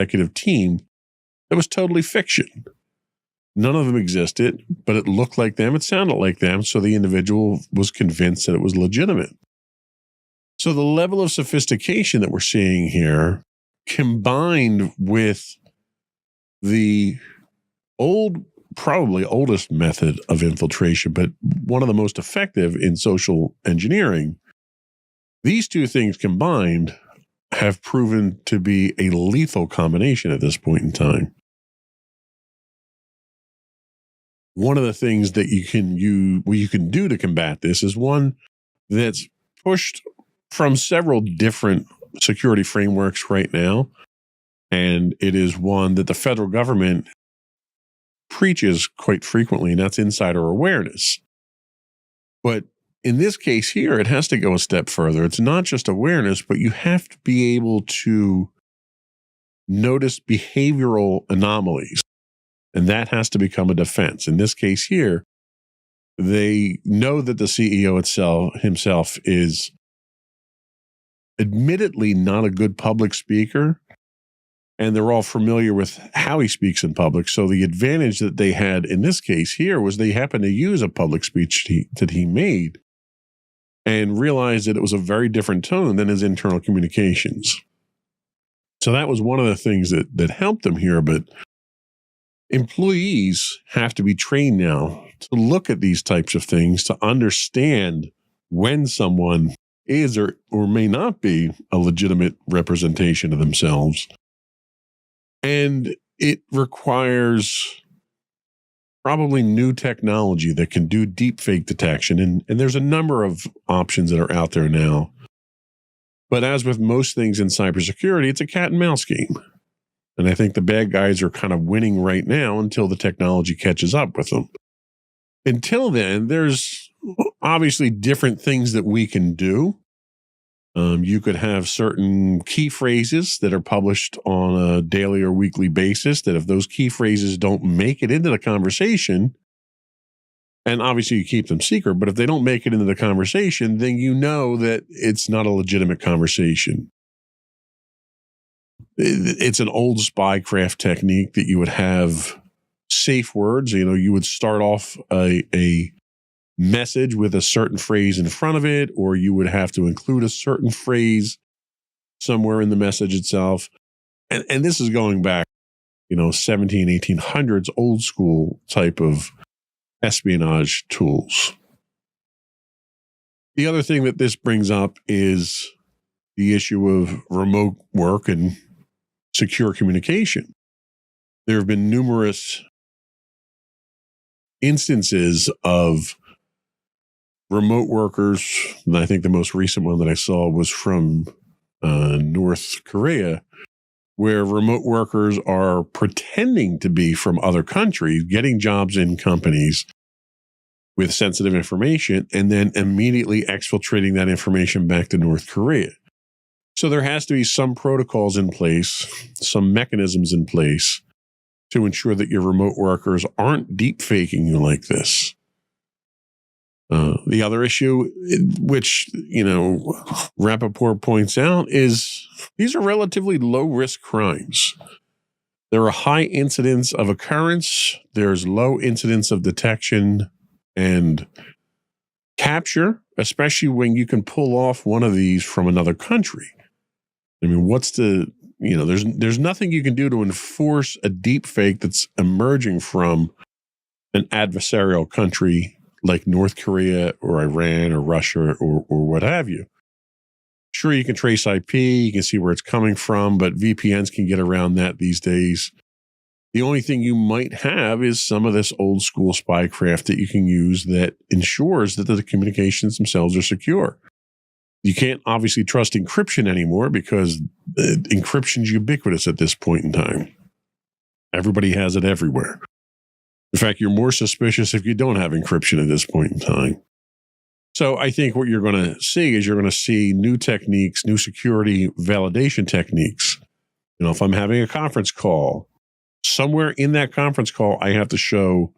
executive team that was totally fiction. None of them existed, but it looked like them, it sounded like them, so the individual was convinced that it was legitimate. So the level of sophistication that we're seeing here, combined with the probably oldest method of infiltration, but one of the most effective in social engineering, these two things combined have proven to be a lethal combination at this point in time. One of the things that you can do to combat this is one that's pushed from several different security frameworks right now, and it is one that the federal government preaches quite frequently, and that's insider awareness. But in this case here, it has to go a step further. It's not just awareness, but you have to be able to notice behavioral anomalies, and that has to become a defense. In this case here, they know that the CEO himself is admittedly not a good public speaker, and they're all familiar with how he speaks in public. So the advantage that they had in this case here was they happened to use a public speech that he made and realized that it was a very different tone than his internal communications. So that was one of the things that helped them here. But employees have to be trained now to look at these types of things, to understand when someone is or may not be a legitimate representation of themselves. And it requires probably new technology that can do deep fake detection. And there's a number of options that are out there now. But as with most things in cybersecurity, it's a cat and mouse game. And I think the bad guys are kind of winning right now until the technology catches up with them. Until then, there's obviously different things that we can do. You could have certain key phrases that are published on a daily or weekly basis that if those key phrases don't make it into the conversation, and obviously you keep them secret, but if they don't make it into the conversation, then you know that it's not a legitimate conversation. It's an old spycraft technique that you would have safe words. You would start off a message with a certain phrase in front of it, or you would have to include a certain phrase somewhere in the message itself. And this is going back, 17, 1800s, old school type of espionage tools. The other thing that this brings up is the issue of remote work and secure communication. There have been numerous instances of remote workers, and I think the most recent one that I saw was from North Korea, where remote workers are pretending to be from other countries, getting jobs in companies with sensitive information, and then immediately exfiltrating that information back to North Korea. So there has to be some protocols in place, some mechanisms in place to ensure that your remote workers aren't deep faking you like this. The other issue, which, Rappaport points out, is these are relatively low-risk crimes. There are high incidents of occurrence. There's low incidents of detection and capture, especially when you can pull off one of these from another country. I mean, there's nothing you can do to enforce a deep fake that's emerging from an adversarial country like North Korea or Iran or Russia or what have you. Sure, you can trace IP, you can see where it's coming from, but VPNs can get around that these days. The only thing you might have is some of this old school spycraft that you can use that ensures that the communications themselves are secure. You can't obviously trust encryption anymore because encryption is ubiquitous at this point in time. Everybody has it everywhere. In fact, you're more suspicious if you don't have encryption at this point in time. So I think what you're going to see is new techniques, new security validation techniques. If I'm having a conference call, somewhere in that conference call, I have to show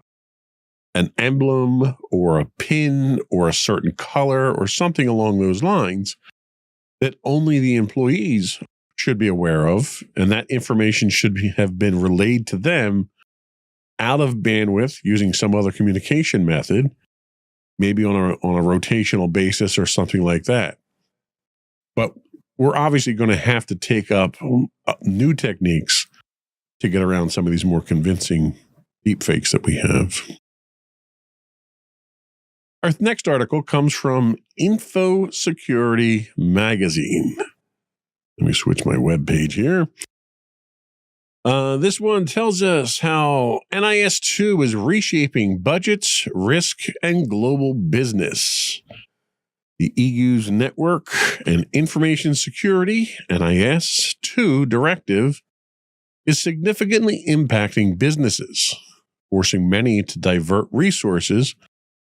an emblem or a pin or a certain color or something along those lines that only the employees should be aware of, and that information should have been relayed to them out of bandwidth using some other communication method, maybe on a rotational basis or something like that. But we're obviously going to have to take up new techniques to get around some of these more convincing deepfakes that we have. Our next article comes from Info Security Magazine. Let me switch my web page here. This one tells us how NIS2 is reshaping budgets, risk, and global business. The EU's Network and Information Security, NIS2 directive, is significantly impacting businesses, forcing many to divert resources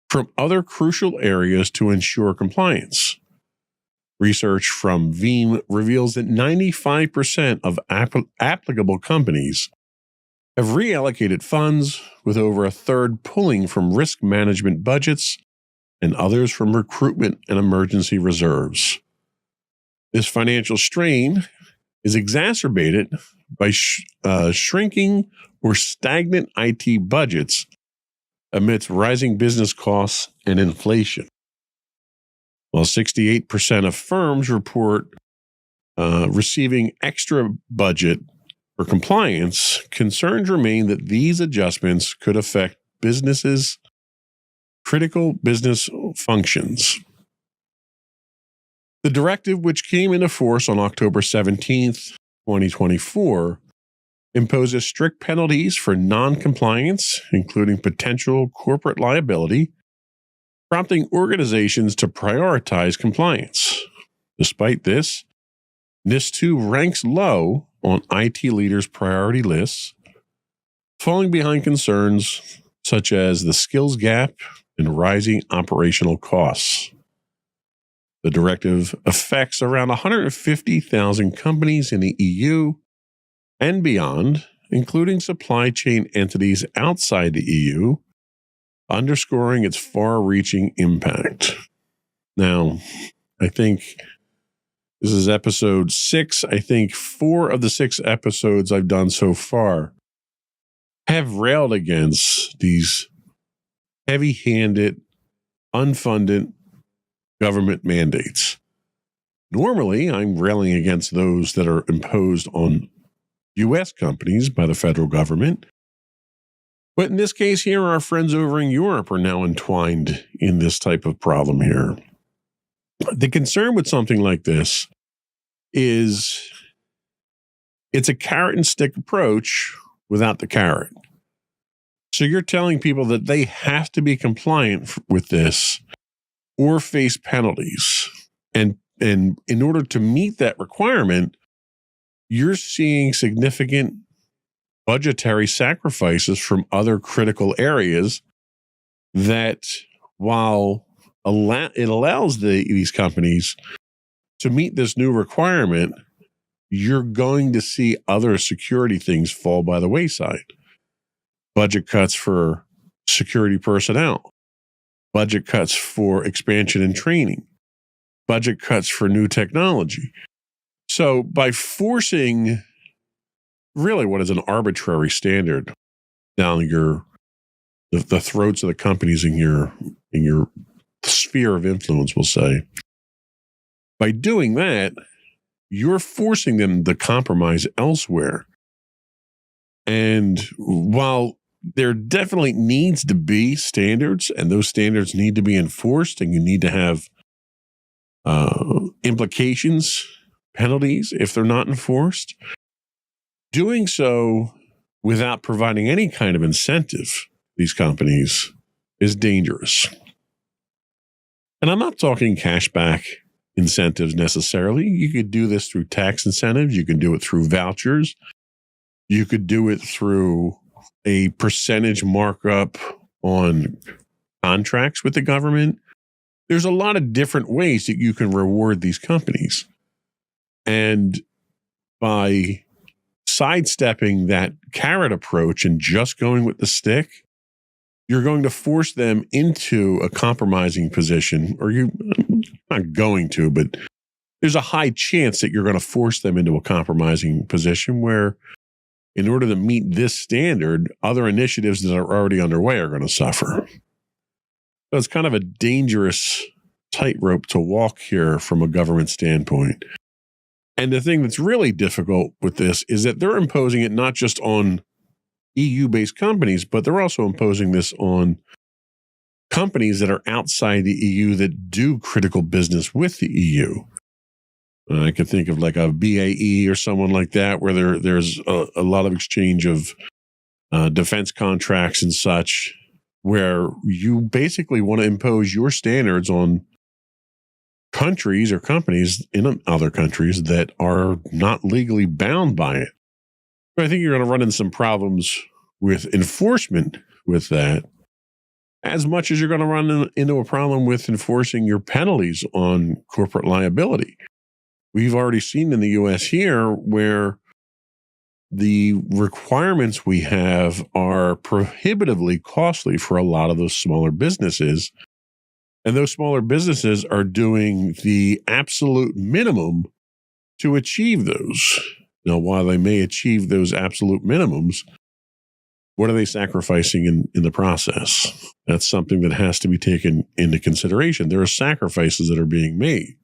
from other crucial areas to ensure compliance. Research from Veeam reveals that 95% of applicable companies have reallocated funds, with over a third pulling from risk management budgets and others from recruitment and emergency reserves. This financial strain is exacerbated by shrinking or stagnant IT budgets amidst rising business costs and inflation. While 68% of firms report receiving extra budget for compliance, concerns remain that these adjustments could affect businesses' critical business functions. The directive, which came into force on October 17th, 2024, imposes strict penalties for non-compliance, including potential corporate liability, prompting organizations to prioritize compliance. Despite this, NIS2 ranks low on IT leaders' priority lists, falling behind concerns such as the skills gap and rising operational costs. The directive affects around 150,000 companies in the EU and beyond, including supply chain entities outside the EU, underscoring its far-reaching impact. Now, I think this is episode 6. I think 4 of the 6 episodes I've done so far have railed against these heavy-handed, unfunded government mandates. Normally, I'm railing against those that are imposed on U.S. companies by the federal government. But in this case here, our friends over in Europe are now entwined in this type of problem here. The concern with something like this is it's a carrot and stick approach without the carrot. So you're telling people that they have to be compliant with this or face penalties. And in order to meet that requirement, you're seeing significant budgetary sacrifices from other critical areas that, while it allows these companies to meet this new requirement, you're going to see other security things fall by the wayside. Budget cuts for security personnel, budget cuts for expansion and training, budget cuts for new technology. So by forcing really what is an arbitrary standard down the throats of the companies in your sphere of influence, we'll say, by doing that, you're forcing them to compromise elsewhere. And while there definitely needs to be standards, and those standards need to be enforced, and you need to have implications, penalties if they're not enforced, doing so without providing any kind of incentive, these companies, is dangerous. And I'm not talking cashback incentives necessarily. You could do this through tax incentives. You can do it through vouchers. You could do it through a percentage markup on contracts with the government. There's a lot of different ways that you can reward these companies. And by sidestepping that carrot approach and just going with the stick, you're going to force them into a compromising position, or you're not going to, but there's a high chance that you're going to force them into a compromising position where, in order to meet this standard, other initiatives that are already underway are going to suffer. So it's kind of a dangerous tightrope to walk here from a government standpoint. And the thing that's really difficult with this is that they're imposing it not just on EU-based companies, but they're also imposing this on companies that are outside the EU that do critical business with the EU. I could think of like a BAE or someone like that, where there's a lot of exchange of defense contracts and such, where you basically want to impose your standards on countries or companies in other countries that are not legally bound by it. But I think you're going to run into some problems with enforcement with that, as much as you're going to run into a problem with enforcing your penalties on corporate liability. We've already seen in the U.S. here where the requirements we have are prohibitively costly for a lot of those smaller businesses. And those smaller businesses are doing the absolute minimum to achieve those. Now, while they may achieve those absolute minimums, what are they sacrificing in the process? That's something that has to be taken into consideration. There are sacrifices that are being made.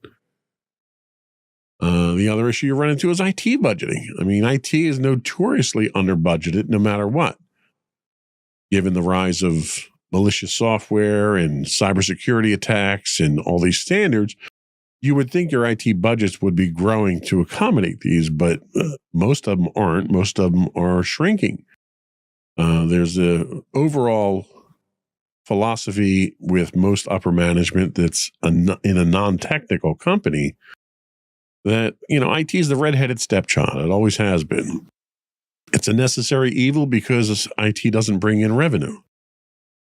The other issue you run into is IT budgeting. I mean, IT is notoriously under budgeted no matter what. Given the rise of malicious software and cybersecurity attacks and all these standards, you would think your IT budgets would be growing to accommodate these, but most of them aren't. Most of them are shrinking. There's a overall philosophy with most upper management that's in a non-technical company that, IT is the redheaded stepchild. It always has been. It's a necessary evil because IT doesn't bring in revenue.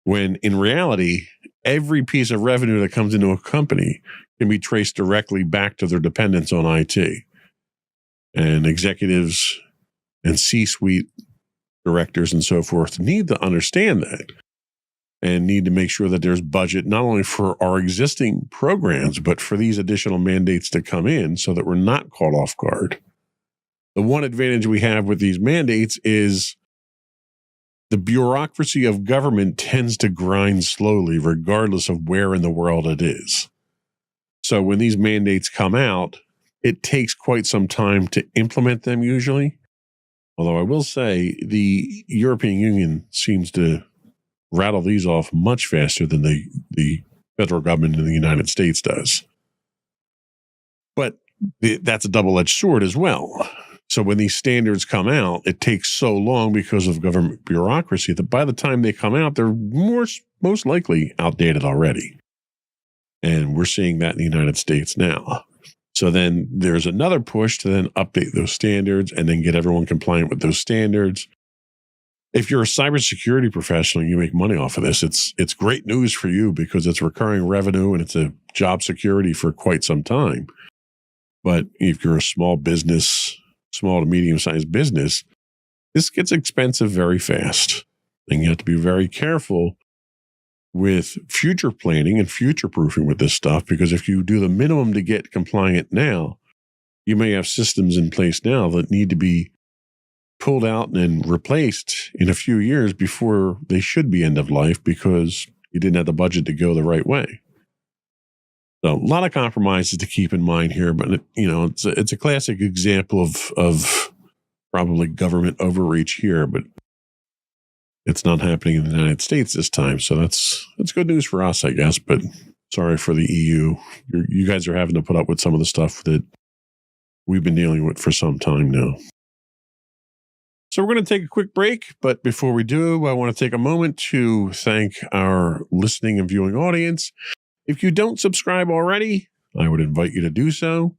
When in reality, every piece of revenue that comes into a company can be traced directly back to their dependence on IT. And executives and C-suite directors and so forth need to understand that and need to make sure that there's budget not only for our existing programs, but for these additional mandates to come in so that we're not caught off guard. The one advantage we have with these mandates is the bureaucracy of government tends to grind slowly, regardless of where in the world it is. So when these mandates come out, it takes quite some time to implement them usually. Although I will say the European Union seems to rattle these off much faster than the federal government in the United States does. But that's a double-edged sword as well. So when these standards come out, it takes so long because of government bureaucracy that by the time they come out, they're most likely outdated already. And we're seeing that in the United States now. So then there's another push to then update those standards and then get everyone compliant with those standards. If you're a cybersecurity professional and you make money off of this, it's great news for you because it's recurring revenue and it's a job security for quite some time. But if you're a small to medium-sized business, this gets expensive very fast. And you have to be very careful with future planning and future-proofing with this stuff, because if you do the minimum to get compliant now, you may have systems in place now that need to be pulled out and replaced in a few years before they should be end of life because you didn't have the budget to go the right way. So a lot of compromises to keep in mind here, but it's a classic example of probably government overreach here, but it's not happening in the United States this time. So that's good news for us, I guess, but sorry for the EU. You guys are having to put up with some of the stuff that we've been dealing with for some time now. So we're going to take a quick break, but before we do, I want to take a moment to thank our listening and viewing audience. If you don't subscribe already, I would invite you to do so.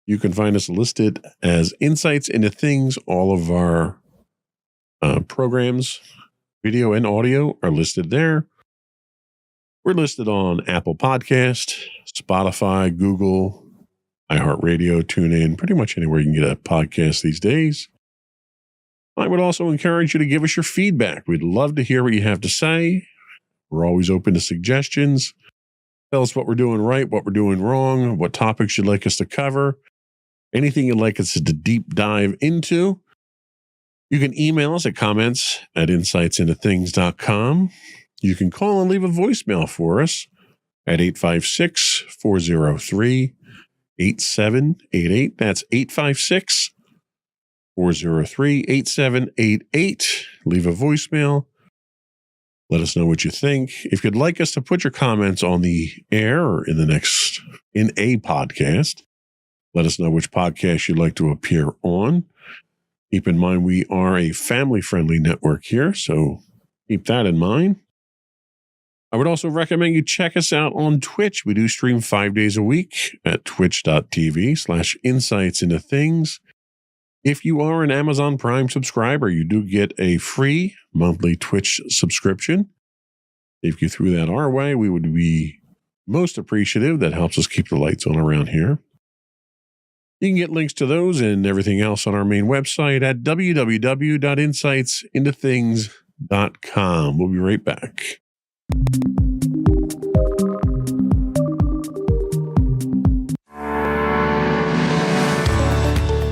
You can find us listed as Insights into Things. All of our programs, video and audio, are listed there. We're listed on Apple Podcast, Spotify, Google, iHeartRadio, TuneIn, pretty much anywhere you can get a podcast these days. I would also encourage you to give us your feedback. We'd love to hear what you have to say. We're always open to suggestions. Tell us what we're doing right, what we're doing wrong, what topics you'd like us to cover, anything you'd like us to deep dive into. You can email us at comments@insightsintothings.com. You can call and leave a voicemail for us at 856-403-8788. That's 856-403-8788. Leave a voicemail. Let us know what you think. If you'd like us to put your comments on the air or in a podcast, let us know which podcast you'd like to appear on. Keep in mind, we are a family-friendly network here, so keep that in mind. I would also recommend you check us out on Twitch. We do stream 5 days a week at twitch.tv/insightsintothings. If you are an Amazon Prime subscriber, you do get a free monthly Twitch subscription. If you threw that our way, we would be most appreciative. That helps us keep the lights on around here. You can get links to those and everything else on our main website at www.insightsintothings.com. We'll be right back.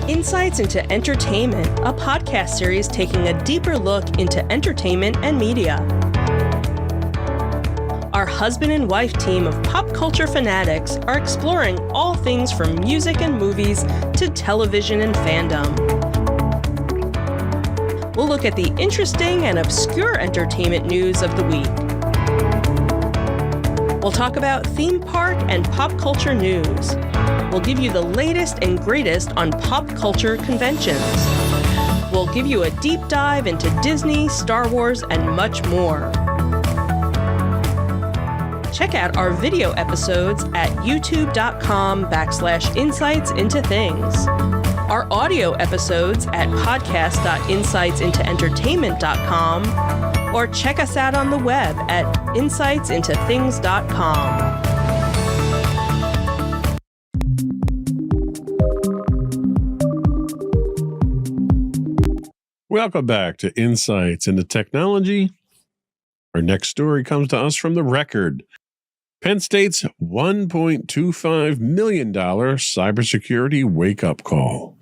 Insights into Entertainment, a podcast series taking a deeper look into entertainment and media. Our husband and wife team of pop culture fanatics are exploring all things from music and movies to television and fandom. We'll look at the interesting and obscure entertainment news of the week. We'll talk about theme park and pop culture news. We'll give you the latest and greatest on pop culture conventions. We'll give you a deep dive into Disney, Star Wars, and much more. Check out our video episodes at youtube.com/insightsintothings. Our audio episodes at podcast.insightsintoentertainment.com, or check us out on the web at insightsintothings.com. Welcome back to Insights into Technology. Our next story comes to us from The Record. Penn State's $1.25 million cybersecurity wake-up call.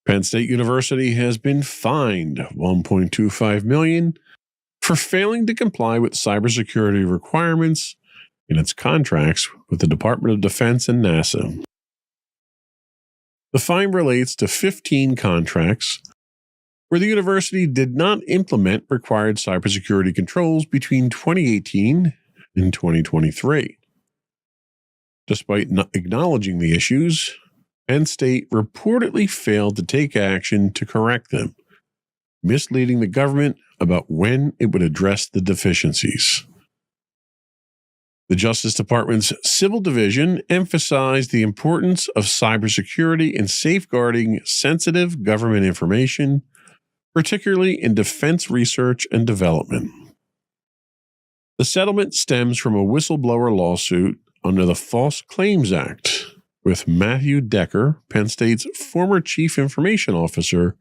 Penn State University has been fined $1.25 million for failing to comply with cybersecurity requirements in its contracts with the Department of Defense and NASA. The fine relates to 15 contracts where the university did not implement required cybersecurity controls between 2018 and 2023. Despite not acknowledging the issues, Penn State reportedly failed to take action to correct them, misleading the government about when it would address the deficiencies. The Justice Department's Civil Division emphasized the importance of cybersecurity in safeguarding sensitive government information, particularly in defense research and development. The settlement stems from a whistleblower lawsuit under the False Claims Act, with Matthew Decker, Penn State's former chief information officer,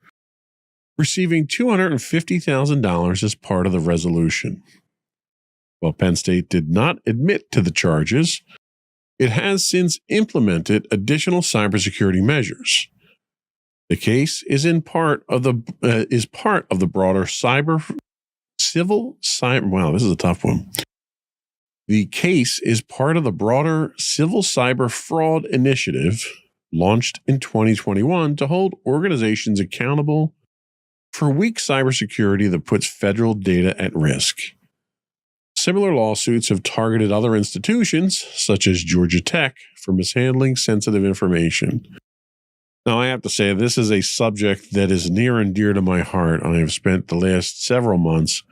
receiving $250,000 as part of the resolution. While Penn State did not admit to the charges, it has since implemented additional cybersecurity measures. The case is part of the broader wow, this is a tough one. The case is part of the broader civil cyber fraud initiative launched in 2021 to hold organizations accountable for weak cybersecurity that puts federal data at risk. Similar lawsuits have targeted other institutions, such as Georgia Tech, for mishandling sensitive information. Now, I have to say, this is a subject that is near and dear to my heart. I have spent the last several months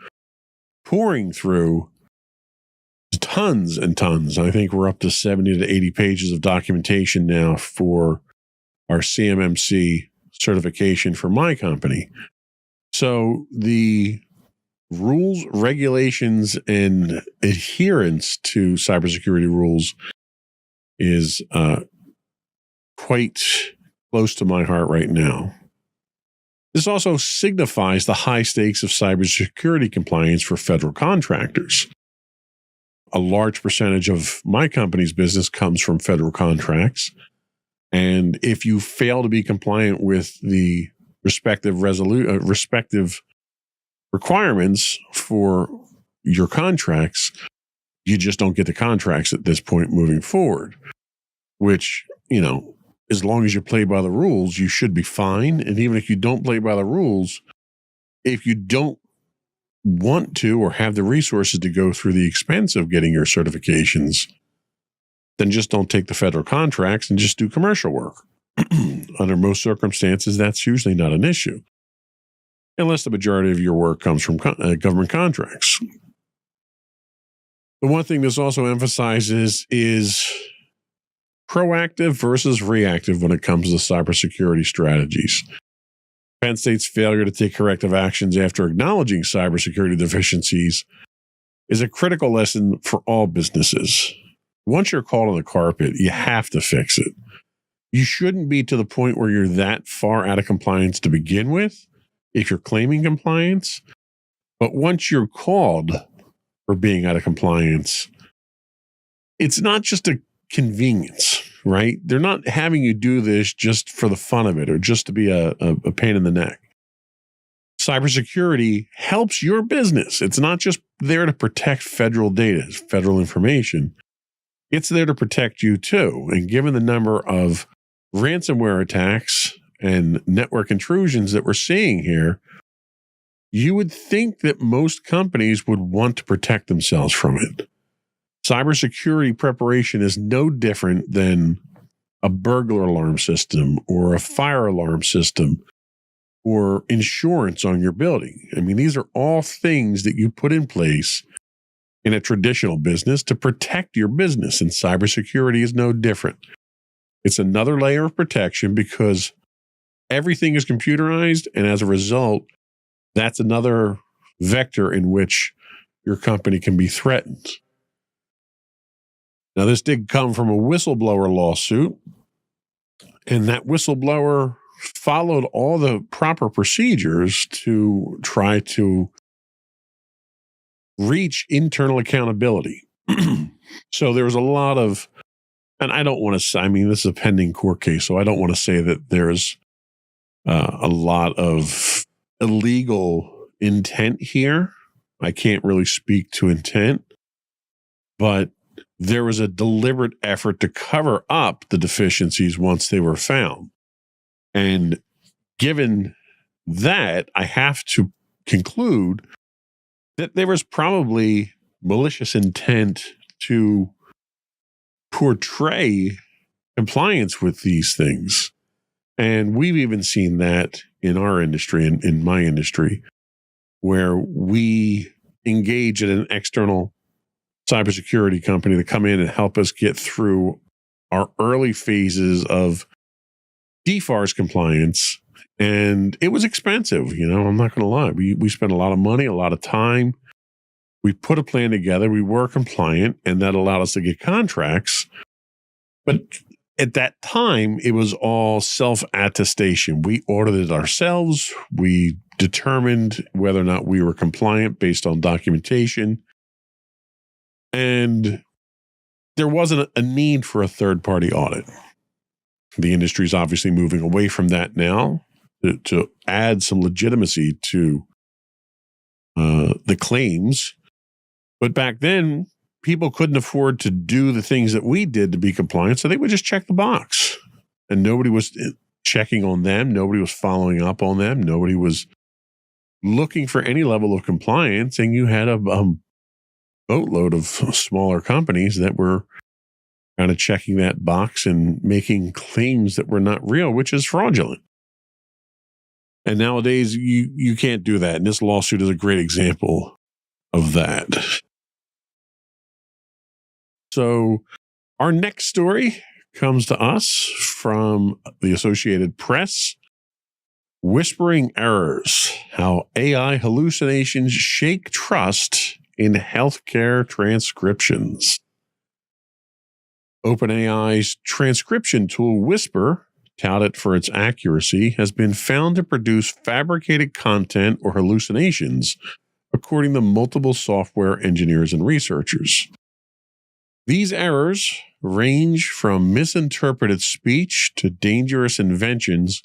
pouring through tons and tons. I think we're up to 70 to 80 pages of documentation now for our CMMC certification for my company. So the rules, regulations, and adherence to cybersecurity rules is quite close to my heart right now. This also signifies the high stakes of cybersecurity compliance for federal contractors. a large percentage of my company's business comes from federal contracts. And if you fail to be compliant with the respective requirements for your contracts, you just don't get the contracts at this point moving forward, which, as long as you play by the rules, you should be fine. And even if you don't play by the rules, if you don't want to or have the resources to go through the expense of getting your certifications, then just don't take the federal contracts and just do commercial work. Under most circumstances, that's usually not an issue, unless the majority of your work comes from government contracts. The one thing this also emphasizes is proactive versus reactive when it comes to cybersecurity strategies. Penn State's failure to take corrective actions after acknowledging cybersecurity deficiencies is a critical lesson for all businesses. Once you're caught on the carpet, you have to fix it. You shouldn't be to the point where you're that far out of compliance to begin with, if you're claiming compliance. But once you're called for being out of compliance, it's not just a convenience, right? They're not having you do this just for the fun of it or just to be a pain in the neck. Cybersecurity helps your business. It's not just there to protect federal data, federal information. It's there to protect you too. And given the number of ransomware attacks and network intrusions that we're seeing here, you would think that most companies would want to protect themselves from it. Cybersecurity preparation is no different than a burglar alarm system or a fire alarm system or insurance on your building. I mean, these are all things that you put in place in a traditional business to protect your business, and cybersecurity is no different. It's another layer of protection because everything is computerized, and as a result, that's another vector in which your company can be threatened. Now, this did come from a whistleblower lawsuit, and that whistleblower followed all the proper procedures to try to reach internal accountability. So there was a lot of, and I don't want to say, this is a pending court case, so I don't want to say that there's a lot of illegal intent here. I can't really speak to intent, but there was a deliberate effort to cover up the deficiencies once they were found. And given that, I have to conclude that there was probably malicious intent to portray compliance with these things. And we've even seen that in our industry, in my industry, where we engage in an external cybersecurity company to come in and help us get through our early phases of DFARS compliance. And it was expensive, I'm not going to lie. We spent a lot of money, a lot of time. We put a plan together. We were compliant, and that allowed us to get contracts. But at that time, it was all self-attestation. We audited ourselves. We determined whether or not we were compliant based on documentation. And there wasn't a need for a third-party audit. The industry is obviously moving away from that now to add some legitimacy to the claims. But back then, people couldn't afford to do the things that we did to be compliant, so they would just check the box. And nobody was checking on them. Nobody was following up on them. Nobody was looking for any level of compliance. And you had a boatload of smaller companies that were kind of checking that box and making claims that were not real, which is fraudulent. And nowadays, you can't do that. And this lawsuit is a great example of that. So our next story comes to us from the Associated Press. Whispering Errors: How AI Hallucinations Shake Trust in Healthcare Transcriptions. OpenAI's transcription tool Whisper, touted for its accuracy, has been found to produce fabricated content or hallucinations, according to multiple software engineers and researchers. These errors range from misinterpreted speech to dangerous inventions,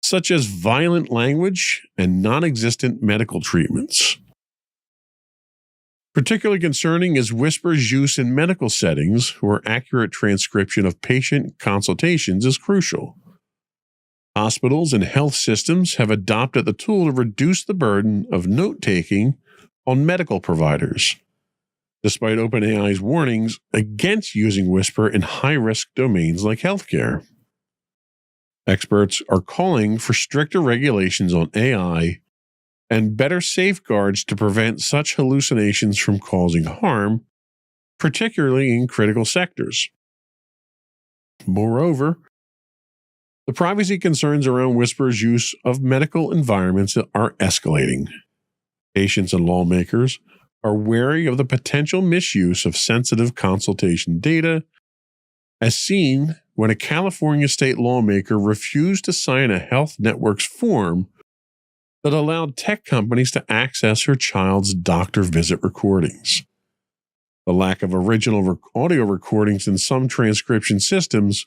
such as violent language and non-existent medical treatments. Particularly concerning is Whisper's use in medical settings where accurate transcription of patient consultations is crucial. Hospitals and health systems have adopted the tool to reduce the burden of note-taking on medical providers, despite OpenAI's warnings against using Whisper in high-risk domains like healthcare. Experts are calling for stricter regulations on AI and better safeguards to prevent such hallucinations from causing harm, particularly in critical sectors. Moreover, the privacy concerns around Whisper's use of medical environments are escalating. Patients and lawmakers are wary of the potential misuse of sensitive consultation data, as seen when a California state lawmaker refused to sign a health network's form that allowed tech companies to access her child's doctor visit recordings. The lack of original audio recordings in some transcription systems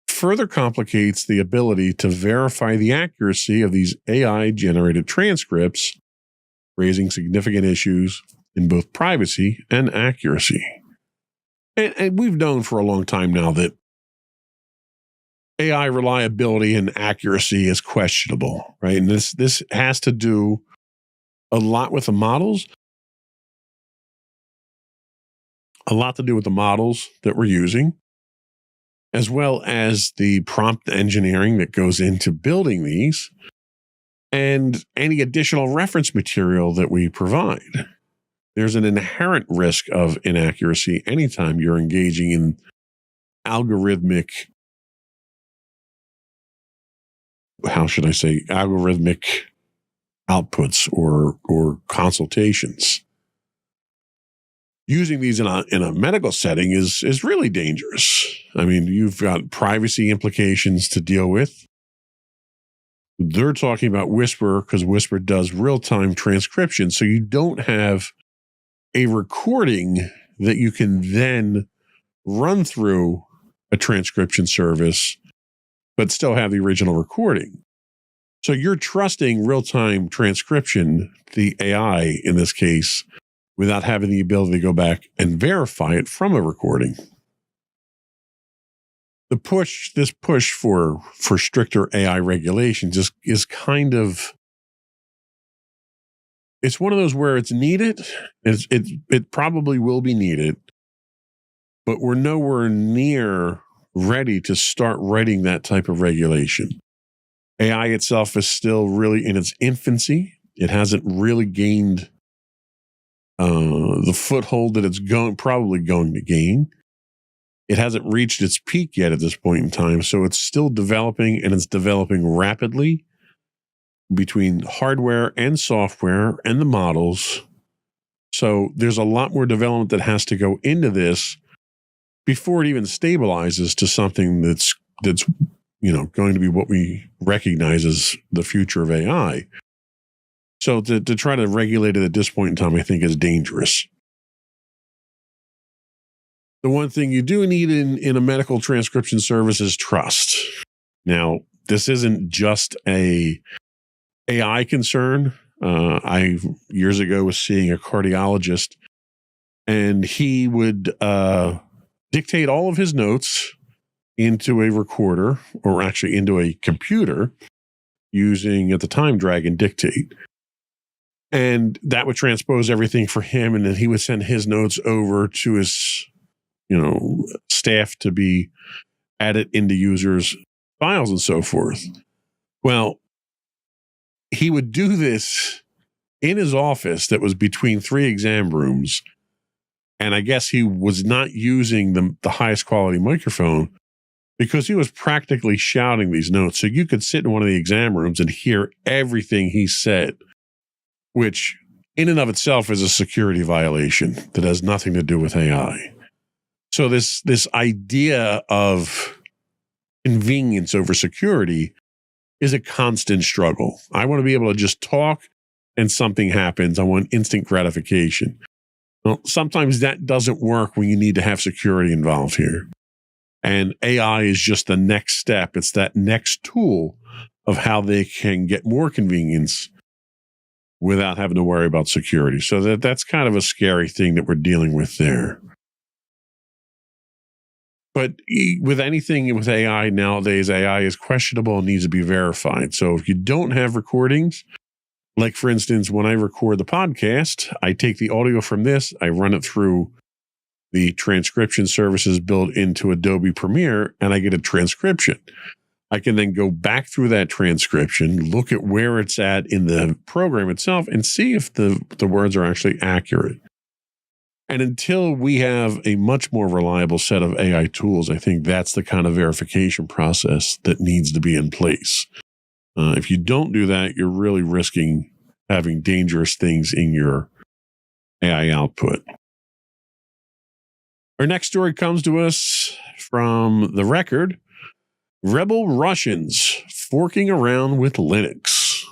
further complicates the ability to verify the accuracy of these AI-generated transcripts, raising significant issues in both privacy and accuracy. And we've known for a long time now that AI reliability and accuracy is questionable, right? And this has to do a lot with the models, that we're using, as well as the prompt engineering that goes into building these, and any additional reference material that we provide. There's an inherent risk of inaccuracy anytime you're engaging in algorithmic outputs or consultations. Using these in a medical setting is really dangerous. I mean, you've got privacy implications to deal with. They're talking about Whisper because Whisper does real-time transcription, so you don't have a recording that you can then run through a transcription service, but still have the original recording. So you're trusting real-time transcription, the AI in this case, without having the ability to go back and verify it from a recording. This push for stricter AI regulations is kind of, it's one of those where it's needed. It probably will be needed, but we're nowhere near ready to start writing that type of regulation. AI itself is still really in its infancy. It hasn't really gained the foothold that it's probably going to gain. It hasn't reached its peak yet at this point in time, so it's still developing, and it's developing rapidly between hardware and software and the models. So there's a lot more development that has to go into this before it even stabilizes to something that's going to be what we recognize as the future of AI. So to try to regulate it at this point in time, I think is dangerous. The one thing you do need in a medical transcription service is trust. Now, this isn't just a AI concern. I years ago was seeing a cardiologist, and he would dictate all of his notes into a recorder, or actually into a computer, using at the time Dragon Dictate. And that would transpose everything for him, and then he would send his notes over to his staff to be added into users' files and so forth. Well, he would do this in his office that was between 3 exam rooms. And I guess he was not using the highest quality microphone because he was practically shouting these notes. So you could sit in one of the exam rooms and hear everything he said, which in and of itself is a security violation that has nothing to do with AI. So this idea of convenience over security is a constant struggle. I want to be able to just talk and something happens. I want instant gratification. Well, sometimes that doesn't work when you need to have security involved here. And AI is just the next step. It's that next tool of how they can get more convenience without having to worry about security. So that's kind of a scary thing that we're dealing with there. But with anything with AI nowadays, AI is questionable and needs to be verified. So if you don't have recordings, like for instance, when I record the podcast, I take the audio from this, I run it through the transcription services built into Adobe Premiere, and I get a transcription. I can then go back through that transcription, look at where it's at in the program itself, and see if the words are actually accurate. And until we have a much more reliable set of AI tools, I think that's the kind of verification process that needs to be in place. If you don't do that, you're really risking having dangerous things in your AI output. Our next story comes to us from The Record. Rebel Russians forking around with Linux.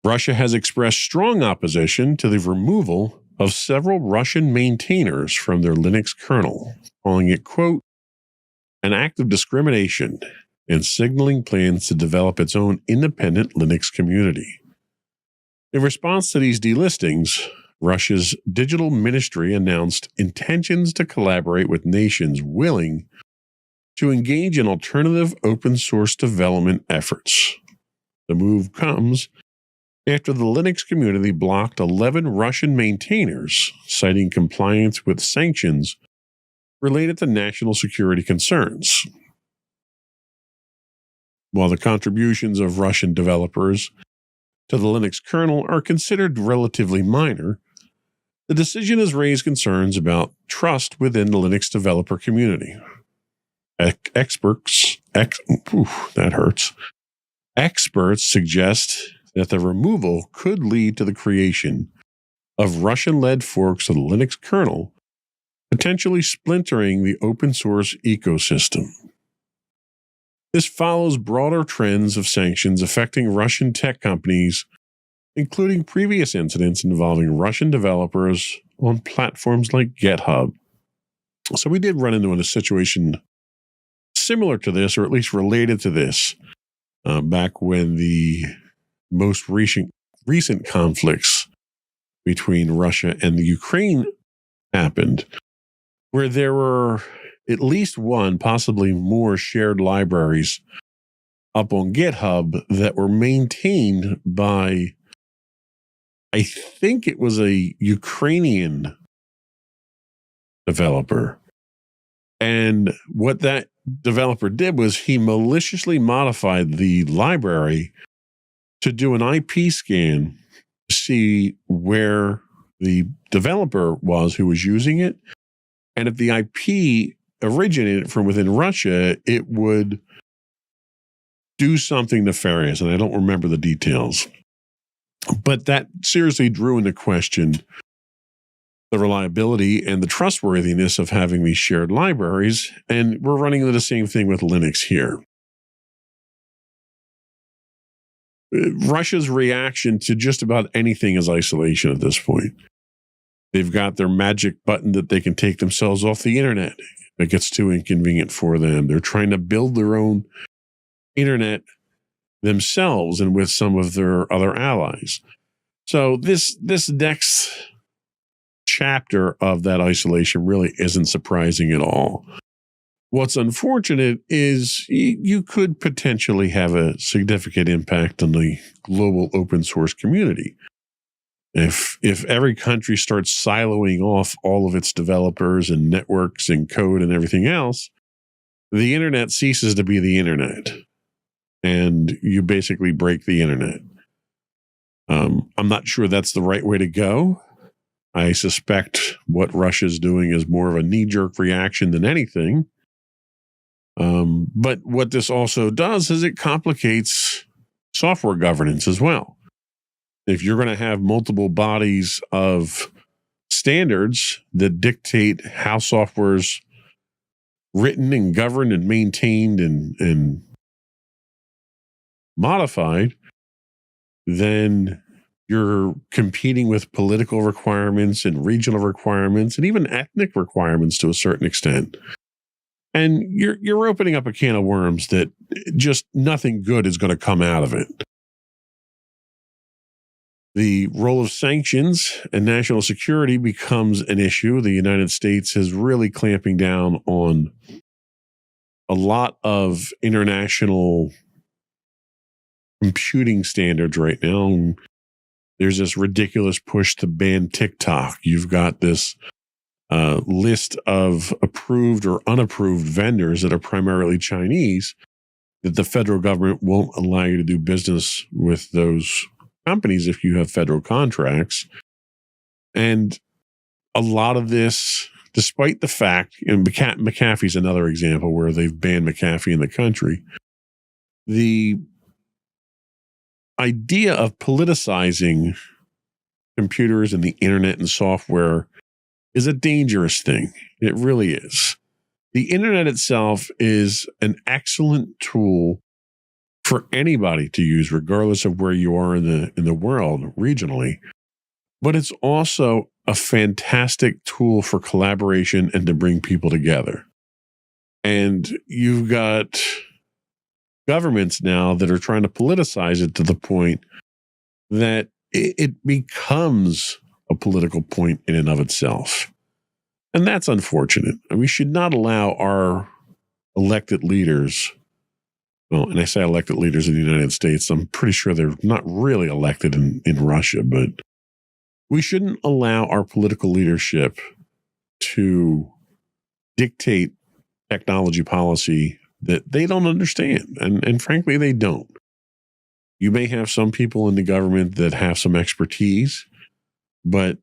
Russia has expressed strong opposition to the removal of several Russian maintainers from their Linux kernel, calling it, quote, an act of discrimination and signaling plans to develop its own independent Linux community. In response to these delistings, Russia's digital ministry announced intentions to collaborate with nations willing to engage in alternative open source development efforts. The move comes after the Linux community blocked 11 Russian maintainers, citing compliance with sanctions related to national security concerns. While the contributions of Russian developers to the Linux kernel are considered relatively minor, the decision has raised concerns about trust within the Linux developer community. Experts suggest that the removal could lead to the creation of Russian-led forks of the Linux kernel, potentially splintering the open source ecosystem. This follows broader trends of sanctions affecting Russian tech companies, including previous incidents involving Russian developers on platforms like GitHub. So we did run into a situation similar to this, or at least related to this, back when the most recent conflicts between Russia and the Ukraine happened, where there were at least one, possibly more shared libraries up on GitHub that were maintained by, I think it was a Ukrainian developer. And what that developer did was he maliciously modified the library to do an IP scan to see where the developer was who was using it. And if the IP originated from within Russia, it would do something nefarious. And I don't remember the details. But that seriously drew into question the reliability and the trustworthiness of having these shared libraries. And we're running into the same thing with Linux here. Russia's reaction to just about anything is isolation at this point. They've got their magic button that they can take themselves off the internet. It gets too inconvenient for them. They're trying to build their own internet themselves and with some of their other allies. So this next chapter of that isolation really isn't surprising at all. What's unfortunate is you could potentially have a significant impact on the global open source community. If every country starts siloing off all of its developers and networks and code and everything else, the internet ceases to be the internet. And you basically break the internet. I'm not sure that's the right way to go. I suspect what Russia's doing is more of a knee-jerk reaction than anything. But what this also does is it complicates software governance as well. If you're going to have multiple bodies of standards that dictate how software's written and governed and maintained and modified, then You're competing with political requirements and regional requirements and even ethnic requirements to a certain extent. And you're opening up a can of worms that just nothing good is going to come out of it. The role of sanctions and national security becomes an issue. The United States is really clamping down on a lot of international computing standards right now. There's this ridiculous push to ban TikTok. You've got this list of approved or unapproved vendors that are primarily Chinese that the federal government won't allow you to do business with those companies if you have federal contracts. And a lot of this, despite the fact, and McAfee's another example where they've banned McAfee in the country, the idea of politicizing computers and the internet and software is a dangerous thing. It really is. The internet itself is an excellent tool for anybody to use, regardless of where you are in the world regionally. But it's also a fantastic tool for collaboration and to bring people together. And you've got governments now that are trying to politicize it to the point that it becomes a political point in and of itself. And that's unfortunate. And we should not allow our elected leaders, well, and I say elected leaders in the United States, I'm pretty sure they're not really elected in Russia, but we shouldn't allow our political leadership to dictate technology policy that they don't understand. And frankly, they don't. You may have some people in the government that have some expertise, but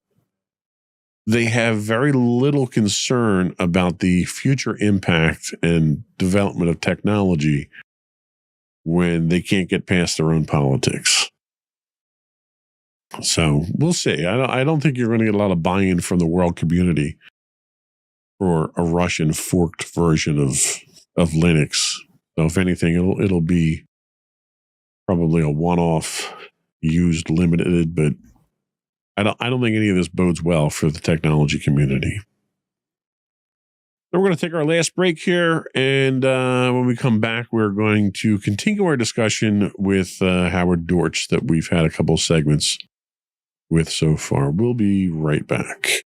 they have very little concern about the future impact and development of technology when they can't get past their own politics. So we'll see. I don't think you're going to get a lot of buy-in from the world community for a Russian forked version of Linux. So if anything, it'll be probably a one-off, used, limited, but I don't think any of this bodes well for the technology community. So we're going to take our last break here, and when we come back, we're going to continue our discussion with Howard Dortch that we've had a couple segments with so far. We'll be right back.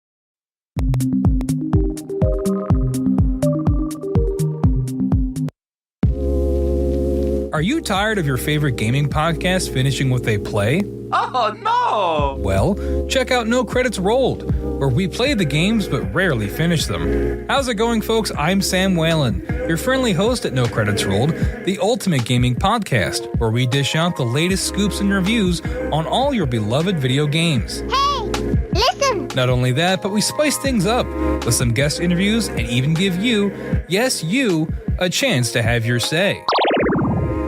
Are you tired of your favorite gaming podcast finishing with a play? Oh, no! Well, check out No Credits Rolled, where we play the games but rarely finish them. How's it going, folks? I'm Sam Whalen, your friendly host at No Credits Rolled, the ultimate gaming podcast, where we dish out the latest scoops and reviews on all your beloved video games. Hey, listen! Not only that, but we spice things up with some guest interviews and even give you, yes, you, a chance to have your say.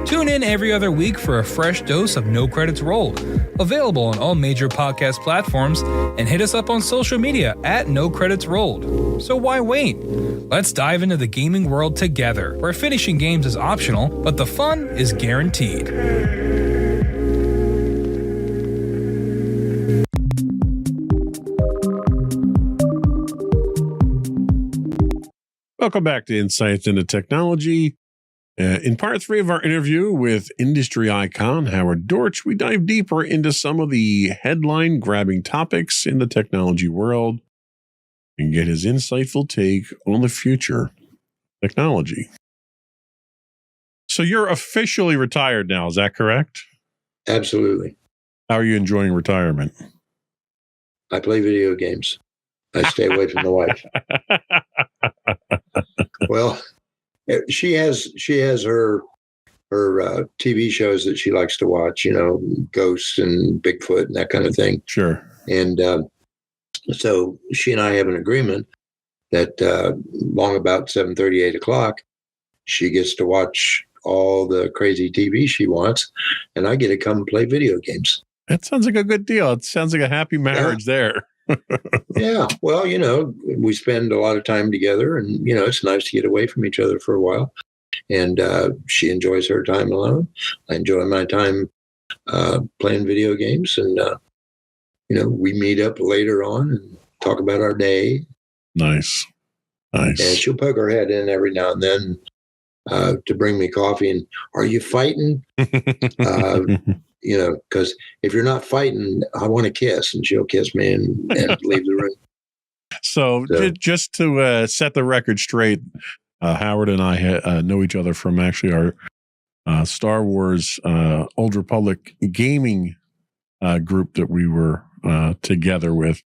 Tune in every other week for a fresh dose of No Credits Rolled, available on all major podcast platforms, and hit us up on social media at No Credits Rolled. So why wait? Let's dive into the gaming world together, where finishing games is optional, but the fun is guaranteed. Welcome back to Insights into Technology. In part 3 of our interview with industry icon Howard Dortch, we dive deeper into some of the headline-grabbing topics in the technology world and get his insightful take on the future of technology. So you're officially retired now, is that correct? Absolutely. How are you enjoying retirement? I play video games. I stay away from the wife. Well, she has her TV shows that she likes to watch, you know, Ghosts and Bigfoot and that kind of thing. Sure. And so she and I have an agreement that long about 7:30, 8 o'clock, she gets to watch all the crazy TV she wants, and I get to come play video games. That sounds like a good deal. It sounds like a happy marriage there. Yeah. Well, you know, we spend a lot of time together, and, you know, it's nice to get away from each other for a while. And she enjoys her time alone. I enjoy my time playing video games. And we meet up later on and talk about our day. Nice. And she'll poke her head in every now and then to bring me coffee. And are you fighting? Because if you're not fighting, I want to kiss, and she'll kiss me and leave the room. So just to set the record straight, Howard and I know each other from actually our Star Wars Old Republic gaming group that we were together with.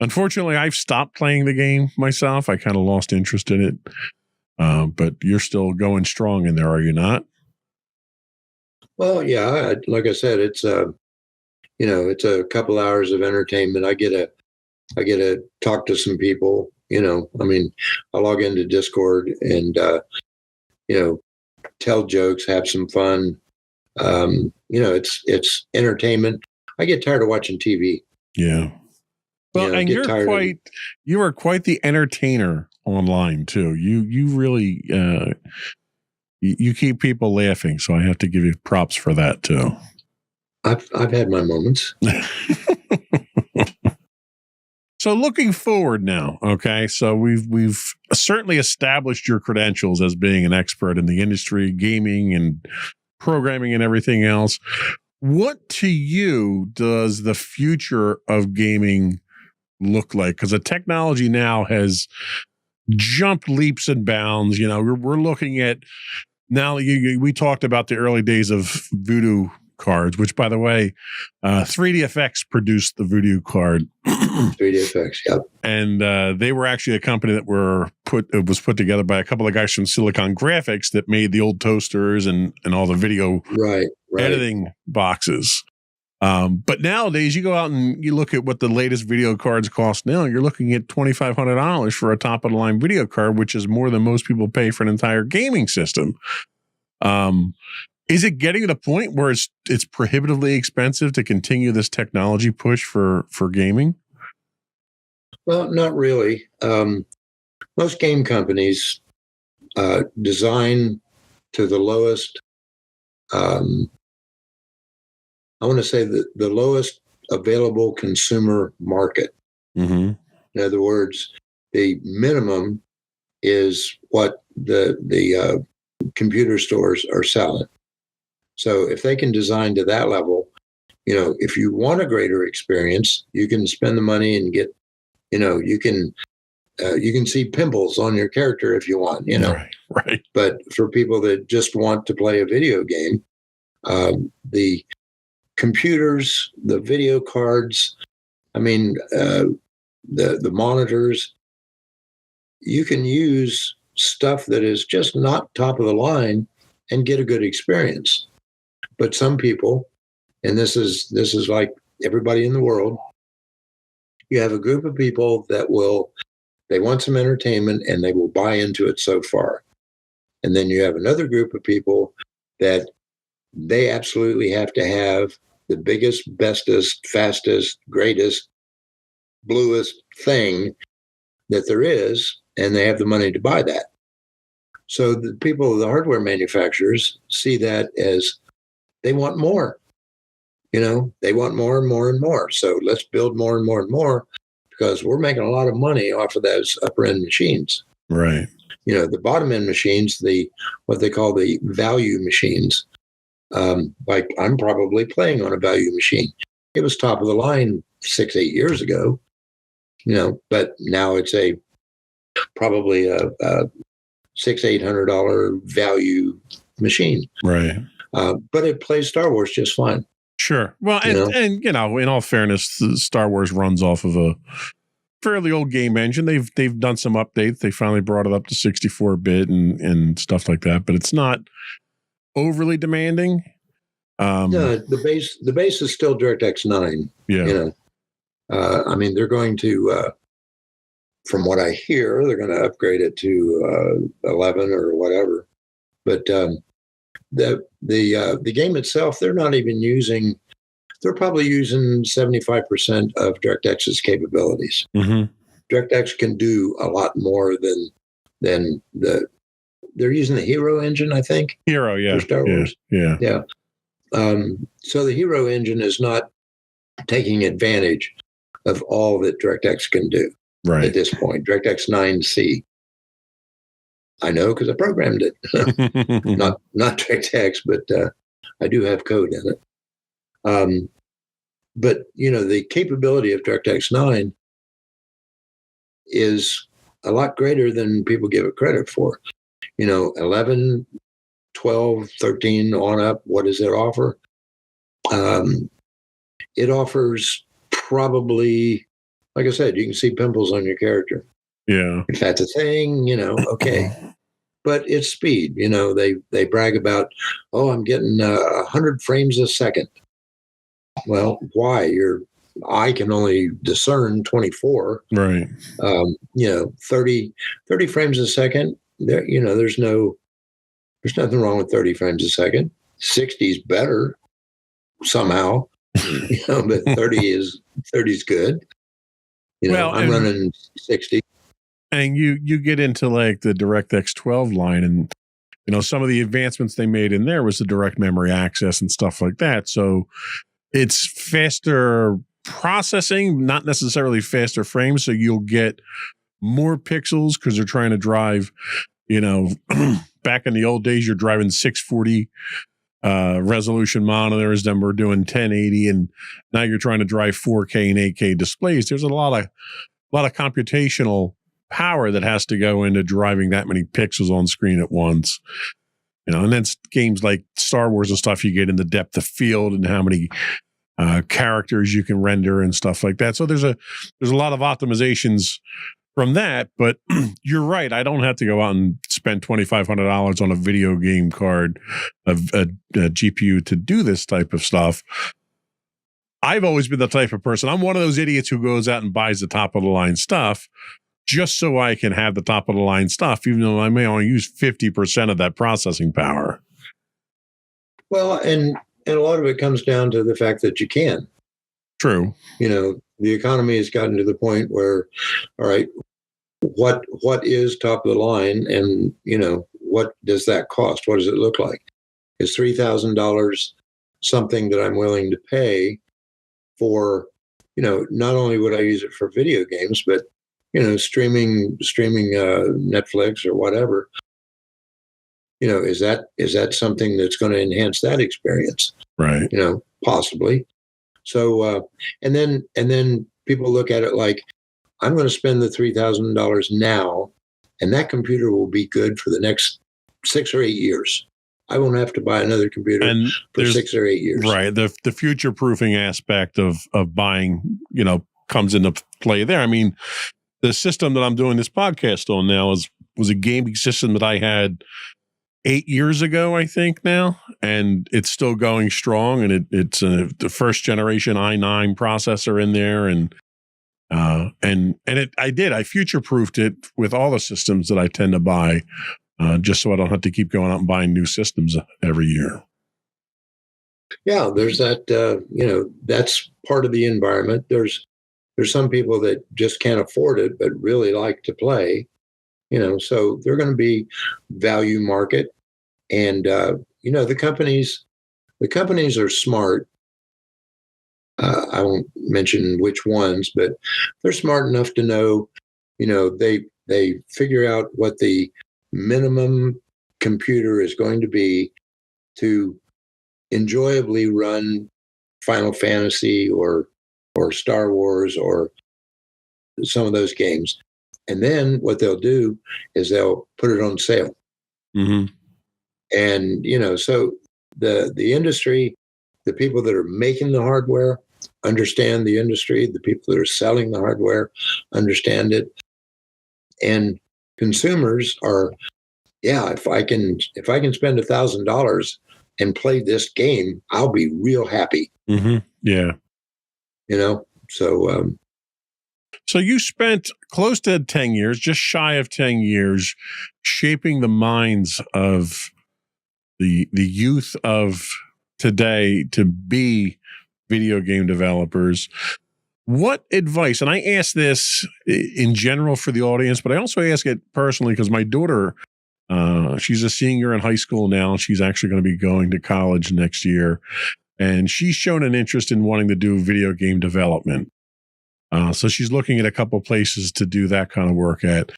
Unfortunately, I've stopped playing the game myself. I kind of lost interest in it. But you're still going strong in there, are you not? Well, yeah. Like I said, it's it's a couple hours of entertainment. I get to talk to some people. I log into Discord and tell jokes, have some fun. It's entertainment. I get tired of watching TV. Yeah. Well, and you are quite the entertainer online too. You really you keep people laughing, so I have to give you props for that too. I've had my moments. So looking forward now, okay? So we've certainly established your credentials as being an expert in the industry, gaming and programming and everything else. What to you does the future of gaming look like? Because the technology now has jumped leaps and bounds. We're looking at now. We talked about the early days of Voodoo cards, which, by the way, 3DFX produced the Voodoo card. 3DFX, yep. And they were actually a company that was put together by a couple of guys from Silicon Graphics that made the old toasters and all the video editing boxes. But nowadays, you go out and you look at what the latest video cards cost now. You're looking at $2,500 for a top-of-the-line video card, which is more than most people pay for an entire gaming system. Is it getting to the point where it's prohibitively expensive to continue this technology push for gaming? Well, not really. Most game companies design to the lowest. I want to say the lowest available consumer market. Mm-hmm. In other words, the minimum is what the computer stores are selling. So if they can design to that level, if you want a greater experience, you can spend the money and get, you can see pimples on your character if you want, Right. But for people that just want to play a video game, the computers, the video cards, the monitors, you can use stuff that is just not top of the line and get a good experience. But some people, and this is like everybody in the world, you have a group of people that they want some entertainment and they will buy into it so far. And then you have another group of people that they absolutely have to have the biggest, bestest, fastest, greatest, bluest thing that there is, and they have the money to buy that. So the people, the hardware manufacturers, see that as they want more. They want more and more and more. So let's build more and more and more because we're making a lot of money off of those upper end machines. Right. The bottom end machines, what they call the value machines. Like I'm probably playing on a value machine. It was top of the line 6-8 years ago, but now it's probably a $600-800 value machine. Right. But it plays Star Wars just fine. Sure. Well, and in all fairness, Star Wars runs off of a fairly old game engine. They've done some updates. They finally brought it up to 64-bit and stuff like that, but it's not overly demanding. No, the base is still DirectX 9. Yeah. They're going to, from what I hear, they're going to upgrade it to 11 or whatever. But the game itself, they're not even using. They're probably using 75% of DirectX's capabilities. Mm-hmm. DirectX can do a lot more than they're using the Hero engine, I think. Hero, yeah. For Star Wars. Yeah. So the Hero engine is not taking advantage of all that DirectX can do Right. at this point. DirectX 9C. I know because I programmed it. not DirectX, but I do have code in it. But the capability of DirectX 9 is a lot greater than people give it credit for. 11, 12, 13 on up. What does it offer? It offers probably, like I said, you can see pimples on your character. Yeah. If that's a thing, okay. But it's speed. They brag about, I'm getting 100 frames a second. Well, why? Your eye can only discern 24. Right. 30 frames a second. There, there's nothing wrong with 30 frames a second. 60 is better somehow, but 30 is good. I'm running 60. And you get into like the DirectX 12 line, and some of the advancements they made in there was the direct memory access and stuff like that. So it's faster processing, not necessarily faster frames. So you'll get more pixels because they're trying to drive, back in the old days, you're driving 640 resolution monitors, then we're doing 1080, and now you're trying to drive 4K and 8K displays. There's a lot of computational power that has to go into driving that many pixels on screen at once. And then games like Star Wars and stuff, you get in the depth of field and how many characters you can render and stuff like that. So there's a lot of optimizations from that, but you're right. I don't have to go out and spend $2,500 on a video game card, a GPU to do this type of stuff. I've always been the type of person. I'm one of those idiots who goes out and buys the top of the line stuff just so I can have the top of the line stuff, even though I may only use 50% of that processing power. Well, and a lot of it comes down to the fact that you can. True. The economy has gotten to the point where, all right, what is top of the line, and what does that cost? What does it look like? Is $3,000 something that I'm willing to pay for? Not only would I use it for video games, but streaming Netflix or whatever. Is that something that's going to enhance that experience? Right. Possibly. So, and then people look at it like, I'm going to spend the $3,000 now, and that computer will be good for the next 6 or 8 years. I won't have to buy another computer for 6 or 8 years. Right. The future proofing aspect of buying, comes into play there. I mean, the system that I'm doing this podcast on now was a gaming system that I had 8 years ago, I think now, and it's still going strong. And it's the first generation i9 processor in there, and I future-proofed it with all the systems that I tend to buy, just so I don't have to keep going out and buying new systems every year. Yeah, there's that. That's part of the environment. There's some people that just can't afford it, but really like to play. So they're going to be value market, and the companies are smart. I won't mention which ones, but they're smart enough to know, they figure out what the minimum computer is going to be to enjoyably run Final Fantasy or Star Wars or some of those games. And then what they'll do is they'll put it on sale. Mm-hmm. And, so the industry, the people that are making the hardware understand the industry. The people that are selling the hardware understand it. And consumers are, if I can spend $1,000 and play this game, I'll be real happy. Mm-hmm. Yeah. So you spent close to 10 years, just shy of 10 years, shaping the minds of the youth of today to be video game developers. What advice, and I ask this in general for the audience, but I also ask it personally because my daughter, she's a senior in high school now. She's actually going to be going to college next year. and she's shown an interest in wanting to do video game development. So she's looking at a couple places to do that kind of work at.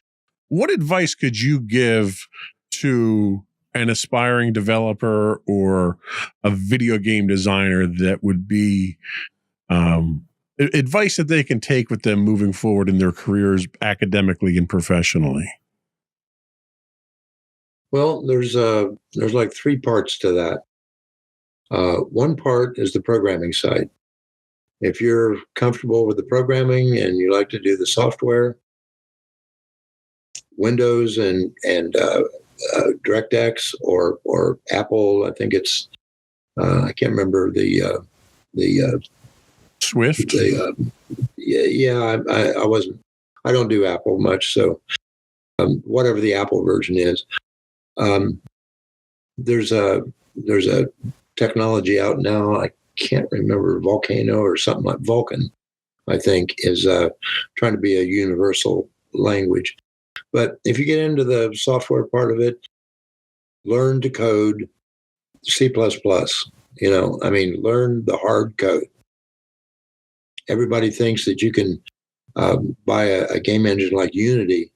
What advice could you give to an aspiring developer or a video game designer that would be advice that they can take with them moving forward in their careers academically and professionally? Well, there's like three parts to that. One part is the programming side. If you're comfortable with the programming and you like to do the software, Windows and DirectX or Apple, I think it's I can't remember the Swift. I don't do Apple much, so whatever the Apple version is. There's a technology out now. I can't remember, Volcano or something like Vulkan, I think, is trying to be a universal language. But if you get into the software part of it, learn to code C++. Learn the hard code. Everybody thinks that you can buy a game engine like Unity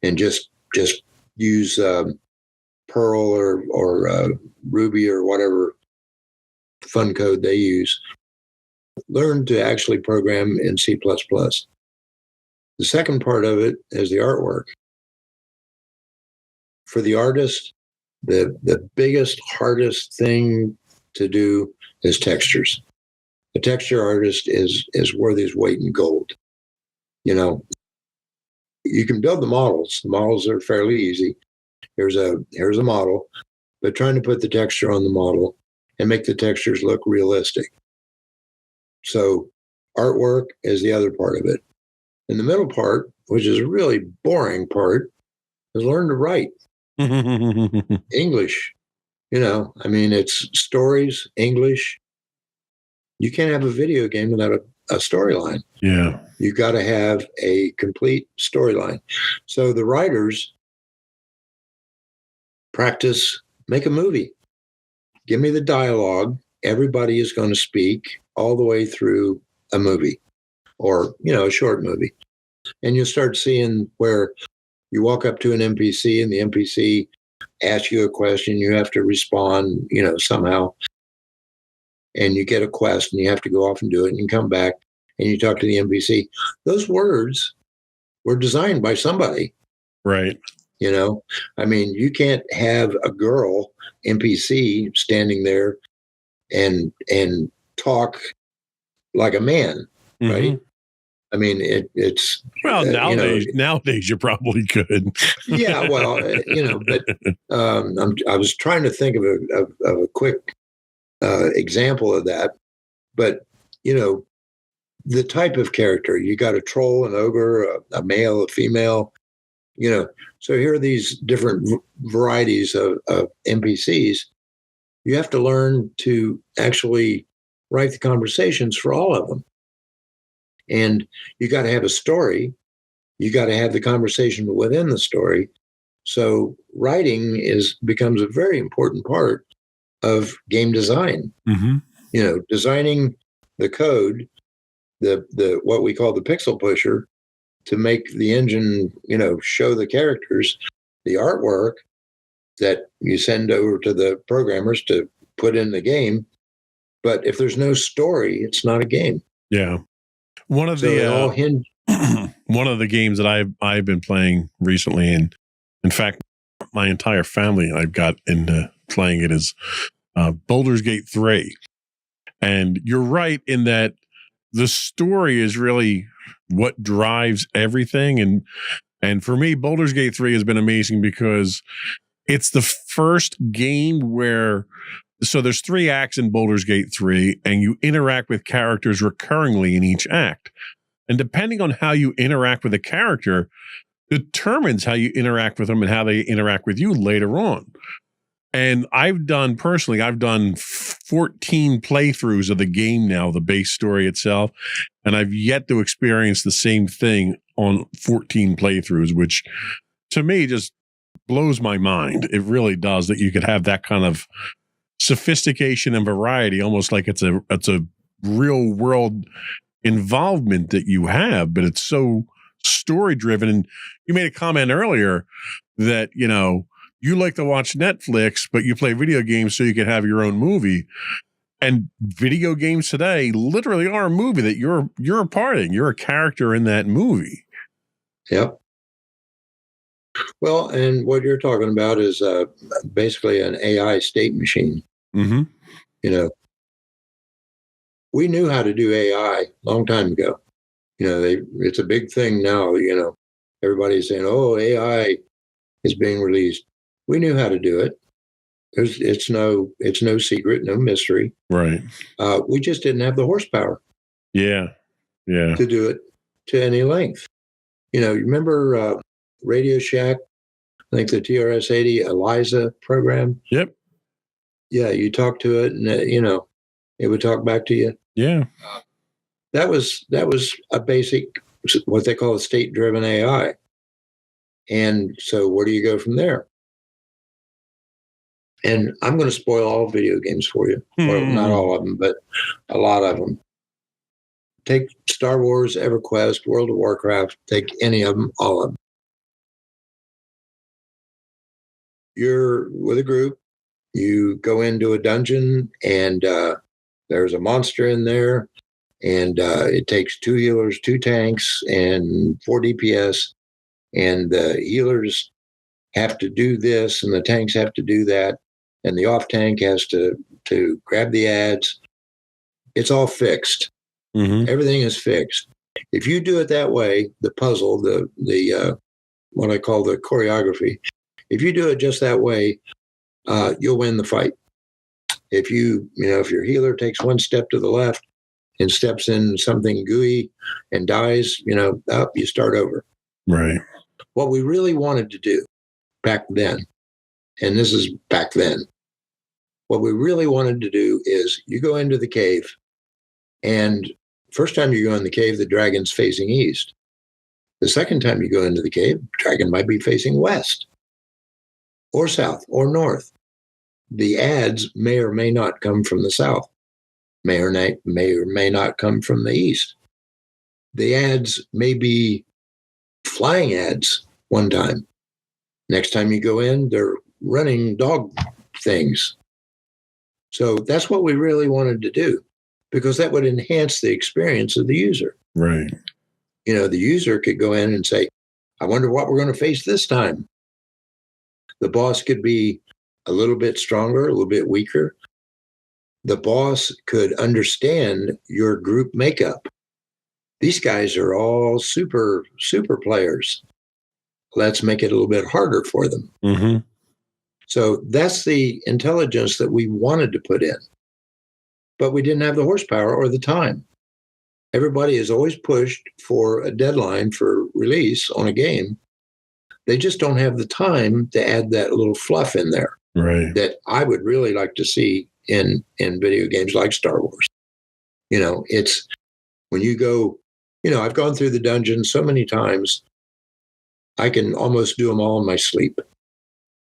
and just use Perl or Ruby or whatever fun code they use. Learn to actually program in C++. The second part of it is the artwork. For the artist, the biggest, hardest thing to do is textures. A texture artist is worth his weight in gold. You can build the models. The models are fairly easy. Here's a model, but trying to put the texture on the model and make the textures look realistic. So artwork is the other part of it. And the middle part, which is a really boring part, is learn to write. English. It's stories, English. You can't have a video game without a storyline. Yeah. You got to have a complete storyline. So the writers practice, make a movie. Give me the dialogue. Everybody is going to speak all the way through a movie or, a short movie. And you'll start seeing where you walk up to an NPC and the NPC asks you a question. You have to respond, somehow. And you get a quest and you have to go off and do it. And you come back and you talk to the NPC. Those words were designed by somebody. Right. You can't have a girl NPC standing there and talk like a man, right? It's well, nowadays you probably could. Yeah, well, but I was trying to think of a quick example of that, but the type of character, you got a troll, an ogre, a male, a female, so here are these different varieties of NPCs. You have to learn to actually write the conversations for all of them. And you got to have a story. You got to have the conversation within the story. So writing becomes a very important part of game design. Mm-hmm. Designing the code, the what we call the pixel pusher, to make the engine, show the characters, the artwork that you send over to the programmers to put in the game. But if there's no story, it's not a game. Yeah. One of the games that I've been playing recently, and in fact, my entire family, I've got into playing it, is Baldur's Gate 3. And you're right in that the story is really what drives everything. And for me, Baldur's Gate 3 has been amazing because it's the first game where, so there's 3 acts in Baldur's Gate 3, and you interact with characters recurringly in each act. And depending on how you interact with a character determines how you interact with them and how they interact with you later on. And I've done 14 playthroughs of the game now, the base story itself, and I've yet to experience the same thing on 14 playthroughs, which to me just blows my mind. It really does, that you could have that kind of sophistication and variety, almost like it's a real world involvement that you have, but it's so story driven. And you made a comment earlier that, you know, you like to watch Netflix, but you play video games so you can have your own movie. And video games today literally are a movie that you're a part in. You're a character in that movie. Yep. Well, and what you're talking about is basically an AI state machine. Mm-hmm. You know, we knew how to do AI a long time ago. You know, it's a big thing now. You know, everybody's saying, "Oh, AI is being released." We knew how to do it. It's no secret, no mystery. Right. We just didn't have the horsepower. Yeah. To do it to any length. You know, you remember Radio Shack? I think the TRS-80 ELIZA program. Yep. Yeah, you talk to it, and you know, it would talk back to you. Yeah. That was a basic, what they call a state-driven AI. And so, where do you go from there? And I'm going to spoil all video games for you. Well, not all of them, but a lot of them. Take Star Wars, EverQuest, World of Warcraft, take any of them, all of them. You're with a group, you go into a dungeon, and there's a monster in there, and it takes 2 healers, 2 tanks, and 4 DPS, and the healers have to do this, and the tanks have to do that, and the off tank has to grab the ads. It's all fixed. Mm-hmm. Everything is fixed. If you do it that way, the puzzle, the what I call the choreography, if you do it just that way, you'll win the fight. If if your healer takes 1 step to the left and steps in something gooey and dies, up, you start over. Right. What we really wanted to do back then, and this is back then, what we really wanted to do is you go into the cave, and first time you go in the cave, the dragon's facing east. The second time you go into the cave, the dragon might be facing west or south or north. The ads may or may not come from the south, may or may not come from the east. The ads may be flying ads one time. Next time you go in, they're running dog things. So that's what we really wanted to do, because that would enhance the experience of the user. Right. The user could go in and say, I wonder what we're going to face this time. The boss could be a little bit stronger, a little bit weaker. The boss could understand your group makeup. These guys are all super players. Let's make it a little bit harder for them. Mm-hmm. So that's the intelligence that we wanted to put in. But we didn't have the horsepower or the time. Everybody is always pushed for a deadline for release on a game. They just don't have the time to add that little fluff in there. Right. That I would really like to see in video games like Star Wars. It's when you go, I've gone through the dungeon so many times, I can almost do them all in my sleep.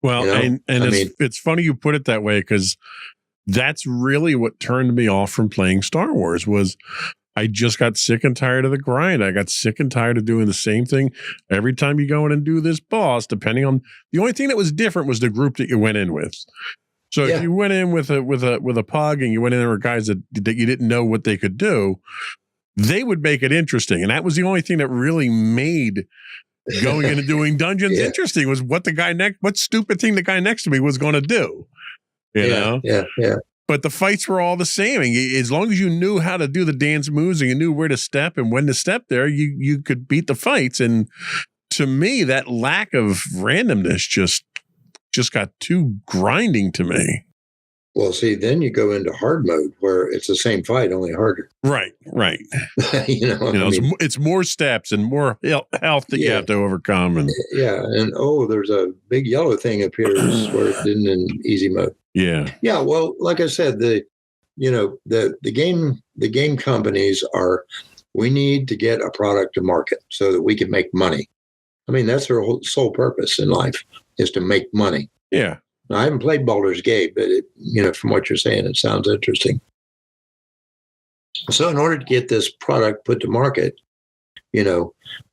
Well, it's funny you put it that way, because that's really what turned me off from playing Star Wars. Was I just got sick and tired of the grind. I got sick and tired of doing the same thing every time you go in and do this boss. Depending on the only thing that was different was the group that you went in with. So if you went in with a pug and you went in there with guys that you didn't know what they could do, they would make it interesting, and that was the only thing that really made going into doing dungeons interesting, was what stupid thing the guy next to me was going to do. You know? Yeah. But the fights were all the same. And as long as you knew how to do the dance moves and you knew where to step and when to step there, you could beat the fights. And to me, that lack of randomness just got too grinding to me. Well, see, then you go into hard mode where it's the same fight, only harder. Right. It's more steps and more health that you have to overcome. And there's a big yellow thing appears where it didn't in easy mode. Yeah. Yeah. Well, like I said, the game companies we need to get a product to market so that we can make money. I mean, that's their whole sole purpose in life, is to make money. Yeah. Now, I haven't played Baldur's Gate, but from what you're saying, it sounds interesting. So in order to get this product put to market,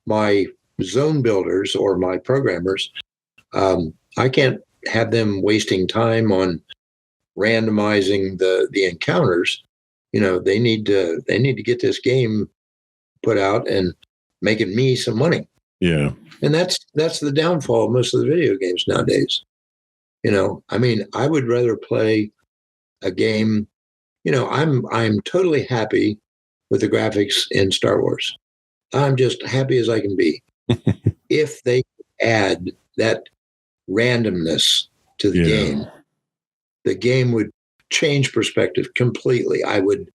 my zone builders or my programmers, I can't have them wasting time on randomizing the encounters. They need to get this game put out and making me some money. Yeah. And that's the downfall of most of the video games nowadays. I would rather play a game. I'm totally happy with the graphics in Star Wars. I'm just happy as I can be. If they add that randomness to the game would change perspective completely. I would,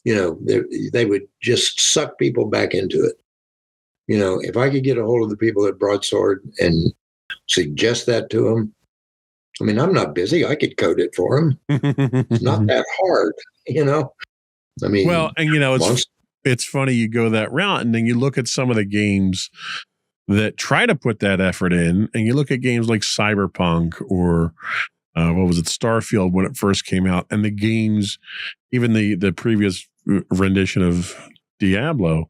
they would just suck people back into it. If I could get a hold of the people at Broadsword and suggest that to them, I'm not busy. I could code it for them. It's not that hard, Well, and it's funny you go that route, and then you look at some of the games that try to put that effort in, and you look at games like Cyberpunk or what was it, Starfield when it first came out, and the games, even the previous rendition of Diablo,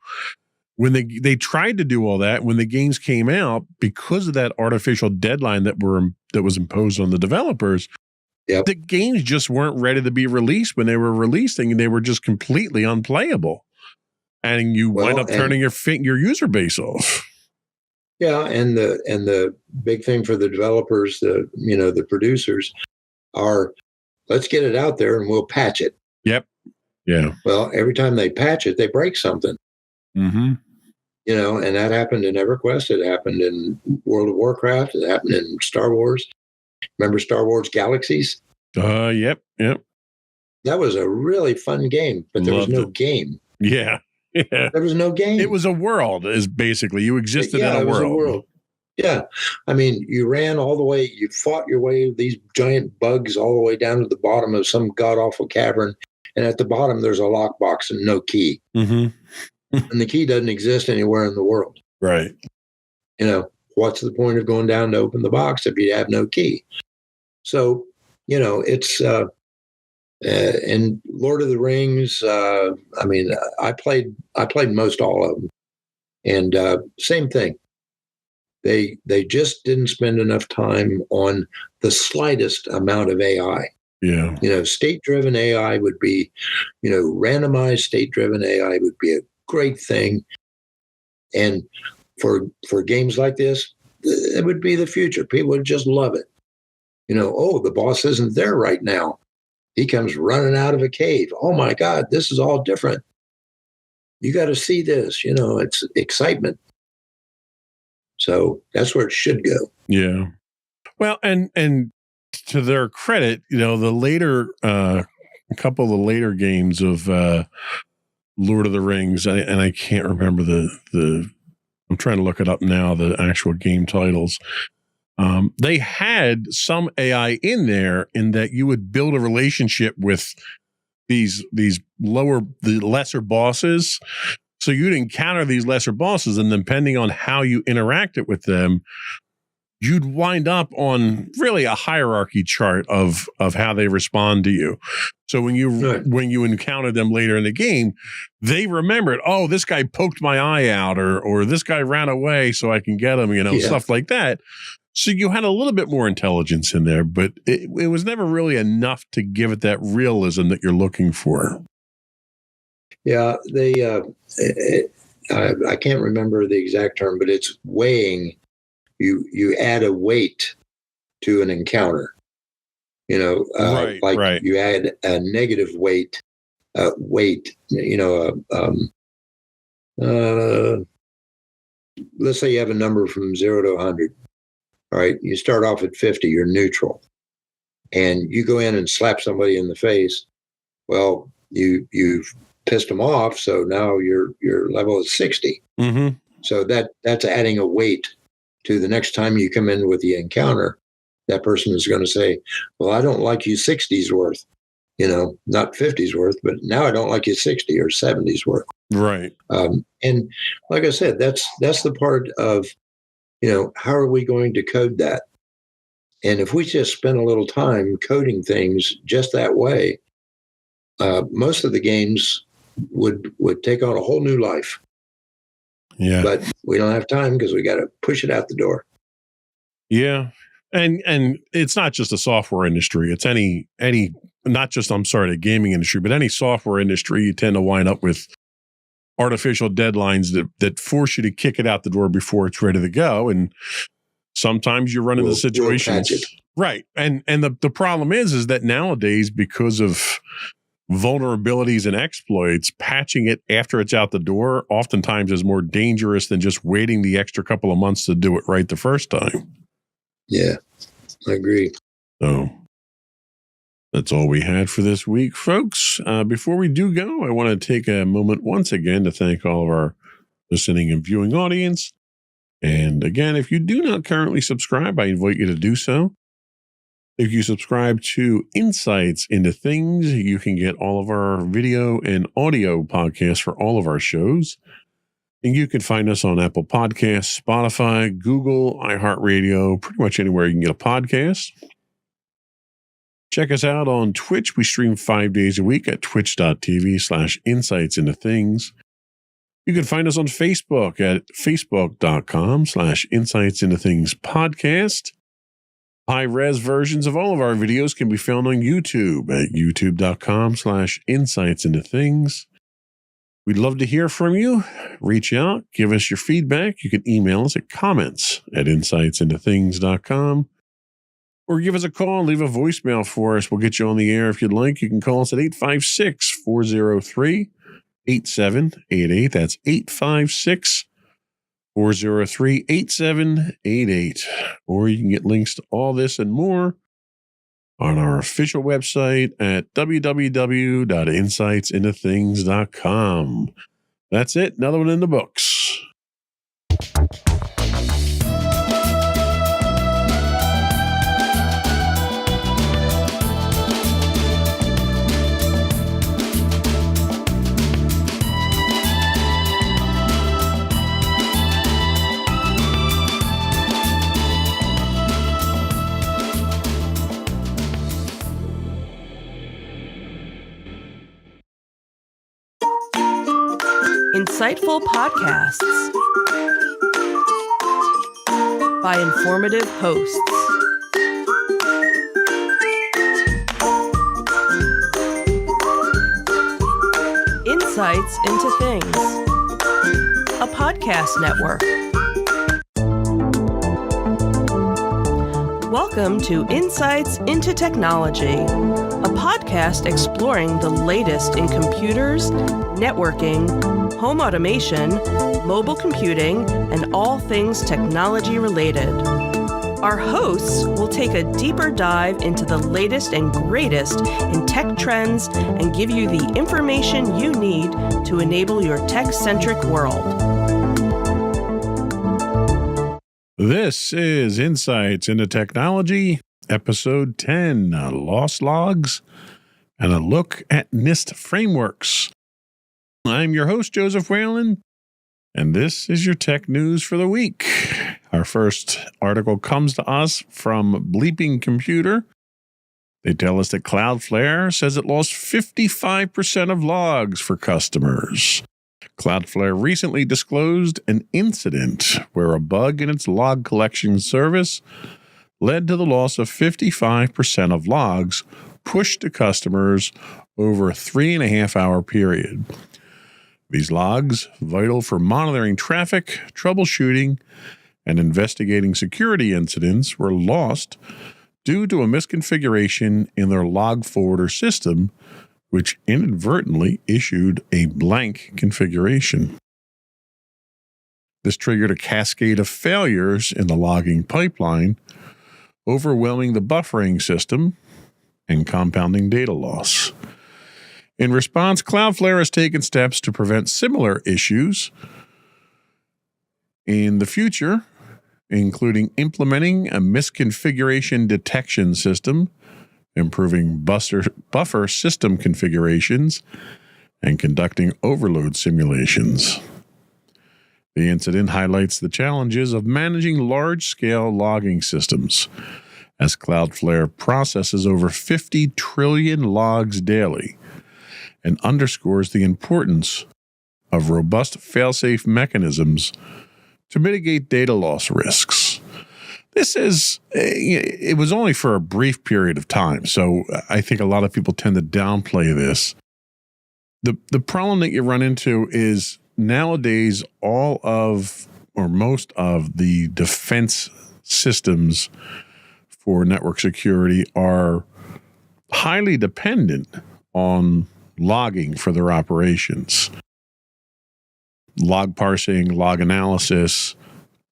when they tried to do all that, when the games came out, because of that artificial deadline that was imposed on the developers, the games just weren't ready to be released when they were releasing, and they were just completely unplayable. And you wind up turning your user base off. Yeah, and the big thing for the developers, the producers, are let's get it out there and we'll patch it. Yep. Yeah. Well, every time they patch it, they break something. Mm-hmm. And that happened in EverQuest. It happened in World of Warcraft. It happened in Star Wars. Remember Star Wars Galaxies? Yep. That was a really fun game, but there was no game. Yeah. Yeah. There was no game. It was a world, is basically you existed in it was a world. Yeah. You ran all the way, you fought your way these giant bugs all the way down to the bottom of some god-awful cavern. And at the bottom, there's a lockbox and no key. Mm-hmm. And the key doesn't exist anywhere in the world. Right. What's the point of going down to open the box if you have no key? So, it's, and Lord of the Rings, I played most all of them. And same thing. They just didn't spend enough time on the slightest amount of AI. Yeah. State-driven AI would be, randomized state-driven AI would be a great thing. And for games like this, it would be the future. People would just love it. The boss isn't there right now. He comes running out of a cave. Oh my God, this is all different. You got to see this, it's excitement. So that's where it should go. Yeah. Well, and to their credit, the later, a couple of the later games of Lord of the Rings, and I can't remember I'm trying to look it up now, the actual game titles. They had some AI in there in that you would build a relationship with the lesser bosses. So you'd encounter these lesser bosses, and depending on how you interacted with them, you'd wind up on really a hierarchy chart of how they respond to you. So when you encounter them later in the game, they remembered, oh, this guy poked my eye out, or this guy ran away so I can get him, stuff like that. So you had a little bit more intelligence in there, but it was never really enough to give it that realism that you're looking for. Yeah, I can't remember the exact term, but it's weighing. You add a weight to an encounter. Right. You add a negative weight. Let's say you have a number from 0 to 100. All right, you start off at 50, you're neutral. And you go in and slap somebody in the face. Well, you've pissed them off, so now your level is 60. Mm-hmm. So that's adding a weight to the next time you come in with the encounter. That person is going to say, well, I don't like you 60's worth, not 50's worth, but now I don't like you 60 or 70's worth. Right. And like I said, that's the part of, how are we going to code that? And if we just spend a little time coding things just that way, most of the games would take on a whole new life. Yeah. But we don't have time because we got to push it out the door. Yeah. And it's not just the software industry. It's any not just, the gaming industry, but any software industry, you tend to wind up with artificial deadlines that force you to kick it out the door before it's ready to go. And sometimes you run into situations. Right. And the problem is that nowadays, because of vulnerabilities and exploits, patching it after it's out the door oftentimes is more dangerous than just waiting the extra couple of months to do it right the first time. Yeah, I agree. So that's all we had for this week, folks. Before we do go, I want to take a moment once again to thank all of our listening and viewing audience. And again, if you do not currently subscribe, I invite you to do so. If you subscribe to Insights into Things, you can get all of our video and audio podcasts for all of our shows. And you can find us on Apple Podcasts, Spotify, Google, iHeartRadio, pretty much anywhere you can get a podcast. Check us out on Twitch. We stream 5 days a week at twitch.tv/insightsintothings. You can find us on Facebook at facebook.com/insightsintothingspodcast. High-res versions of all of our videos can be found on YouTube at youtube.com/insightsintothings. We'd love to hear from you. Reach out, give us your feedback. You can email us at comments@insightsintothings.com or give us a call and leave a voicemail for us. We'll get you on the air if you'd like. You can call us at 856-403-8788. That's 856-403-8788. Or you can get links to all this and more on our official website at www.insightsintothings.com. That's it. Another one in the books. Insightful podcasts by informative hosts. Insights into Things, a podcast network. Welcome to Insights into Technology, a podcast exploring the latest in computers, networking, home automation, mobile computing, and all things technology related. Our hosts will take a deeper dive into the latest and greatest in tech trends and give you the information you need to enable your tech-centric world. This is Insights into Technology, Episode 10, Loss Logs, and a look at NIST frameworks. I'm your host, Joseph Whalen, and this is your tech news for the week. Our first article comes to us from Bleeping Computer. They tell us that Cloudflare says it lost 55% of logs for customers. Cloudflare recently disclosed an incident where a bug in its log collection service led to the loss of 55% of logs pushed to customers over a 3.5-hour period. These logs, vital for monitoring traffic, troubleshooting, and investigating security incidents, were lost due to a misconfiguration in their log forwarder system, which inadvertently issued a blank configuration. This triggered a cascade of failures in the logging pipeline, overwhelming the buffering system and compounding data loss. In response, Cloudflare has taken steps to prevent similar issues in the future, including implementing a misconfiguration detection system, improving buffer system configurations, and conducting overload simulations. The incident highlights the challenges of managing large-scale logging systems, as Cloudflare processes over 50 trillion logs daily and underscores the importance of robust fail-safe mechanisms to mitigate data loss risks. This is, it was only for a brief period of time, so I think a lot of people tend to downplay this. The problem that you run into is nowadays all of, or most of the defense systems for network security are highly dependent on logging for their operations. Log parsing, log analysis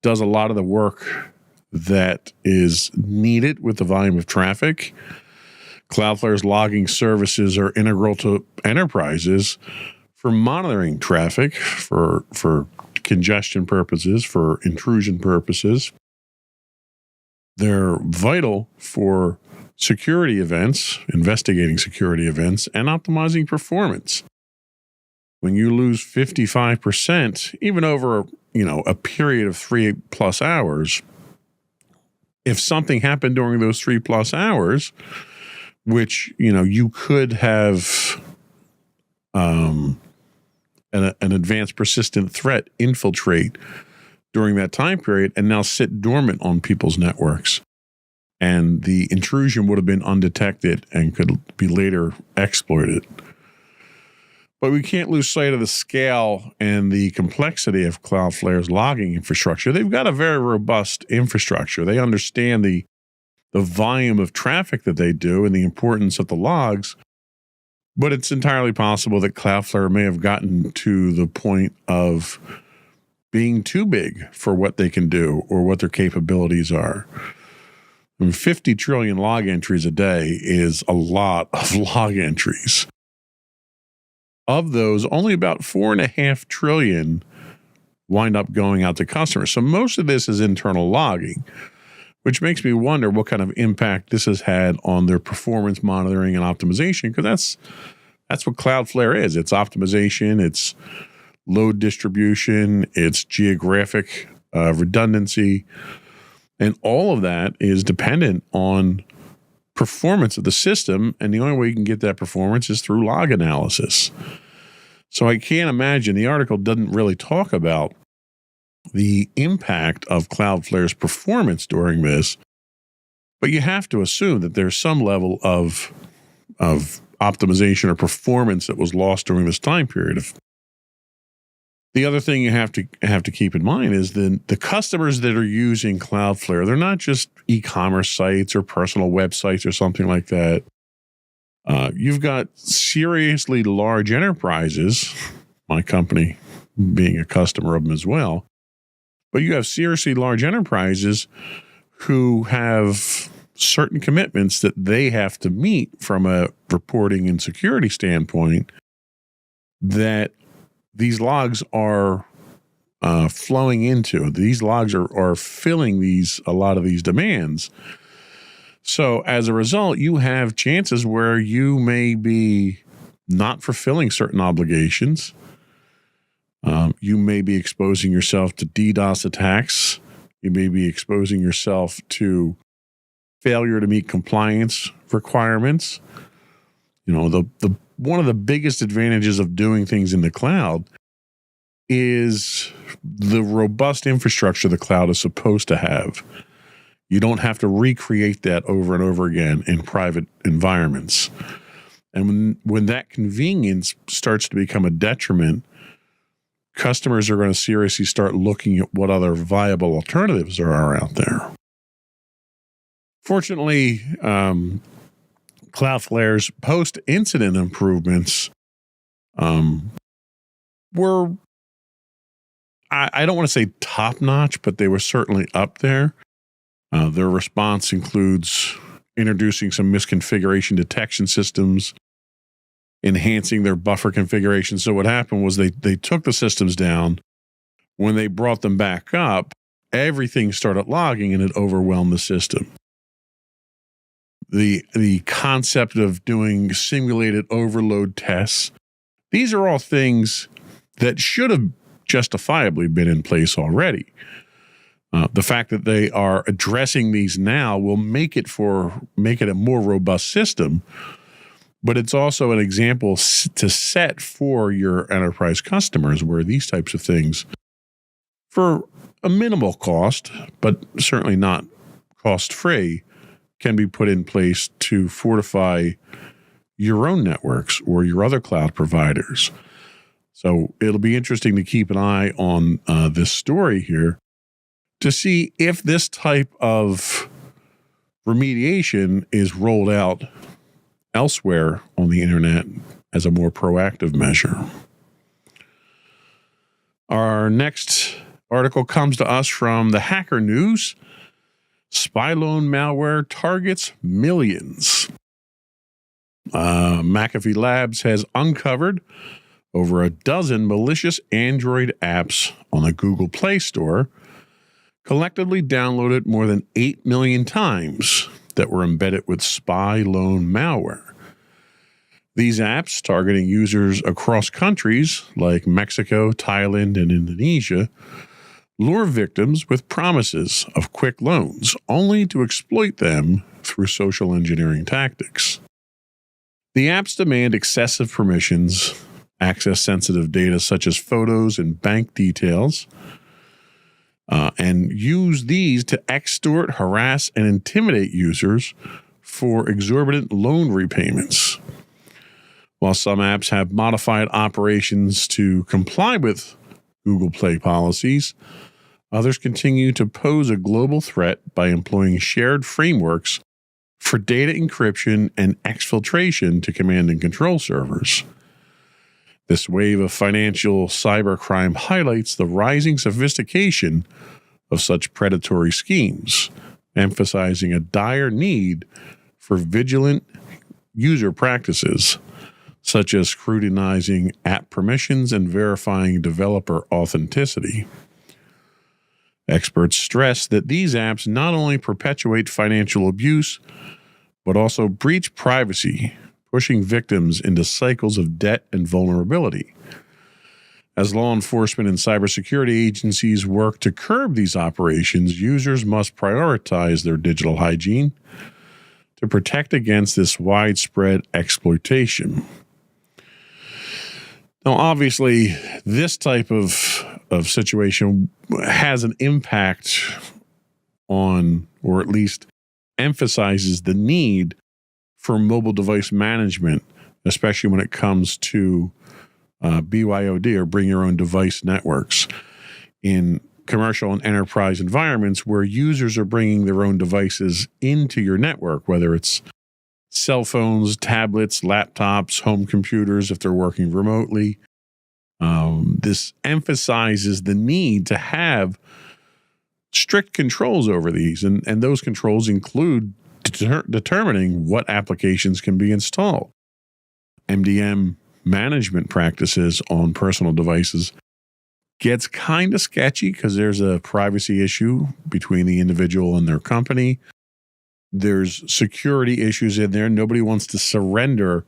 does a lot of the work that is needed with the volume of traffic. Cloudflare's logging services are integral to enterprises for monitoring traffic, for congestion purposes, for intrusion purposes. They're vital for security events, investigating security events, and optimizing performance. When you lose 55%, even over, a period of 3+ hours, if something happened during those 3+ hours, which, you could have an advanced persistent threat infiltrate during that time period and now sit dormant on people's networks. And the intrusion would have been undetected and could be later exploited. But we can't lose sight of the scale and the complexity of Cloudflare's logging infrastructure. They've got a very robust infrastructure. They understand the volume of traffic that they do and the importance of the logs. But it's entirely possible that Cloudflare may have gotten to the point of being too big for what they can do or what their capabilities are. 50 trillion log entries a day is a lot of log entries. Of those, only about 4.5 trillion wind up going out to customers. So most of this is internal logging, which makes me wonder what kind of impact this has had on their performance monitoring and optimization, because that's what Cloudflare is. It's optimization, it's load distribution, it's geographic redundancy, and all of that is dependent on performance of the system, and the only way you can get that performance is through log analysis. So I can't imagine, the article doesn't really talk about the impact of Cloudflare's performance during this, but you have to assume that there's some level of optimization or performance that was lost during this time period. The other thing you have to keep in mind is the customers that are using Cloudflare, they're not just e-commerce sites or personal websites or something like that. You've got seriously large enterprises, my company being a customer of them as well, but you have seriously large enterprises who have certain commitments that they have to meet from a reporting and security standpoint, that these logs are flowing into. These logs are filling a lot of these demands. So as a result, you have chances where you may be not fulfilling certain obligations. You may be exposing yourself to DDoS attacks. You may be exposing yourself to failure to meet compliance requirements. The one of the biggest advantages of doing things in the cloud is the robust infrastructure the cloud is supposed to have. You don't have to recreate that over and over again in private environments. And when that convenience starts to become a detriment, customers are going to seriously start looking at what other viable alternatives are out there. Fortunately, Cloudflare's post-incident improvements were, I don't want to say top-notch, but they were certainly up there. Their response includes introducing some misconfiguration detection systems, enhancing their buffer configuration. So what happened was they took the systems down. When they brought them back up, everything started logging and it overwhelmed the system. The concept of doing simulated overload tests, these are all things that should have justifiably been in place already. The fact that they are addressing these now will make it a more robust system, but it's also an example to set for your enterprise customers where these types of things, for a minimal cost, but certainly not cost-free, can be put in place to fortify your own networks or your other cloud providers. So it'll be interesting to keep an eye on this story here to see if this type of remediation is rolled out elsewhere on the internet as a more proactive measure. Our next article comes to us from the Hacker News. Spyloan malware targets millions. McAfee Labs has uncovered over a dozen malicious Android apps on the Google Play Store, collectively downloaded more than 8 million times, that were embedded with Spyloan malware. These apps, targeting users across countries like Mexico, Thailand, and Indonesia, lure victims with promises of quick loans, only to exploit them through social engineering tactics. The apps demand excessive permissions, access sensitive data such as photos and bank details, and use these to extort, harass, and intimidate users for exorbitant loan repayments. While some apps have modified operations to comply with Google Play policies, others continue to pose a global threat by employing shared frameworks for data encryption and exfiltration to command and control servers. This wave of financial cybercrime highlights the rising sophistication of such predatory schemes, emphasizing a dire need for vigilant user practices, such as scrutinizing app permissions and verifying developer authenticity. Experts stress that these apps not only perpetuate financial abuse, but also breach privacy, pushing victims into cycles of debt and vulnerability. As law enforcement and cybersecurity agencies work to curb these operations, users must prioritize their digital hygiene to protect against this widespread exploitation. Now, obviously, this type of situation has an impact on, or at least emphasizes the need for mobile device management, especially when it comes to BYOD, or bring your own device networks, in commercial and enterprise environments where users are bringing their own devices into your network, whether it's cell phones, tablets, laptops, home computers, if they're working remotely. This emphasizes the need to have strict controls over these, and those controls include determining what applications can be installed. MDM management practices on personal devices gets kind of sketchy because there's a privacy issue between the individual and their company. There's security issues in there. Nobody wants to surrender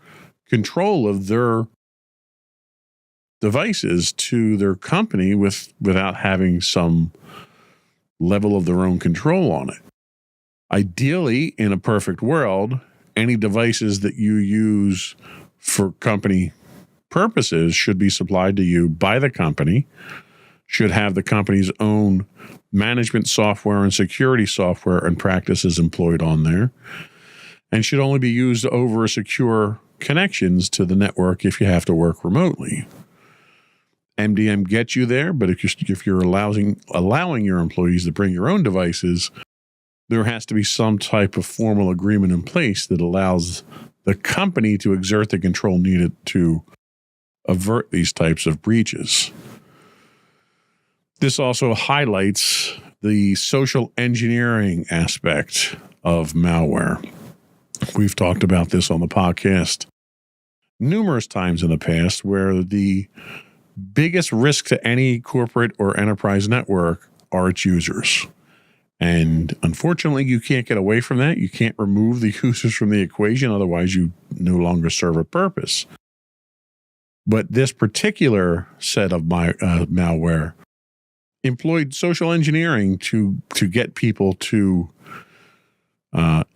control of their devices to their company without having some level of their own control on it. Ideally, in a perfect world, any devices that you use for company purposes should be supplied to you by the company, should have the company's own management software and security software and practices employed on there, and should only be used over secure connections to the network if you have to work remotely. MDM gets you there, but if you're allowing your employees to bring your own devices, there has to be some type of formal agreement in place that allows the company to exert the control needed to avert these types of breaches. This also highlights the social engineering aspect of malware. We've talked about this on the podcast numerous times in the past, where the biggest risk to any corporate or enterprise network are its users. And unfortunately, you can't get away from that. You can't remove the users from the equation. Otherwise, you no longer serve a purpose. But this particular set of malware employed social engineering to get people to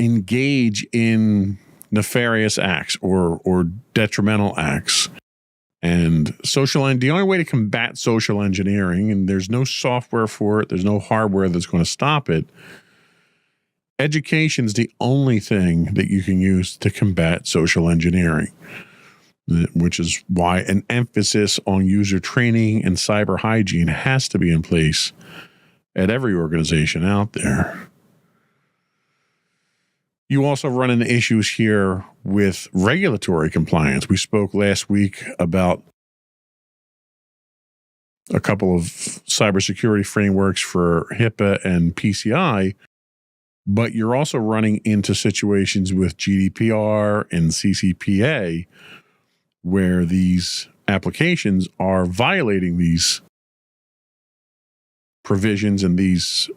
engage in nefarious acts or detrimental acts. And the only way to combat social engineering, and there's no software for it, there's no hardware that's going to stop it. Education is the only thing that you can use to combat social engineering, which is why an emphasis on user training and cyber hygiene has to be in place at every organization out there. You also run into issues here with regulatory compliance. We spoke last week about a couple of cybersecurity frameworks for HIPAA and PCI, but you're also running into situations with GDPR and CCPA where these applications are violating these provisions and this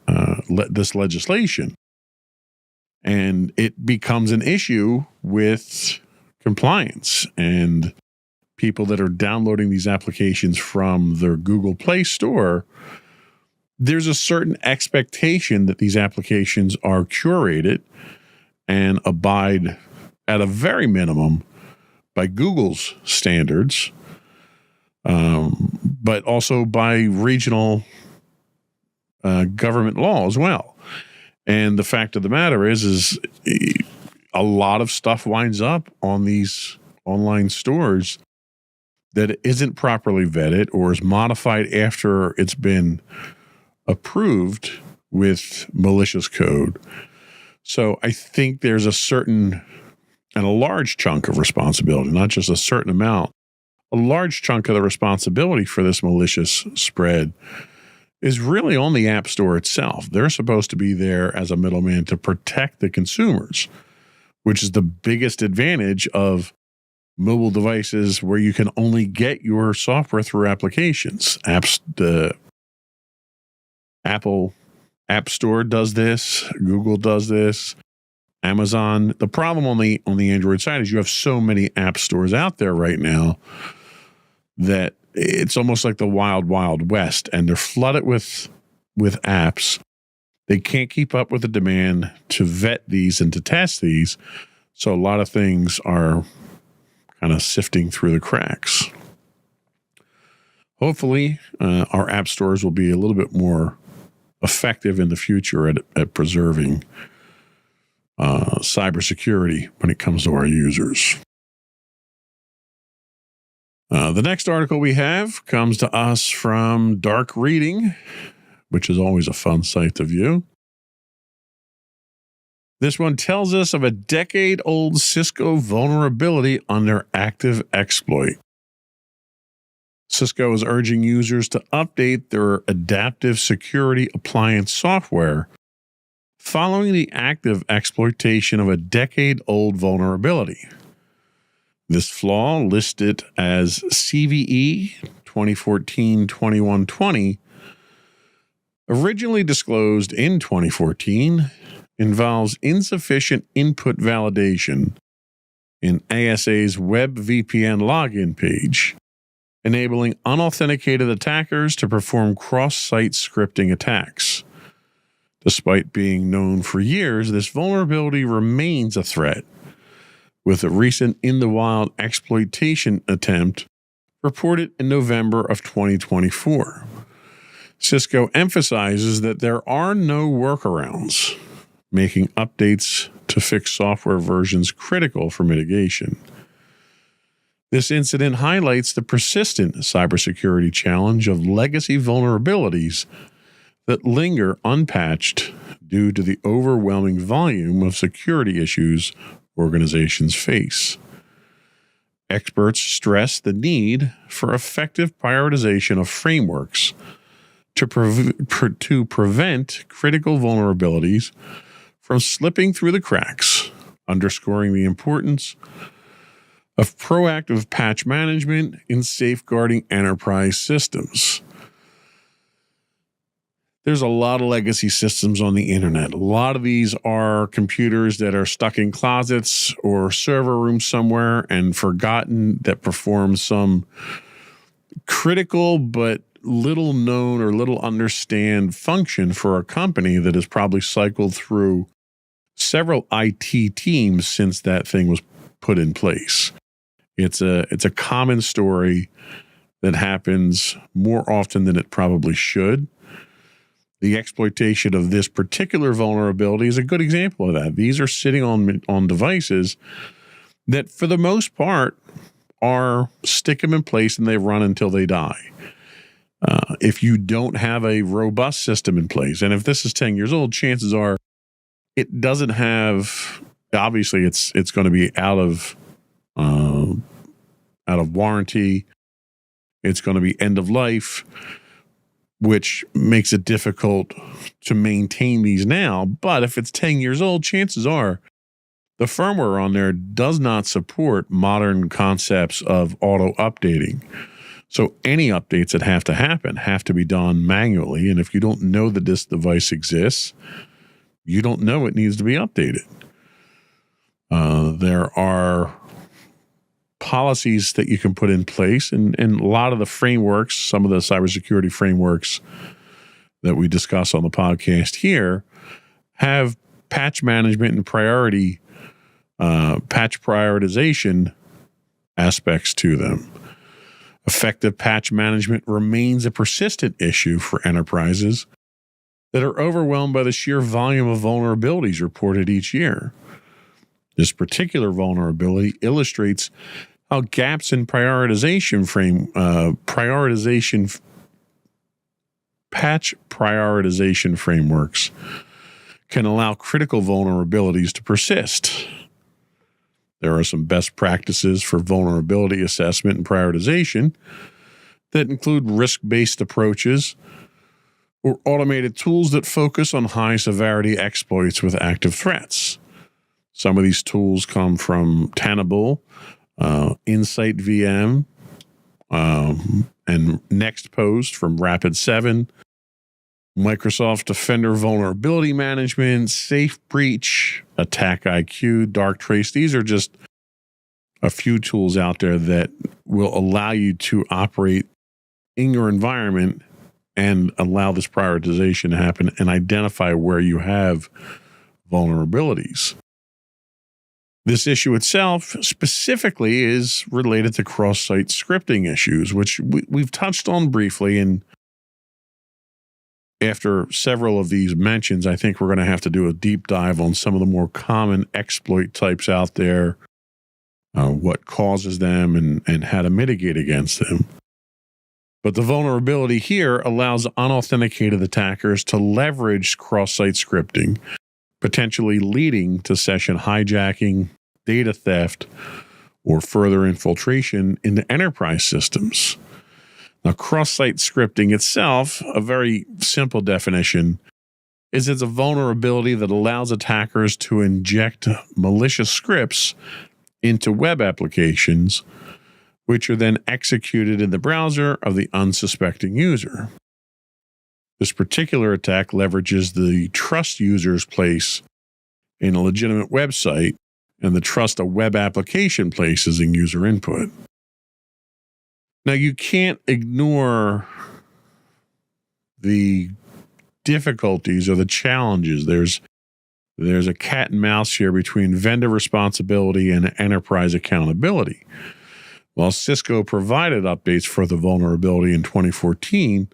legislation. And it becomes an issue with compliance, and people that are downloading these applications from their Google Play Store, there's a certain expectation that these applications are curated and abide at a very minimum by Google's standards, but also by regional government law as well. And the fact of the matter is a lot of stuff winds up on these online stores that isn't properly vetted or is modified after it's been approved with malicious code. So I think there's a certain and a large chunk of responsibility, not just a certain amount, a large chunk of the responsibility for this malicious spread is really on the App Store itself. They're supposed to be there as a middleman to protect the consumers, which is the biggest advantage of mobile devices where you can only get your software through applications. The Apple App Store does this, Google does this, Amazon. The problem on the Android side is you have so many app stores out there right now that it's almost like the wild, wild west, and they're flooded with apps. They can't keep up with the demand to vet these and to test these. So a lot of things are kind of sifting through the cracks. Hopefully, our app stores will be a little bit more effective in the future at preserving cybersecurity when it comes to our users. The next article we have comes to us from Dark Reading, which is always a fun site to view. This one tells us of a decade-old Cisco vulnerability under active exploit. Cisco is urging users to update their adaptive security appliance software following the active exploitation of a decade-old vulnerability. This flaw, listed as CVE 2014-2120, originally disclosed in 2014, involves insufficient input validation in ASA's web VPN login page, enabling unauthenticated attackers to perform cross-site scripting attacks. Despite being known for years, this vulnerability remains a threat, with a recent in-the-wild exploitation attempt reported in November of 2024. Cisco emphasizes that there are no workarounds, making updates to fix software versions critical for mitigation. This incident highlights the persistent cybersecurity challenge of legacy vulnerabilities that linger unpatched due to the overwhelming volume of security issues organizations face. Experts stress the need for effective prioritization of frameworks to prevent critical vulnerabilities from slipping through the cracks, underscoring the importance of proactive patch management in safeguarding enterprise systems. There's a lot of legacy systems on the internet. A lot of these are computers that are stuck in closets or server rooms somewhere and forgotten, that perform some critical but little known or little understand function for a company that has probably cycled through several IT teams since that thing was put in place. It's a common story that happens more often than it probably should. The exploitation of this particular vulnerability is a good example of that. These are sitting on devices that, for the most part, are stick them in place and they run until they die. If you don't have a robust system in place, and if this is 10 years old, chances are it doesn't have. Obviously, it's going to be out of warranty. It's going to be end of life, which makes it difficult to maintain these now. But if it's 10 years old, chances are the firmware on there does not support modern concepts of auto updating. So any updates that have to happen have to be done manually. And if you don't know that this device exists, you don't know it needs to be updated. There are policies that you can put in place, and a lot of the frameworks, some of the cybersecurity frameworks that we discuss on the podcast here, have patch management and patch prioritization aspects to them. Effective patch management remains a persistent issue for enterprises that are overwhelmed by the sheer volume of vulnerabilities reported each year. This particular vulnerability illustrates how gaps in patch prioritization frameworks can allow critical vulnerabilities to persist. There are some best practices for vulnerability assessment and prioritization that include risk-based approaches or automated tools that focus on high-severity exploits with active threats. Some of these tools come from Tenable, Insight VM, and NextPost from Rapid7, Microsoft Defender Vulnerability Management, SafeBreach, AttackIQ, Darktrace. These are just a few tools out there that will allow you to operate in your environment and allow this prioritization to happen and identify where you have vulnerabilities. This issue itself specifically is related to cross-site scripting issues, which we've touched on briefly. And after several of these mentions, I think we're going to have to do a deep dive on some of the more common exploit types out there, what causes them, and how to mitigate against them. But the vulnerability here allows unauthenticated attackers to leverage cross-site scripting, potentially leading to session hijacking, data theft, or further infiltration into enterprise systems. Now, cross-site scripting itself, a very simple definition, is it's a vulnerability that allows attackers to inject malicious scripts into web applications, which are then executed in the browser of the unsuspecting user. This particular attack leverages the trust users place in a legitimate website and the trust a web application places in user input. Now, you can't ignore the difficulties or the challenges. There's a cat and mouse here between vendor responsibility and enterprise accountability. While Cisco provided updates for the vulnerability in 2014,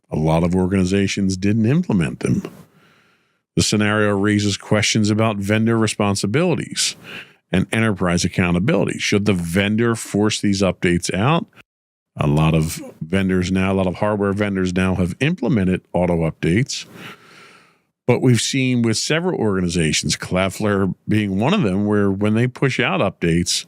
a lot of organizations didn't implement them. The scenario raises questions about vendor responsibilities and enterprise accountability. Should the vendor force these updates out? A lot of hardware vendors now have implemented auto updates. But we've seen with several organizations, Cloudflare being one of them, where when they push out updates,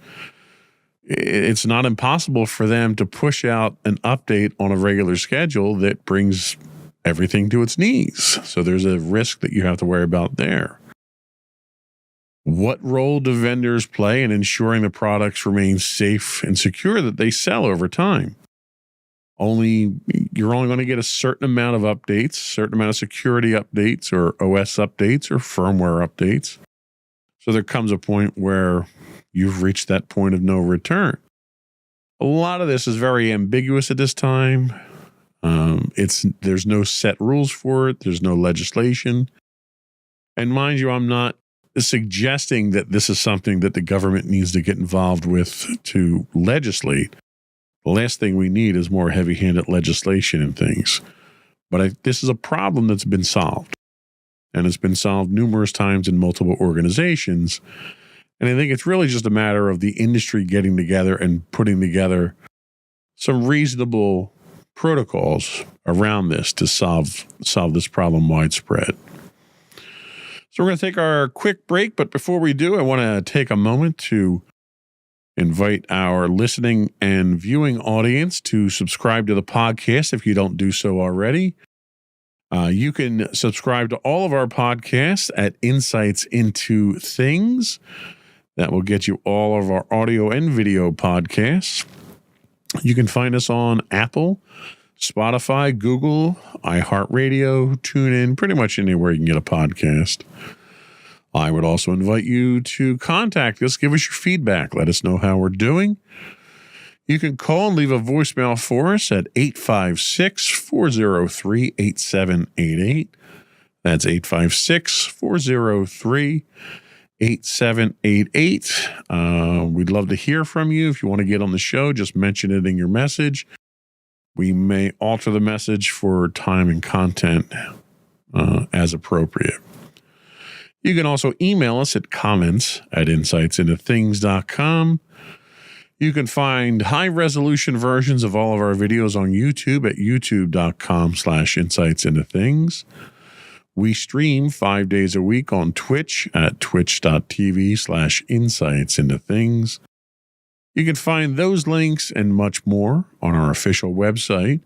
it's not impossible for them to push out an update on a regular schedule that brings everything to its knees. So there's a risk that you have to worry about there. What role do vendors play in ensuring the products remain safe and secure that they sell over time? You're only going to get a certain amount of updates, certain amount of security updates or OS updates or firmware updates. So there comes a point where you've reached that point of no return. A lot of this is very ambiguous at this time. There's no set rules for it. There's no legislation. And mind you, I'm not suggesting that this is something that the government needs to get involved with to legislate. The last thing we need is more heavy-handed legislation and things. But this is a problem that's been solved. And it's been solved numerous times in multiple organizations. And I think it's really just a matter of the industry getting together and putting together some reasonable protocols around this to solve this problem widespread. So we're going to take our quick break, but before we do, I want to take a moment to invite our listening and viewing audience to subscribe to the podcast if you don't do so already. You can subscribe to all of our podcasts at Insights into Things. That will get you all of our audio and video podcasts. You can find us on Apple, Spotify, Google, iHeartRadio, TuneIn, pretty much anywhere you can get a podcast. I would also invite you to contact us, give us your feedback, let us know how we're doing. You can call and leave a voicemail for us at 856-403-8788. That's 856-403-8788. We'd love to hear from you. If you want to get on the show, just mention it in your message. We may alter the message for time and content as appropriate. You can also email us at comments@insightsintothings.com. You can find high-resolution versions of all of our videos on YouTube at youtube.com/insightsintothings. We stream 5 days a week on Twitch at twitch.tv/insightsintothings. You can find those links and much more on our official website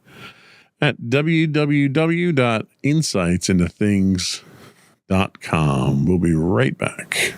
at www.insightsintothings.com. We'll be right back.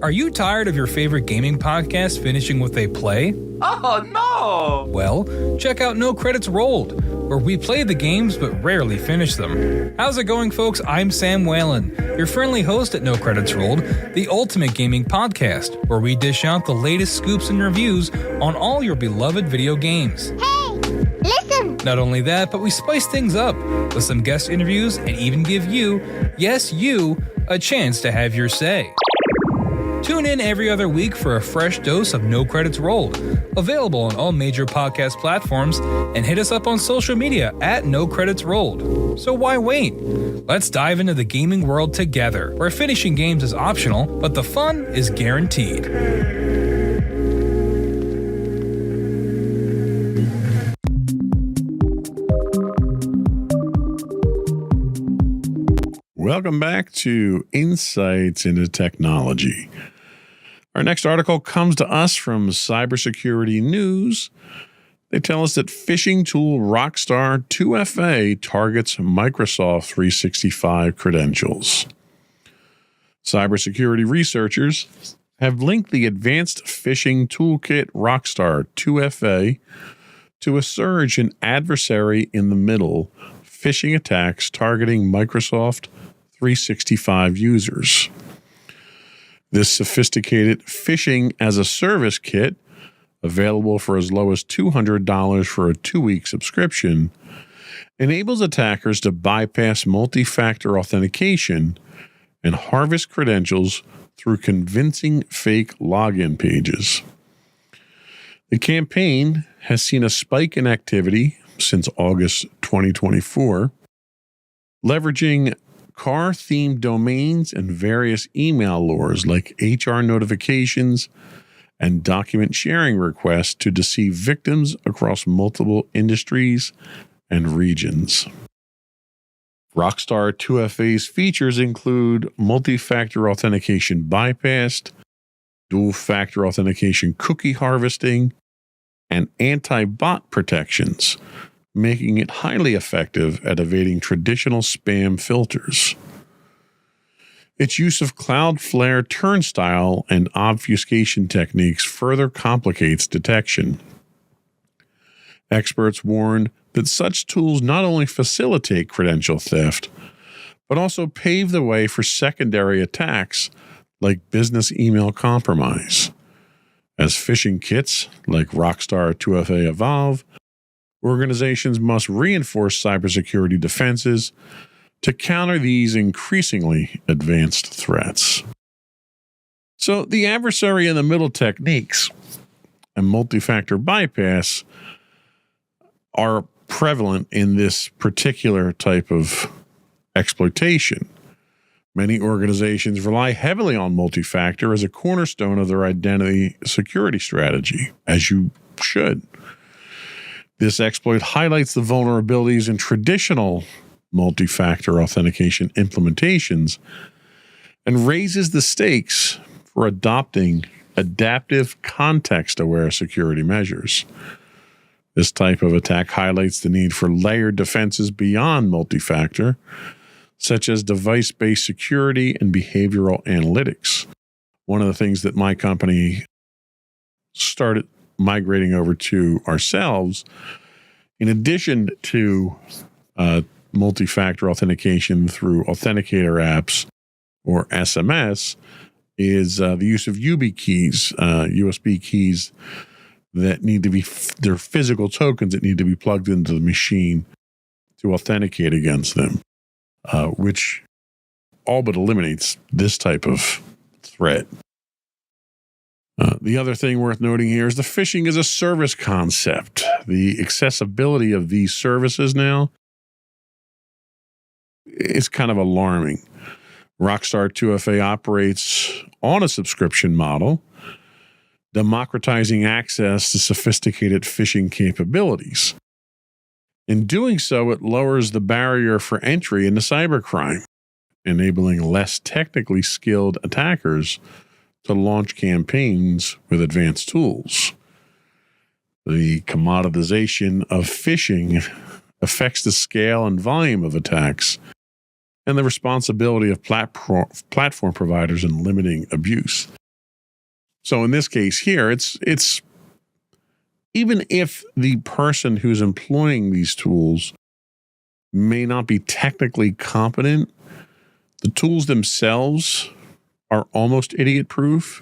Are you tired of your favorite gaming podcast finishing with a play? Oh, no! Well, check out No Credits Rolled, where we play the games but rarely finish them. How's it going, folks? I'm Sam Whalen, your friendly host at No Credits Rolled, the ultimate gaming podcast, where we dish out the latest scoops and reviews on all your beloved video games. Hey, listen. Not only that, but we spice things up with some guest interviews and even give you, yes, you, a chance to have your say. Tune in every other week for a fresh dose of No Credits Rolled, available on all major podcast platforms, and hit us up on social media at No Credits Rolled. So why wait? Let's dive into the gaming world together, where finishing games is optional, but the fun is guaranteed. Welcome back to Insights into Technology. Our next article comes to us from Cybersecurity News. They tell us that phishing tool Rockstar 2FA targets Microsoft 365 credentials. Cybersecurity researchers have linked the advanced phishing toolkit Rockstar 2FA to a surge in adversary in the middle phishing attacks targeting Microsoft 365 users. This sophisticated phishing as a service kit, available for as low as $200 for a 2-week subscription, enables attackers to bypass multi-factor authentication and harvest credentials through convincing fake login pages. The campaign has seen a spike in activity since August 2024, leveraging car-themed domains and various email lures like HR notifications and document sharing requests to deceive victims across multiple industries and regions. Rockstar 2FA's features include multi-factor authentication bypassed, dual-factor authentication cookie harvesting, and anti-bot protections, making it highly effective at evading traditional spam filters. Its use of Cloudflare turnstile and obfuscation techniques further complicates detection. Experts warn that such tools not only facilitate credential theft, but also pave the way for secondary attacks like business email compromise. As phishing kits like Rockstar 2FA evolve, organizations must reinforce cybersecurity defenses to counter these increasingly advanced threats. So the adversary in the middle techniques and multi-factor bypass are prevalent in this particular type of exploitation. Many organizations rely heavily on multi-factor as a cornerstone of their identity security strategy, as you should. This exploit highlights the vulnerabilities in traditional multi-factor authentication implementations and raises the stakes for adopting adaptive context-aware security measures. This type of attack highlights the need for layered defenses beyond multi-factor, such as device-based security and behavioral analytics. One of the things that my company started migrating over to ourselves, in addition to multi-factor authentication through authenticator apps or SMS, is the use of YubiKeys, USB keys that need to be, they're physical tokens that need to be plugged into the machine to authenticate against them, which all but eliminates this type of threat. The other thing worth noting here is the phishing as a service concept. The accessibility of these services now is kind of alarming. Rockstar 2FA operates on a subscription model, democratizing access to sophisticated phishing capabilities. In doing so, it lowers the barrier for entry into cybercrime, enabling less technically skilled attackers to launch campaigns with advanced tools. The commoditization of phishing affects the scale and volume of attacks and the responsibility of platform providers in limiting abuse. So in this case here, it's even if the person who's employing these tools may not be technically competent, the tools themselves are almost idiot-proof.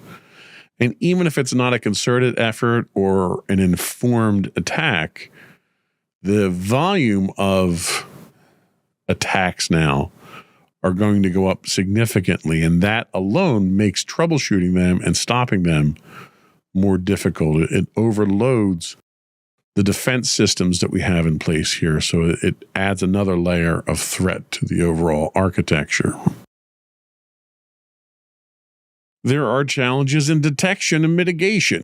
And even if it's not a concerted effort or an informed attack, the volume of attacks now are going to go up significantly, and that alone makes troubleshooting them and stopping them more difficult. It overloads the defense systems that we have in place here, so it adds another layer of threat to the overall architecture. There are challenges in detection and mitigation.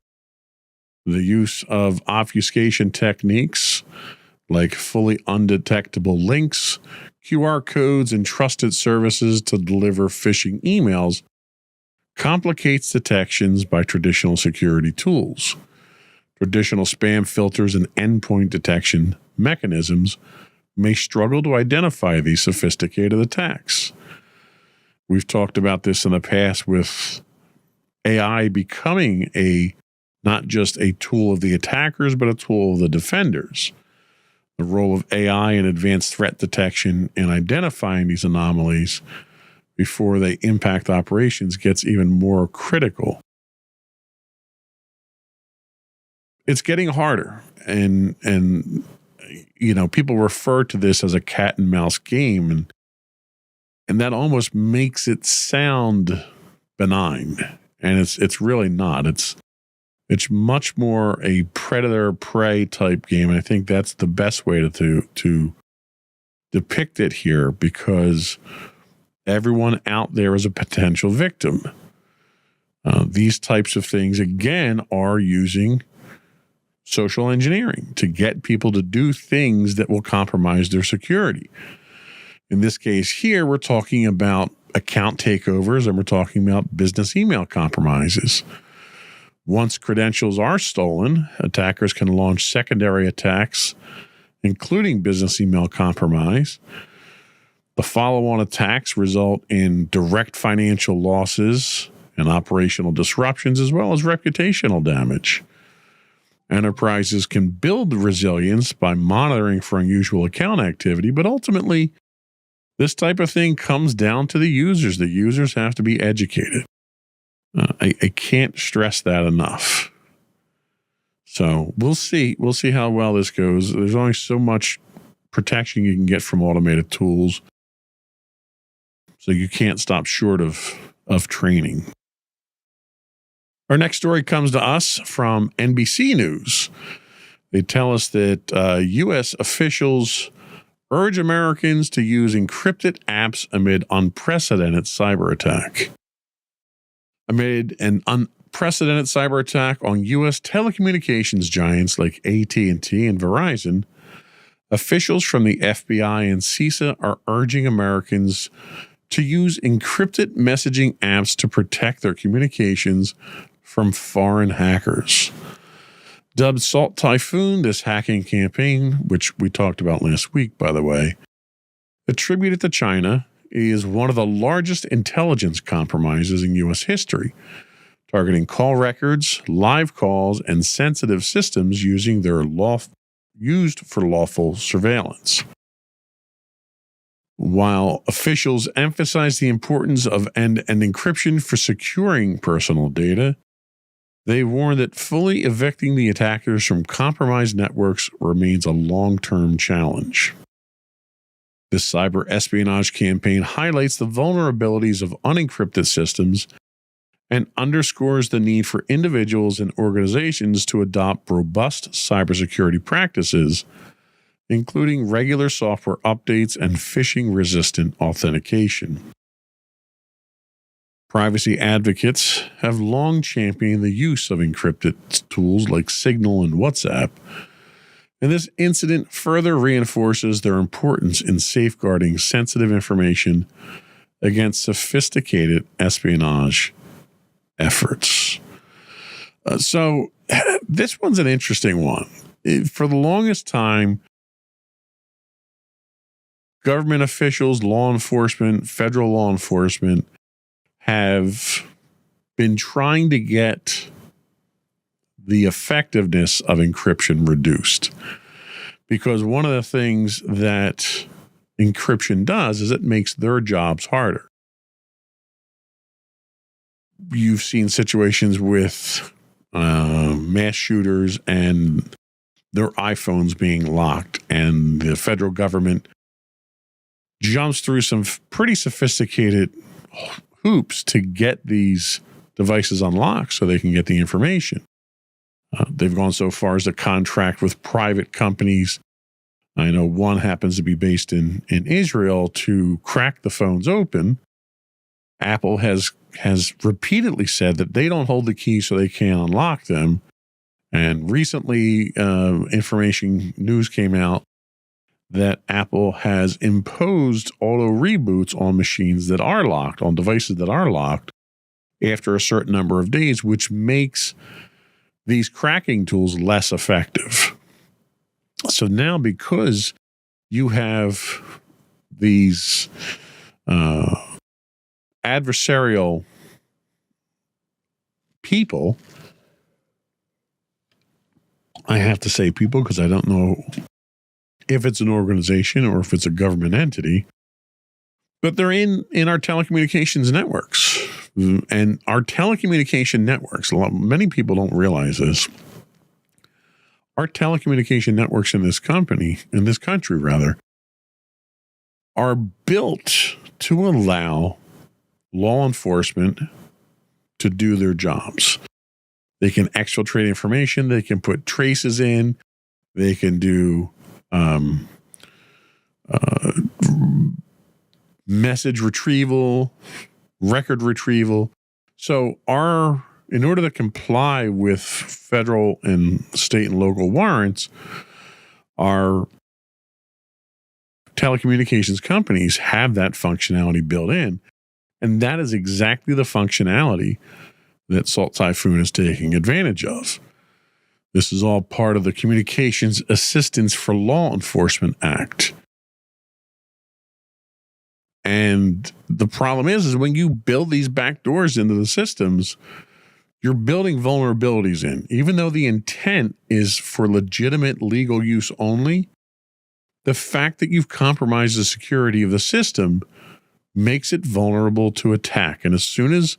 The use of obfuscation techniques like fully undetectable links, QR codes, and trusted services to deliver phishing emails complicates detections by traditional security tools. Traditional spam filters and endpoint detection mechanisms may struggle to identify these sophisticated attacks. We've talked about this in the past with AI becoming not just a tool of the attackers, but a tool of the defenders. The role of AI in advanced threat detection and identifying these anomalies before they impact operations gets even more critical. It's getting harder, and people refer to this as a cat and mouse game, and that almost makes it sound benign, and it's really not. It's much more a predator-prey type game, and I think that's the best way to depict it here, because everyone out there is a potential victim. These types of things, again, are using social engineering to get people to do things that will compromise their security. In this case here, we're talking about account takeovers, and we're talking about business email compromises. Once credentials are stolen, attackers can launch secondary attacks, including business email compromise. The follow-on attacks result in direct financial losses and operational disruptions, as well as reputational damage. Enterprises can build resilience by monitoring for unusual account activity, but ultimately, this type of thing comes down to the users. The users have to be educated. I can't stress that enough. So we'll see. We'll see how well this goes. There's only so much protection you can get from automated tools. So you can't stop short of training. Our next story comes to us from NBC News. They tell us that U.S. officials urge Americans to use encrypted apps amid unprecedented cyber attack. Amid an unprecedented cyber attack on U.S. telecommunications giants like AT&T and Verizon, officials from the FBI and CISA are urging Americans to use encrypted messaging apps to protect their communications from foreign hackers. Dubbed Salt Typhoon, this hacking campaign, which we talked about last week, by the way, attributed to China, is one of the largest intelligence compromises in U.S. history, targeting call records, live calls, and sensitive systems used for lawful surveillance. While officials emphasize the importance of end-to-end encryption for securing personal data, they warn that fully evicting the attackers from compromised networks remains a long-term challenge. This cyber espionage campaign highlights the vulnerabilities of unencrypted systems and underscores the need for individuals and organizations to adopt robust cybersecurity practices, including regular software updates and phishing-resistant authentication. Privacy advocates have long championed the use of encrypted tools like Signal and WhatsApp, and this incident further reinforces their importance in safeguarding sensitive information against sophisticated espionage efforts. So this one's an interesting one. For the longest time, government officials, law enforcement, federal law enforcement have been trying to get the effectiveness of encryption reduced. Because one of the things that encryption does is it makes their jobs harder. You've seen situations with mass shooters and their iPhones being locked, and the federal government jumps through some pretty sophisticated hoops to get these devices unlocked so they can get the information. They've gone so far as to contract with private companies. I know one happens to be based in Israel to crack the phones open. Apple has repeatedly said that they don't hold the key so they can't unlock them. And recently, news came out that Apple has imposed auto reboots on machines that are locked, on devices that are locked, after a certain number of days, which makes these cracking tools less effective. So now, because you have these adversarial people, I have to say people because I don't know if it's an organization or if it's a government entity, but they're in our telecommunications networks. And our telecommunication networks, many people don't realize this. Our telecommunication networks in this country, are built to allow law enforcement to do their jobs. They can exfiltrate information. They can put traces in. They can do message retrieval, record retrieval. So in order to comply with federal and state and local warrants, our telecommunications companies have that functionality built in. And that is exactly the functionality that Salt Typhoon is taking advantage of. This is all part of the Communications Assistance for Law Enforcement Act. And the problem is when you build these backdoors into the systems, you're building vulnerabilities in. Even though the intent is for legitimate legal use only, the fact that you've compromised the security of the system makes it vulnerable to attack. And as soon as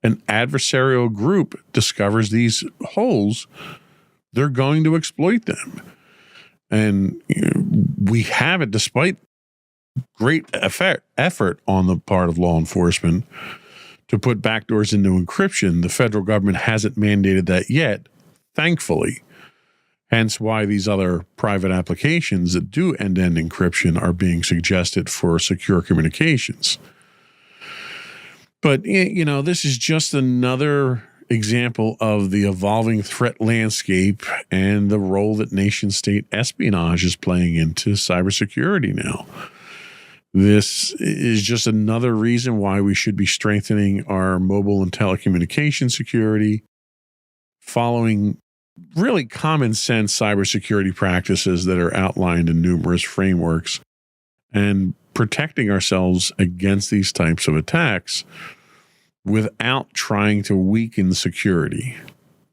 an adversarial group discovers these holes, they're going to exploit them. And we have it, despite great effort on the part of law enforcement to put backdoors into encryption. The federal government hasn't mandated that yet, thankfully. Hence why these other private applications that do end-to-end encryption are being suggested for secure communications. But, this is just another example of the evolving threat landscape and the role that nation-state espionage is playing into cybersecurity now. This is just another reason why we should be strengthening our mobile and telecommunication security, following really common sense cybersecurity practices that are outlined in numerous frameworks, and protecting ourselves against these types of attacks without trying to weaken security.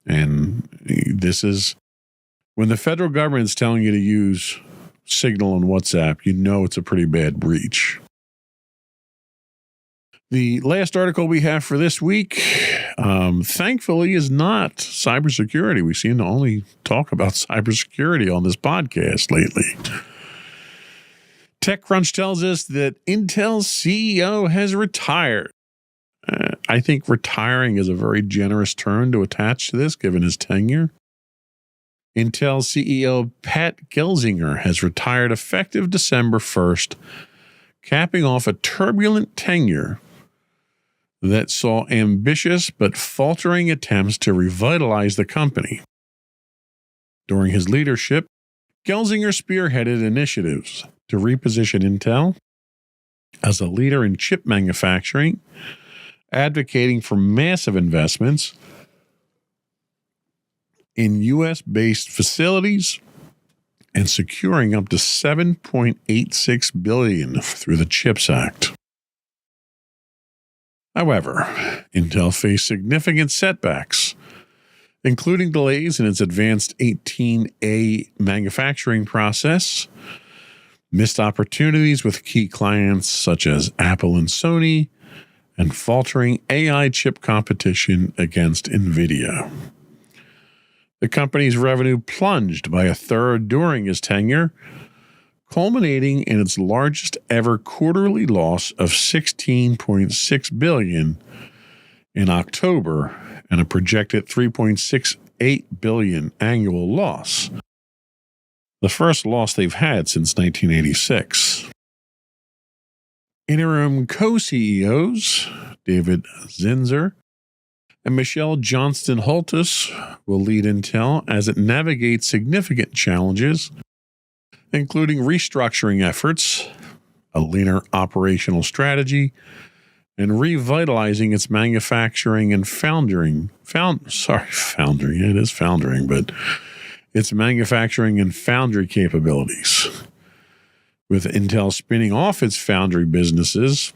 And this is when the federal government is telling you to use Signal and WhatsApp, it's a pretty bad breach. The last article we have for this week, thankfully, is not cybersecurity. We seem to only talk about cybersecurity on this podcast lately. TechCrunch tells us that Intel's CEO has retired. I think retiring is a very generous term to attach to this, given his tenure. Intel CEO Pat Gelsinger has retired effective December 1st, capping off a turbulent tenure that saw ambitious but faltering attempts to revitalize the company. During his leadership, Gelsinger spearheaded initiatives to reposition Intel as a leader in chip manufacturing, advocating for massive investments in U.S.-based facilities and securing up to $7.86 billion through the CHIPS Act. However, Intel faced significant setbacks, including delays in its advanced 18A manufacturing process, missed opportunities with key clients such as Apple and Sony, and faltering AI chip competition against NVIDIA. The company's revenue plunged by a third during his tenure, culminating in its largest ever quarterly loss of $16.6 billion in October and a projected $3.68 billion annual loss, the first loss they've had since 1986. Interim co-CEOs David Zinsser and Michelle Johnston Holtus will lead Intel as it navigates significant challenges, including restructuring efforts, a leaner operational strategy, and revitalizing its manufacturing and its manufacturing and foundry capabilities. With Intel spinning off its foundry businesses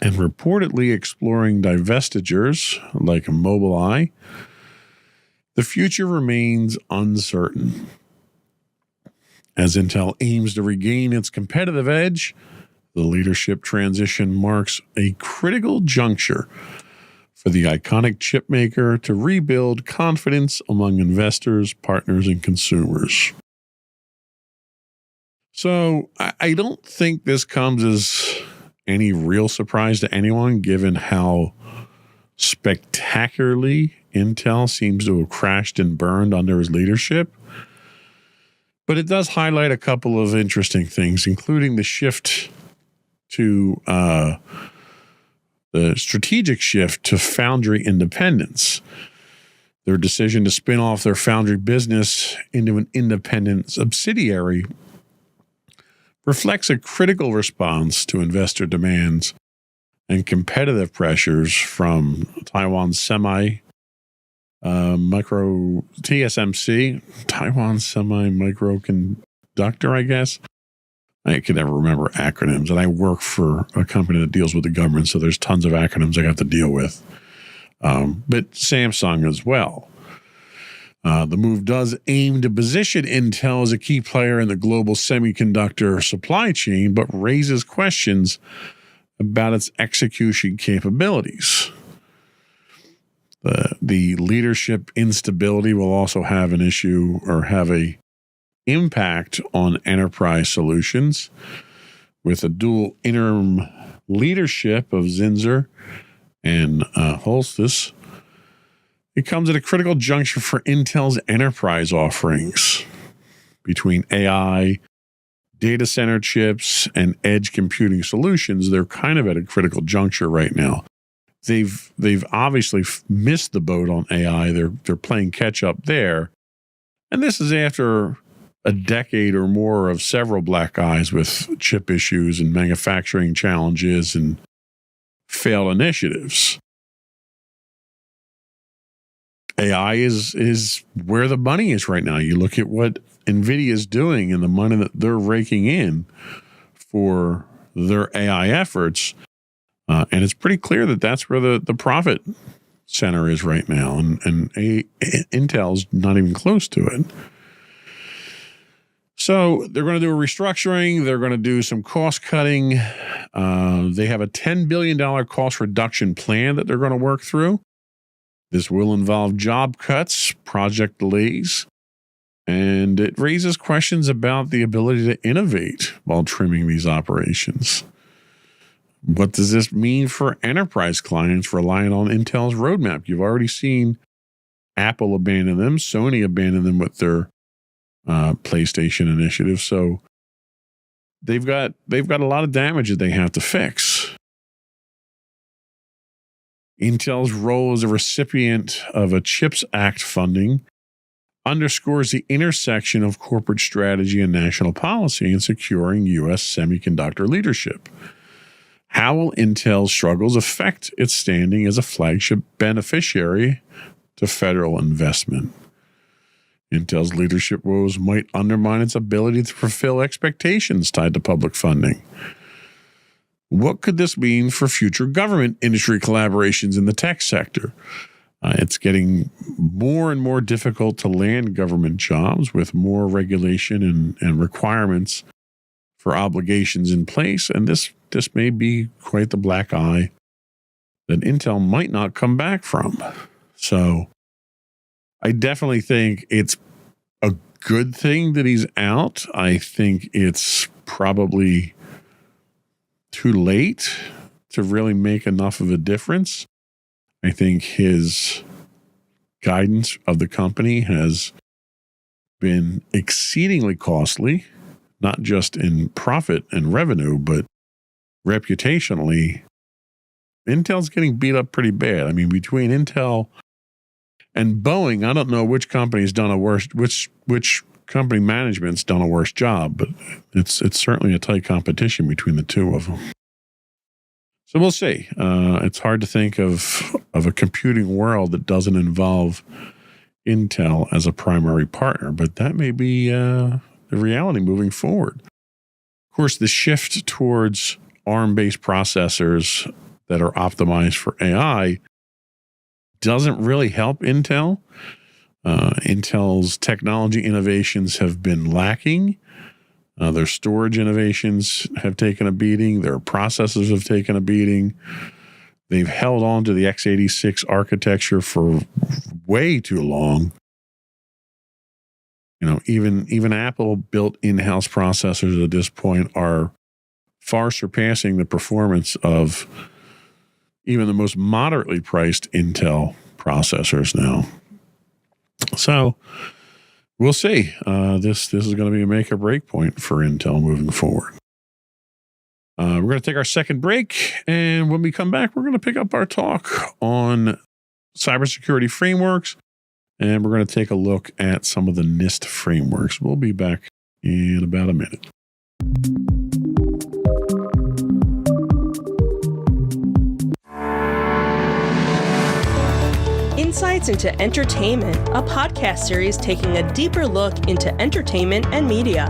and reportedly exploring divestitures like Mobileye, the future remains uncertain. As Intel aims to regain its competitive edge, the leadership transition marks a critical juncture for the iconic chipmaker to rebuild confidence among investors, partners, and consumers. So I don't think this comes as any real surprise to anyone, given how spectacularly Intel seems to have crashed and burned under his leadership. But it does highlight a couple of interesting things, including the shift to the strategic shift to foundry independence. Their decision to spin off their foundry business into an independent subsidiary reflects a critical response to investor demands and competitive pressures from Taiwan Semiconductor, TSMC, Taiwan Semiconductor, I guess. I can never remember acronyms, and I work for a company that deals with the government, so there's tons of acronyms I have to deal with. But Samsung as well. The move does aim to position Intel as a key player in the global semiconductor supply chain, but raises questions about its execution capabilities. The leadership instability will also have an issue or have a impact on enterprise solutions with a dual interim leadership of Zinsser and Holstis. It comes at a critical juncture for Intel's enterprise offerings between AI, data center chips, and edge computing solutions. They're kind of at a critical juncture right now. They've obviously missed the boat on AI. They're playing catch up there. And this is after a decade or more of several black eyes with chip issues and manufacturing challenges and failed initiatives. AI is where the money is right now. You look at what NVIDIA is doing and the money that they're raking in for their AI efforts. And it's pretty clear that that's where the profit center is right now. And Intel's not even close to it. So they're going to do a restructuring. They're going to do some cost cutting. They have a $10 billion cost reduction plan that they're going to work through. This will involve job cuts, project delays, and it raises questions about the ability to innovate while trimming these operations. What does this mean for enterprise clients relying on Intel's roadmap? You've already seen Apple abandon them, Sony abandon them with their PlayStation initiative. So they've got a lot of damage that they have to fix. Intel's role as a recipient of a CHIPS Act funding underscores the intersection of corporate strategy and national policy in securing U.S. semiconductor leadership. How will Intel's struggles affect its standing as a flagship beneficiary to federal investment? Intel's leadership woes might undermine its ability to fulfill expectations tied to public funding. What could this mean for future government industry collaborations in the tech sector? It's getting more and more difficult to land government jobs with more regulation and requirements for obligations in place. And this may be quite the black eye that Intel might not come back from. So I definitely think it's a good thing that he's out. I think it's probably too late to really make enough of a difference. I think his guidance of the company has been exceedingly costly, not just in profit and revenue, but reputationally. Intel's getting beat up pretty bad. I mean, between Intel and Boeing, I don't know which company's done a worse, which company management's done a worse job, but it's certainly a tight competition between the two of them. So we'll see. It's hard to think of a computing world that doesn't involve Intel as a primary partner, but that may be the reality moving forward. Of course, the shift towards ARM-based processors that are optimized for AI doesn't really help Intel. Intel's technology innovations have been lacking. Their storage innovations have taken a beating. Their processors have taken a beating. They've held on to the x86 architecture for way too long. You know, even Apple built in-house processors at this point are far surpassing the performance of even the most moderately priced Intel processors now. So we'll see. This is going to be a make or break point for Intel moving forward. We're going to take our second break, and when we come back, we're going to pick up our talk on cybersecurity frameworks, and we're going to take a look at some of the NIST frameworks. We'll be back in about a minute. Insights into Entertainment, a podcast series taking a deeper look into entertainment and media.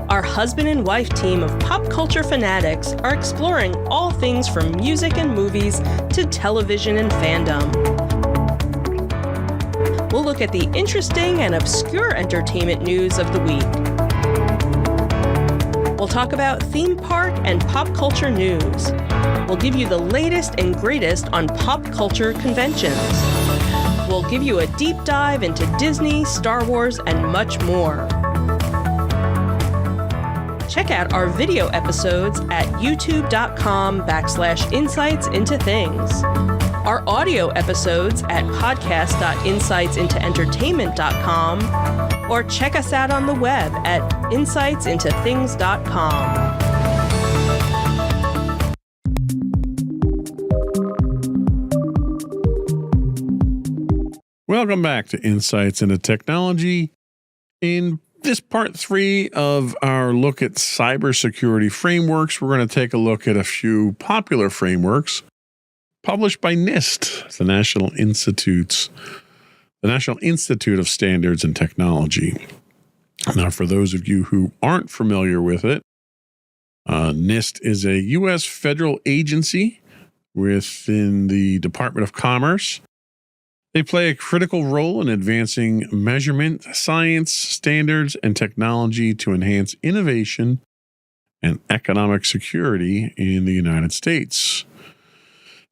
Our husband and wife team of pop culture fanatics are exploring all things from music and movies to television and fandom. We'll look at the interesting and obscure entertainment news of the week. We'll talk about theme park and pop culture news. We'll give you the latest and greatest on pop culture conventions. We'll give you a deep dive into Disney, Star Wars, and much more. Check out our video episodes at youtube.com/insightsintothings. Our audio episodes at podcast.insightsintoentertainment.com, or check us out on the web at insightsintothings.com. Welcome back to Insights into Technology. In this part 3 of our look at cybersecurity frameworks, we're going to take a look at a few popular frameworks published by NIST, the National Institute of Standards and Technology. Now, for those of you who aren't familiar with it, NIST is a U.S. federal agency within the Department of Commerce. They play a critical role in advancing measurement, science, standards, and technology to enhance innovation and economic security in the United States.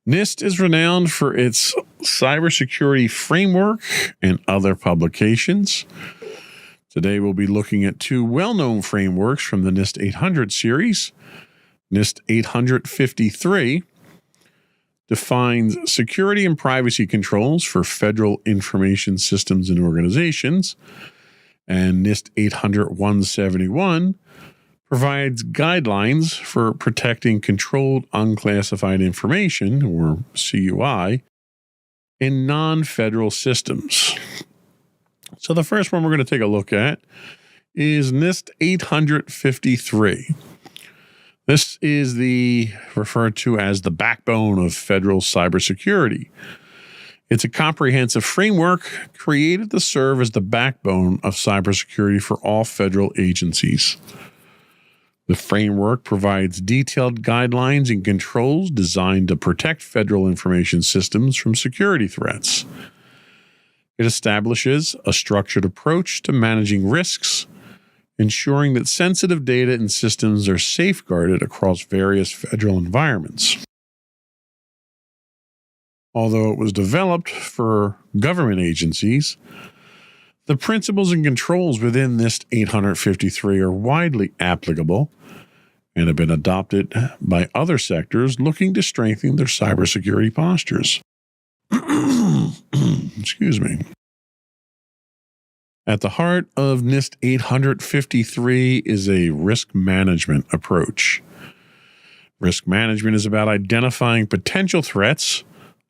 NIST is renowned for its cybersecurity framework and other publications. Today, we'll be looking at two well-known frameworks from the NIST 800 series. NIST 853 defines security and privacy controls for federal information systems and organizations, and NIST 800-171 provides guidelines for protecting controlled unclassified information, or CUI, in non-federal systems. So the first one we're going to take a look at is NIST 853. This is referred to as the backbone of federal cybersecurity. It's a comprehensive framework created to serve as the backbone of cybersecurity for all federal agencies. The framework provides detailed guidelines and controls designed to protect federal information systems from security threats. It establishes a structured approach to managing risks, ensuring that sensitive data and systems are safeguarded across various federal environments. Although it was developed for government agencies, the principles and controls within NIST 853 are widely applicable and have been adopted by other sectors looking to strengthen their cybersecurity postures. Excuse me. At the heart of NIST 853 is a risk management approach. Risk management is about identifying potential threats,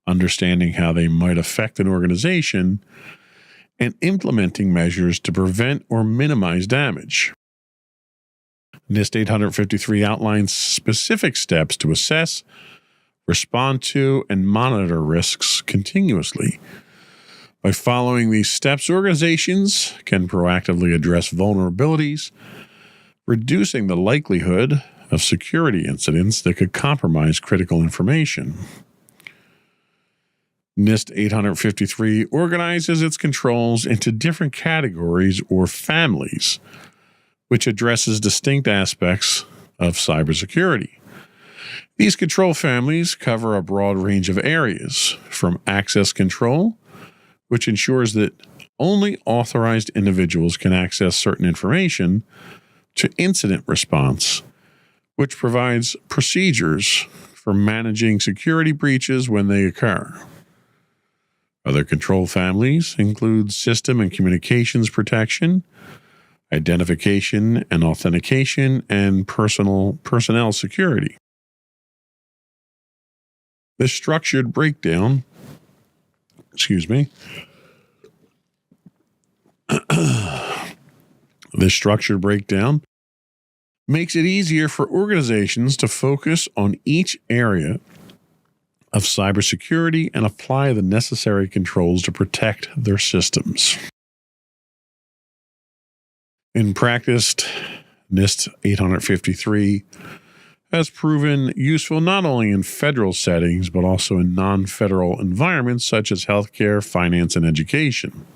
understanding how they might affect an organization, and implementing measures to prevent or minimize damage. NIST 853 outlines specific steps to assess, respond to, and monitor risks continuously. By following these steps, organizations can proactively address vulnerabilities, reducing the likelihood of security incidents that could compromise critical information. NIST 853 organizes its controls into different categories or families, which addresses distinct aspects of cybersecurity. These control families cover a broad range of areas, from access control, which ensures that only authorized individuals can access certain information, to incident response, which provides procedures for managing security breaches when they occur. Other control families include system and communications protection, identification and authentication, and personnel security. This structured breakdown makes it easier for organizations to focus on each area of cybersecurity and apply the necessary controls to protect their systems. In practice, NIST 853 has proven useful not only in federal settings, but also in non-federal environments such as healthcare, finance, and education.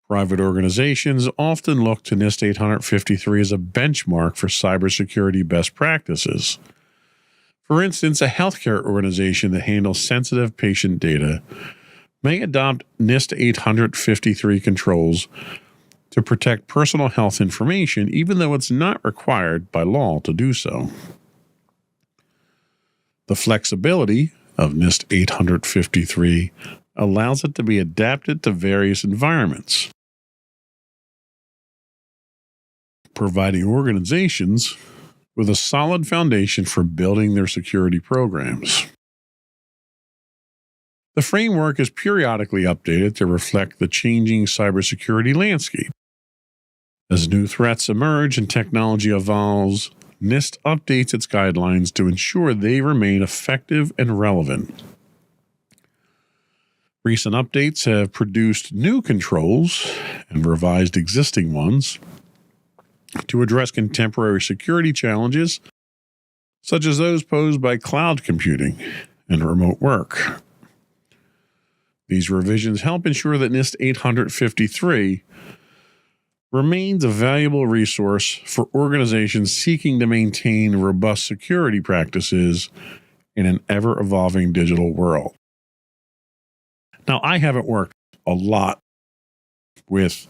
Private organizations often look to NIST 853 as a benchmark for cybersecurity best practices. For instance, a healthcare organization that handles sensitive patient data may adopt NIST 853 controls to protect personal health information, even though it's not required by law to do so. The flexibility of NIST 853 allows it to be adapted to various environments, providing organizations with a solid foundation for building their security programs. The framework is periodically updated to reflect the changing cybersecurity landscape. As new threats emerge and technology evolves, NIST updates its guidelines to ensure they remain effective and relevant. Recent updates have produced new controls and revised existing ones to address contemporary security challenges, such as those posed by cloud computing and remote work. These revisions help ensure that NIST 853 remains a valuable resource for organizations seeking to maintain robust security practices in an ever-evolving digital world. Now, I haven't worked a lot with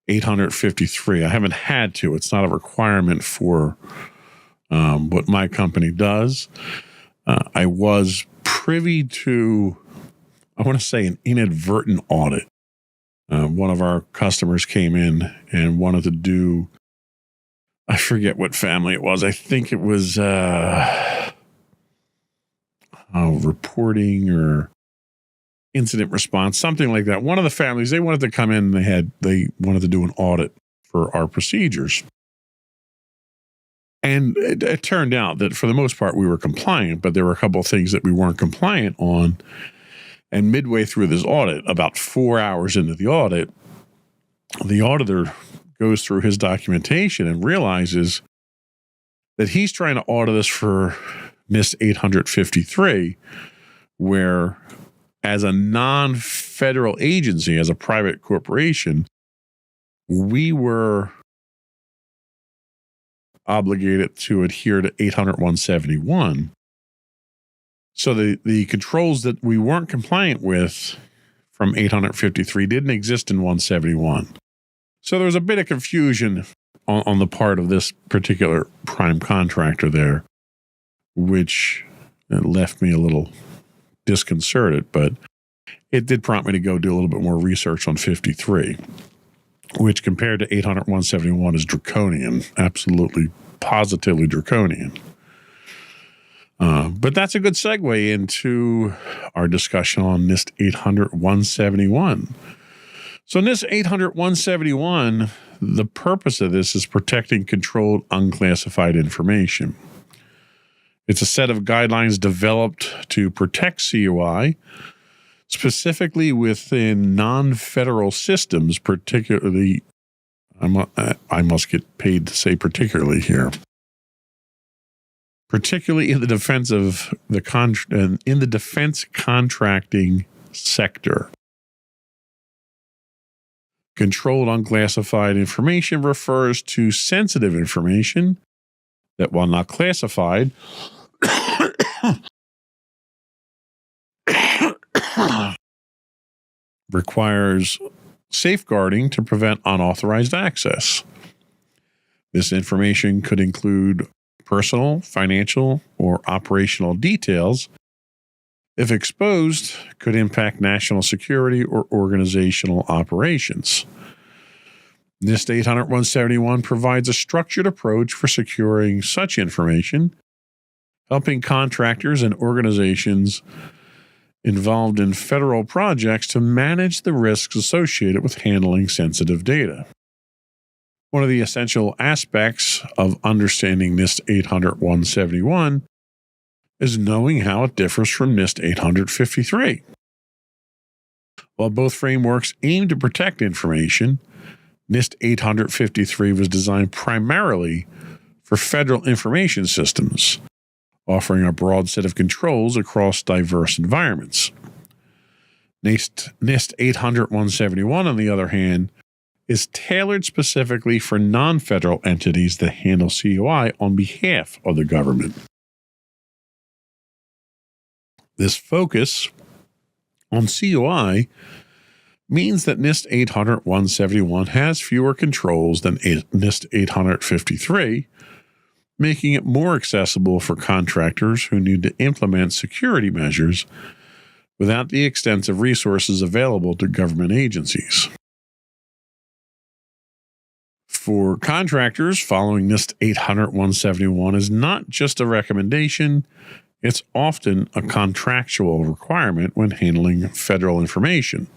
853. I haven't had to. It's not a requirement for what my company does. I was privy to, I want to say, an inadvertent audit. One of our customers came in and wanted to do, I forget what family it was. I think it was reporting or incident response, something like that. One of the families, they wanted to come in and they wanted to do an audit for our procedures. And it turned out that for the most part we were compliant, but there were a couple of things that we weren't compliant on. And midway through this audit, about 4 hours into the audit, the auditor goes through his documentation and realizes that he's trying to audit us for NIST 853, where as a non-federal agency, as a private corporation, we were obligated to adhere to 800-171. So the controls that we weren't compliant with from 853 didn't exist in 171. So there was a bit of confusion on the part of this particular prime contractor there, which left me a little disconcerted, but it did prompt me to go do a little bit more research on 53, which compared to 800-171 is draconian, absolutely, positively draconian. But that's a good segue into our discussion on NIST 800-171. So NIST 800-171, the purpose of this is protecting controlled unclassified information. It's a set of guidelines developed to protect CUI, specifically within non-federal systems, particularly, I must get paid to say particularly here, particularly in the defense of in the defense contracting sector. Controlled unclassified information refers to sensitive information that, while not classified, requires safeguarding to prevent unauthorized access. This information could include personal, financial, or operational details. If exposed, could impact national security or organizational operations. NIST 800-171 provides a structured approach for securing such information, helping contractors and organizations involved in federal projects to manage the risks associated with handling sensitive data. One of the essential aspects of understanding NIST 800-171 is knowing how it differs from NIST 853. While both frameworks aim to protect information, NIST 853 was designed primarily for federal information systems, offering a broad set of controls across diverse environments. NIST 800-171, on the other hand, is tailored specifically for non-federal entities that handle CUI on behalf of the government. This focus on CUI means that NIST 800-171 has fewer controls than NIST 853, making it more accessible for contractors who need to implement security measures without the extensive resources available to government agencies. For contractors, following NIST 800-171 is not just a recommendation, it's often a contractual requirement when handling federal information.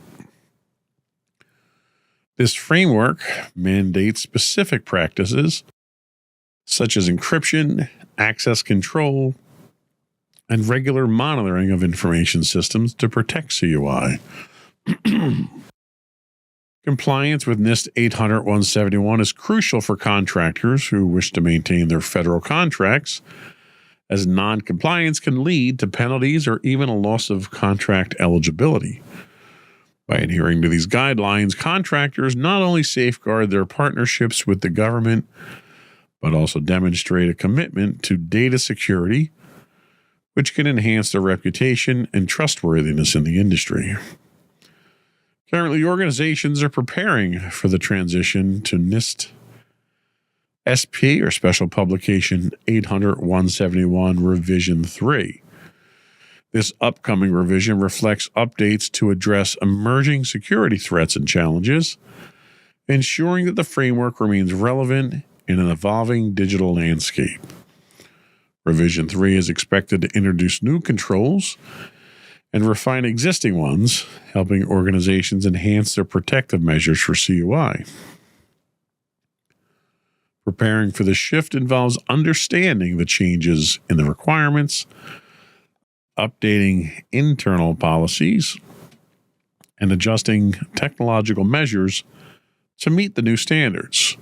This framework mandates specific practices such as encryption, access control, and regular monitoring of information systems to protect CUI. Compliance with NIST 800-171 is crucial for contractors who wish to maintain their federal contracts, as non-compliance can lead to penalties or even a loss of contract eligibility. By adhering to these guidelines, contractors not only safeguard their partnerships with the government, but also demonstrate a commitment to data security, which can enhance their reputation and trustworthiness in the industry. Currently, organizations are preparing for the transition to NIST SP, or Special Publication 800-171 Revision 3. This upcoming revision reflects updates to address emerging security threats and challenges, ensuring that the framework remains relevant in an evolving digital landscape. Revision 3 is expected to introduce new controls and refine existing ones, helping organizations enhance their protective measures for CUI. Preparing for the shift involves understanding the changes in the requirements, updating internal policies, and adjusting technological measures to meet the new standards.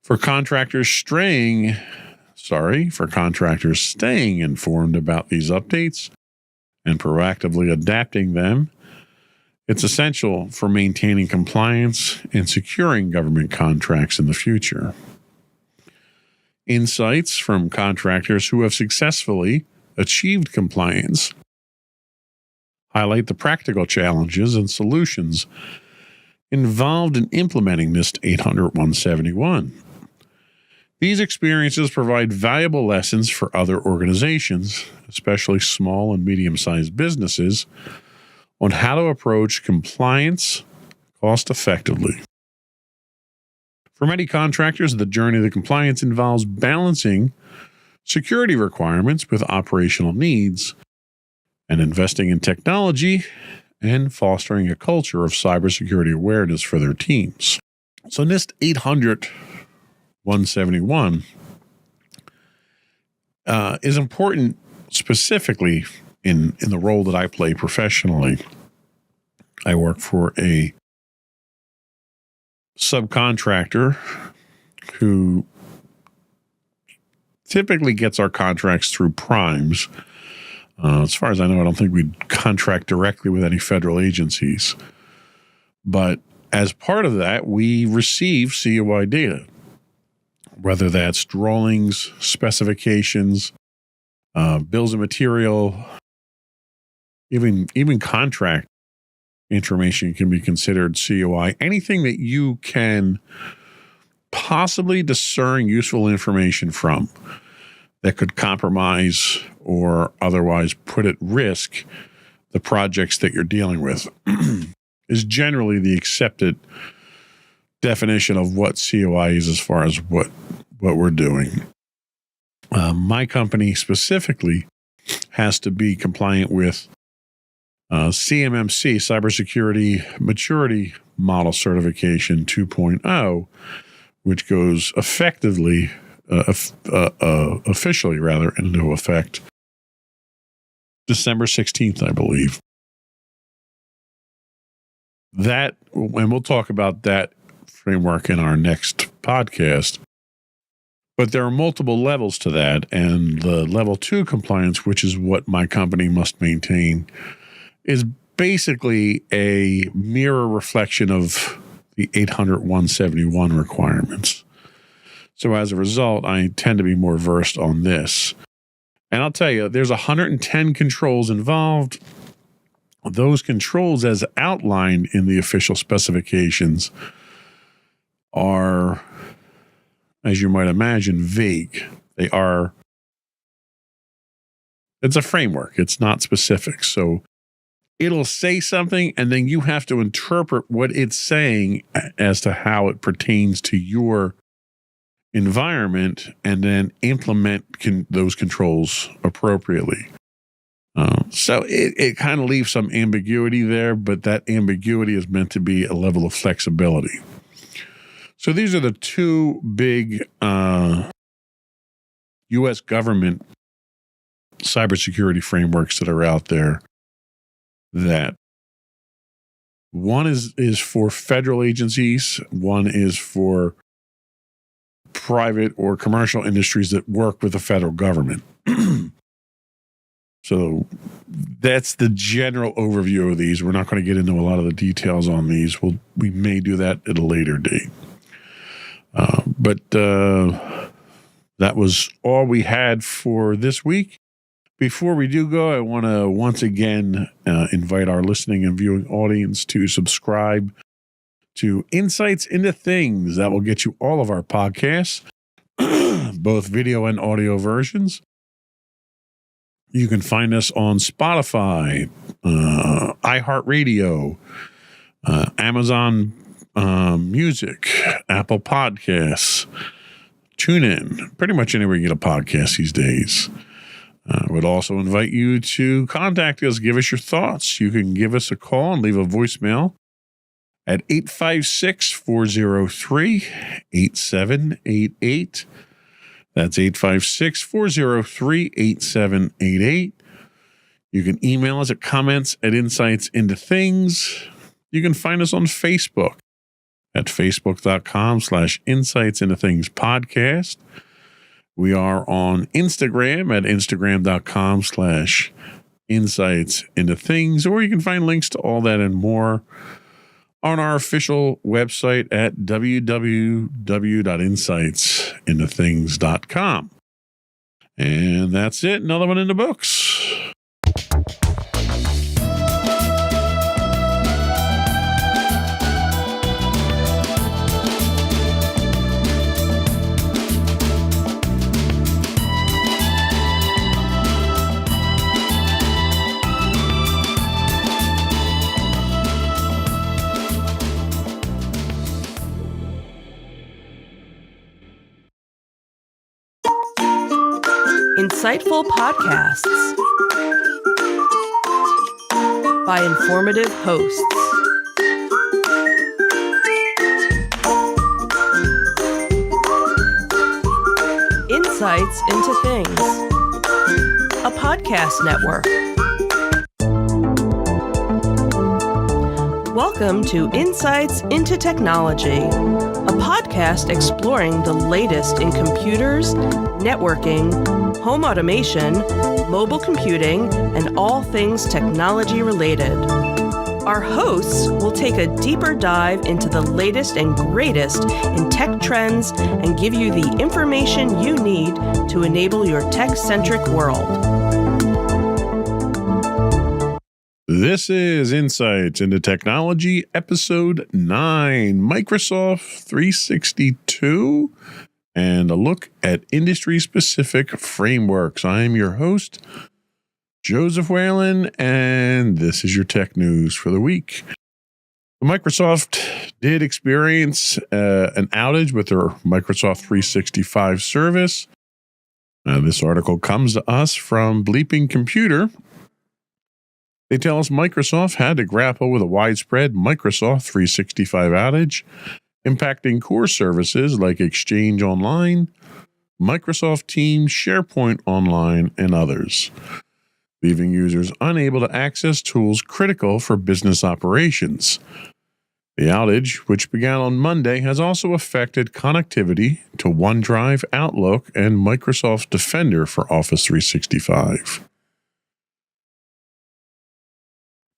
For contractors staying informed about these updates and proactively adapting them, it's essential for maintaining compliance and securing government contracts in the future. Insights from contractors who have successfully achieved compliance highlight the practical challenges and solutions involved in implementing NIST 800-171. These experiences provide valuable lessons for other organizations, especially small and medium-sized businesses, on how to approach compliance cost-effectively. For many contractors, the journey to compliance involves balancing security requirements with operational needs and investing in technology and fostering a culture of cybersecurity awareness for their teams. So NIST 800-171 is important specifically in the role that I play professionally. I work for a subcontractor who typically gets our contracts through primes. As far as I know, I don't think we contract directly with any federal agencies. But as part of that, we receive CUI data, whether that's drawings, specifications, bills of material, even contract information can be considered CUI. Anything that you can possibly discern useful information from that could compromise or otherwise put at risk the projects that you're dealing with is generally the accepted definition of what CUI is as far as what we're doing. My company specifically has to be compliant with CMMC, Cybersecurity Maturity Model Certification 2.0, which goes officially into effect December 16th, I believe. That, and we'll talk about that framework in our next podcast. But there are multiple levels to that, and the level 2 compliance, which is what my company must maintain, is basically a mirror reflection of the 800.171 requirements. So as a result, I tend to be more versed on this. And I'll tell you, there's 110 controls involved. Those controls, as outlined in the official specifications, are, as you might imagine, vague. It's a framework. It's not specific. So it'll say something, and then you have to interpret what it's saying as to how it pertains to your environment, and then implement those controls appropriately. So it kind of leaves some ambiguity there, but that ambiguity is meant to be a level of flexibility. So these are the two big U.S. government cybersecurity frameworks that are out there. That one is for federal agencies, one is for private or commercial industries that work with the federal government. So that's the general overview of these. We're not going to get into a lot of the details on these. We may do that at a later date. But that was all we had for this week. Before we do go, I want to once again invite our listening and viewing audience to subscribe to Insights into Things. That will get you all of our podcasts, both video and audio versions. You can find us on Spotify, iHeartRadio, Amazon Music, Apple Podcasts, TuneIn, pretty much anywhere you get a podcast these days. I would also invite you to contact us, give us your thoughts. You can give us a call and leave a voicemail at 856-403-8788. That's 856-403-8788. You can email us at comments@insightsintothings. You can find us on Facebook at facebook.com/insightsintothingspodcast. We are on Instagram at instagram.com/insightsintothings, or you can find links to all that and more on our official website at www.insightsintothings.com. And that's it. Another one in the books. Insightful podcasts by informative hosts. Insights into Things, a podcast network. Welcome to Insights into Technology, a podcast exploring the latest in computers, networking, home automation, mobile computing, and all things technology related. Our hosts will take a deeper dive into the latest and greatest in tech trends and give you the information you need to enable your tech-centric world. This is Insights into Technology, Episode 9, Microsoft 362, and a look at industry-specific frameworks. I am your host, Joseph Whalen, and this is your tech news for the week. Microsoft did experience an outage with their Microsoft 365 service. This article comes to us from Bleeping Computer. They tell us Microsoft had to grapple with a widespread Microsoft 365 outage, impacting core services like Exchange Online, Microsoft Teams, SharePoint Online, and others, leaving users unable to access tools critical for business operations. The outage, which began on Monday, has also affected connectivity to OneDrive, Outlook, and Microsoft Defender for Office 365.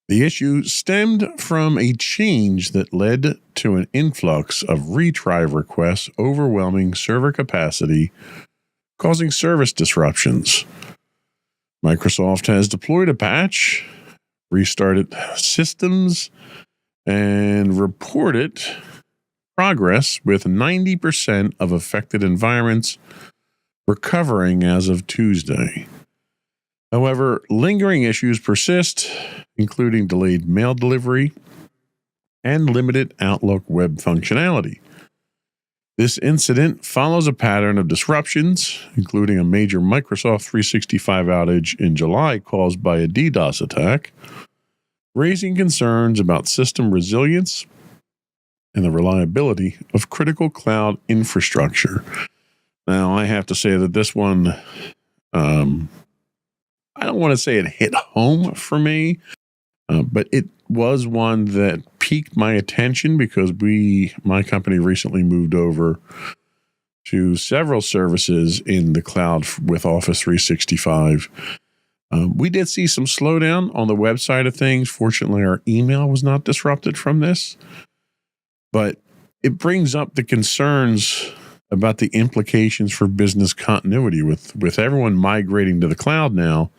The issue stemmed from a change that led to an influx of retry requests overwhelming server capacity, causing service disruptions. Microsoft has deployed a patch, restarted systems, and reported progress with 90% of affected environments recovering as of Tuesday. However, lingering issues persist, including delayed mail delivery and limited Outlook web functionality. This incident follows a pattern of disruptions, including a major Microsoft 365 outage in July caused by a DDoS attack, raising concerns about system resilience and the reliability of critical cloud infrastructure. Now, I have to say that this one, I don't want to say it hit home for me, but it was one that piqued my attention because my company recently moved over to several services in the cloud with Office 365. We did see some slowdown on the website of things. Fortunately, our email was not disrupted from this, but it brings up the concerns about the implications for business continuity with everyone migrating to the cloud now.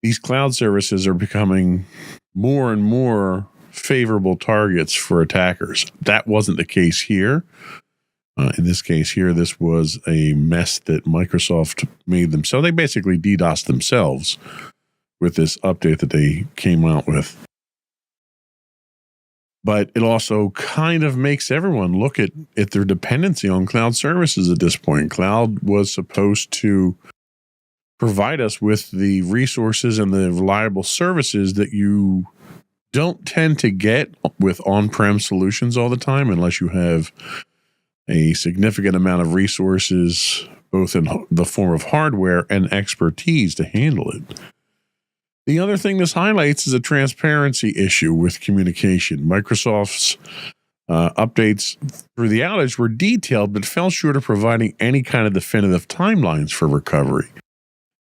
These cloud services are becoming more and more favorable targets for attackers. That wasn't the case here. In this case here, this was a mess that Microsoft made themselves. They basically DDoSed themselves with this update that they came out with. But it also kind of makes everyone look at their dependency on cloud services at this point. Cloud was supposed to provide us with the resources and the reliable services that you don't tend to get with on-prem solutions all the time unless you have a significant amount of resources, both in the form of hardware and expertise to handle it. The other thing this highlights is a transparency issue with communication. Microsoft's updates through the outage were detailed, but fell short of providing any kind of definitive timelines for recovery.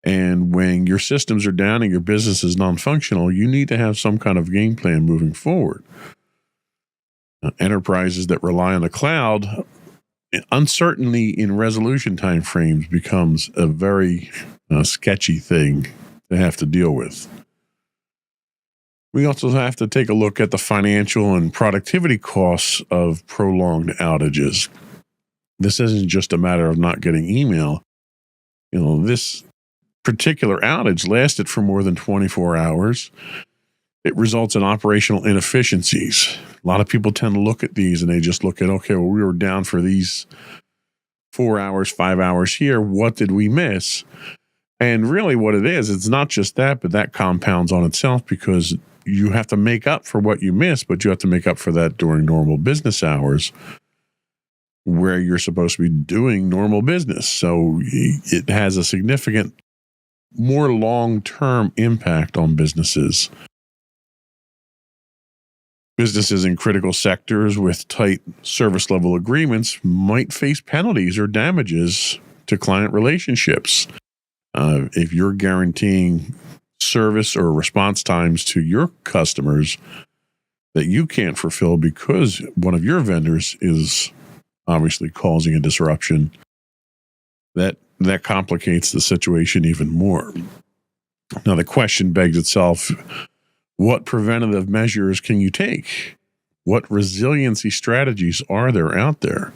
And when your systems are down and your business is non-functional, you need to have some kind of game plan moving forward. Enterprises that rely on the cloud, uncertainty in resolution timeframes becomes a very sketchy thing to have to deal with. We also have to take a look at the financial and productivity costs of prolonged outages. This isn't just a matter of not getting email. This particular outage lasted for more than 24 hours. It results in operational inefficiencies. A lot of people tend to look at these and they just look at, okay, well, we were down for these 4 hours, 5 hours here. What did we miss? And really what it is, it's not just that, but that compounds on itself because you have to make up for what you missed, but you have to make up for that during normal business hours where you're supposed to be doing normal business. So it has a significant, more long-term impact on businesses. Businesses in critical sectors with tight service level agreements might face penalties or damages to client relationships. If you're guaranteeing service or response times to your customers that you can't fulfill because one of your vendors is obviously causing a disruption, that complicates the situation even more. Now, the question begs itself, what preventative measures can you take? What resiliency strategies are there out there?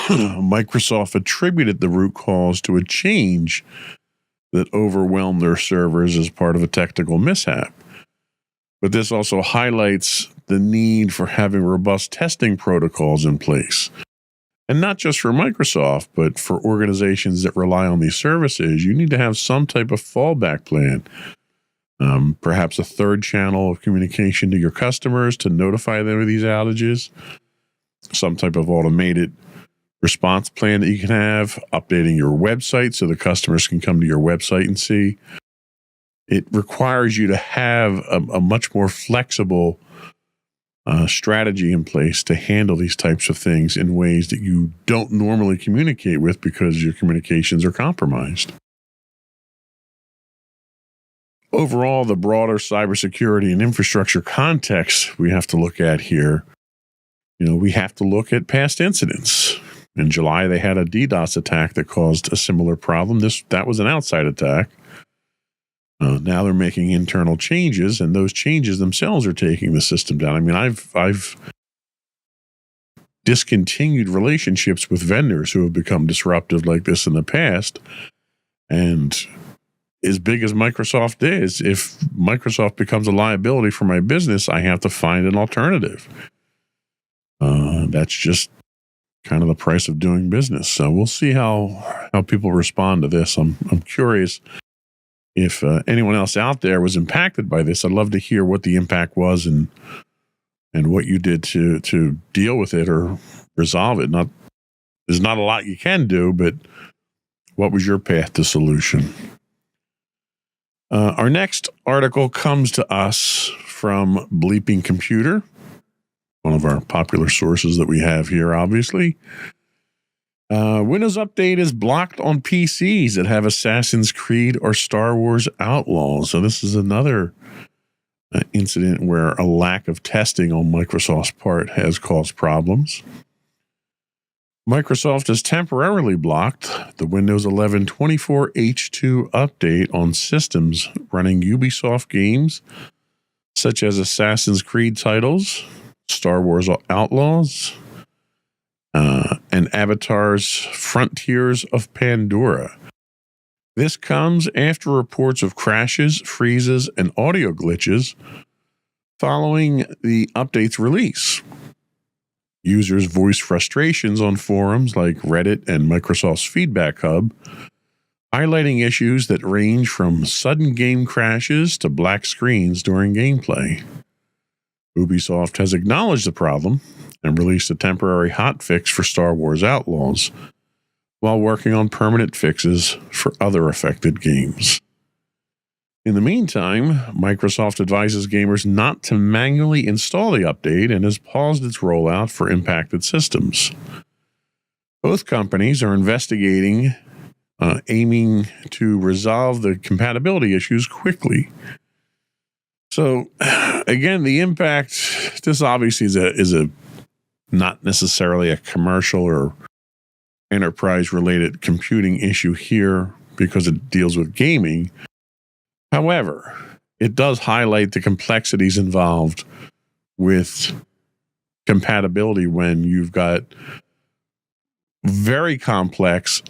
Microsoft attributed the root cause to a change that overwhelmed their servers as part of a technical mishap. But this also highlights the need for having robust testing protocols in place. And not just for Microsoft, but for organizations that rely on these services, you need to have some type of fallback plan. Perhaps a third channel of communication to your customers to notify them of these outages. Some type of automated response plan that you can have, updating your website so the customers can come to your website and see. It requires you to have a much more flexible strategy in place to handle these types of things in ways that you don't normally communicate with because your communications are compromised. overall, the broader cybersecurity and infrastructure context we have to look at here, we have to look at past incidents. In July, they had a DDoS attack that caused a similar problem. That was an outside attack. Now they're making internal changes, and those changes themselves are taking the system down. I mean, I've discontinued relationships with vendors who have become disruptive like this in the past. And as big as Microsoft is, if Microsoft becomes a liability for my business, I have to find an alternative. That's just kind of the price of doing business. So we'll see how people respond to this. I'm curious if anyone else out there was impacted by this. I'd love to hear what the impact was and what you did to deal with it or resolve it. There's not a lot you can do, but what was your path to solution? Our next article comes to us from Bleeping Computer, one of our popular sources that we have here, obviously. Windows Update is blocked on PCs that have Assassin's Creed or Star Wars Outlaws. So this is another incident where a lack of testing on Microsoft's part has caused problems. Microsoft has temporarily blocked the Windows 11 24H2 update on systems running Ubisoft games such as Assassin's Creed titles, Star Wars Outlaws, and Avatar's Frontiers of Pandora. This comes after reports of crashes, freezes, and audio glitches following the update's release. Users voiced frustrations on forums like Reddit and Microsoft's Feedback Hub, highlighting issues that range from sudden game crashes to black screens during gameplay. Ubisoft has acknowledged the problem and released a temporary hotfix for Star Wars Outlaws, while working on permanent fixes for other affected games. In the meantime, Microsoft advises gamers not to manually install the update and has paused its rollout for impacted systems. Both companies are investigating, aiming to resolve the compatibility issues quickly. So, again, the impact, this obviously is a not necessarily a commercial or enterprise-related computing issue here because it deals with gaming. However, it does highlight the complexities involved with compatibility when you've got very complex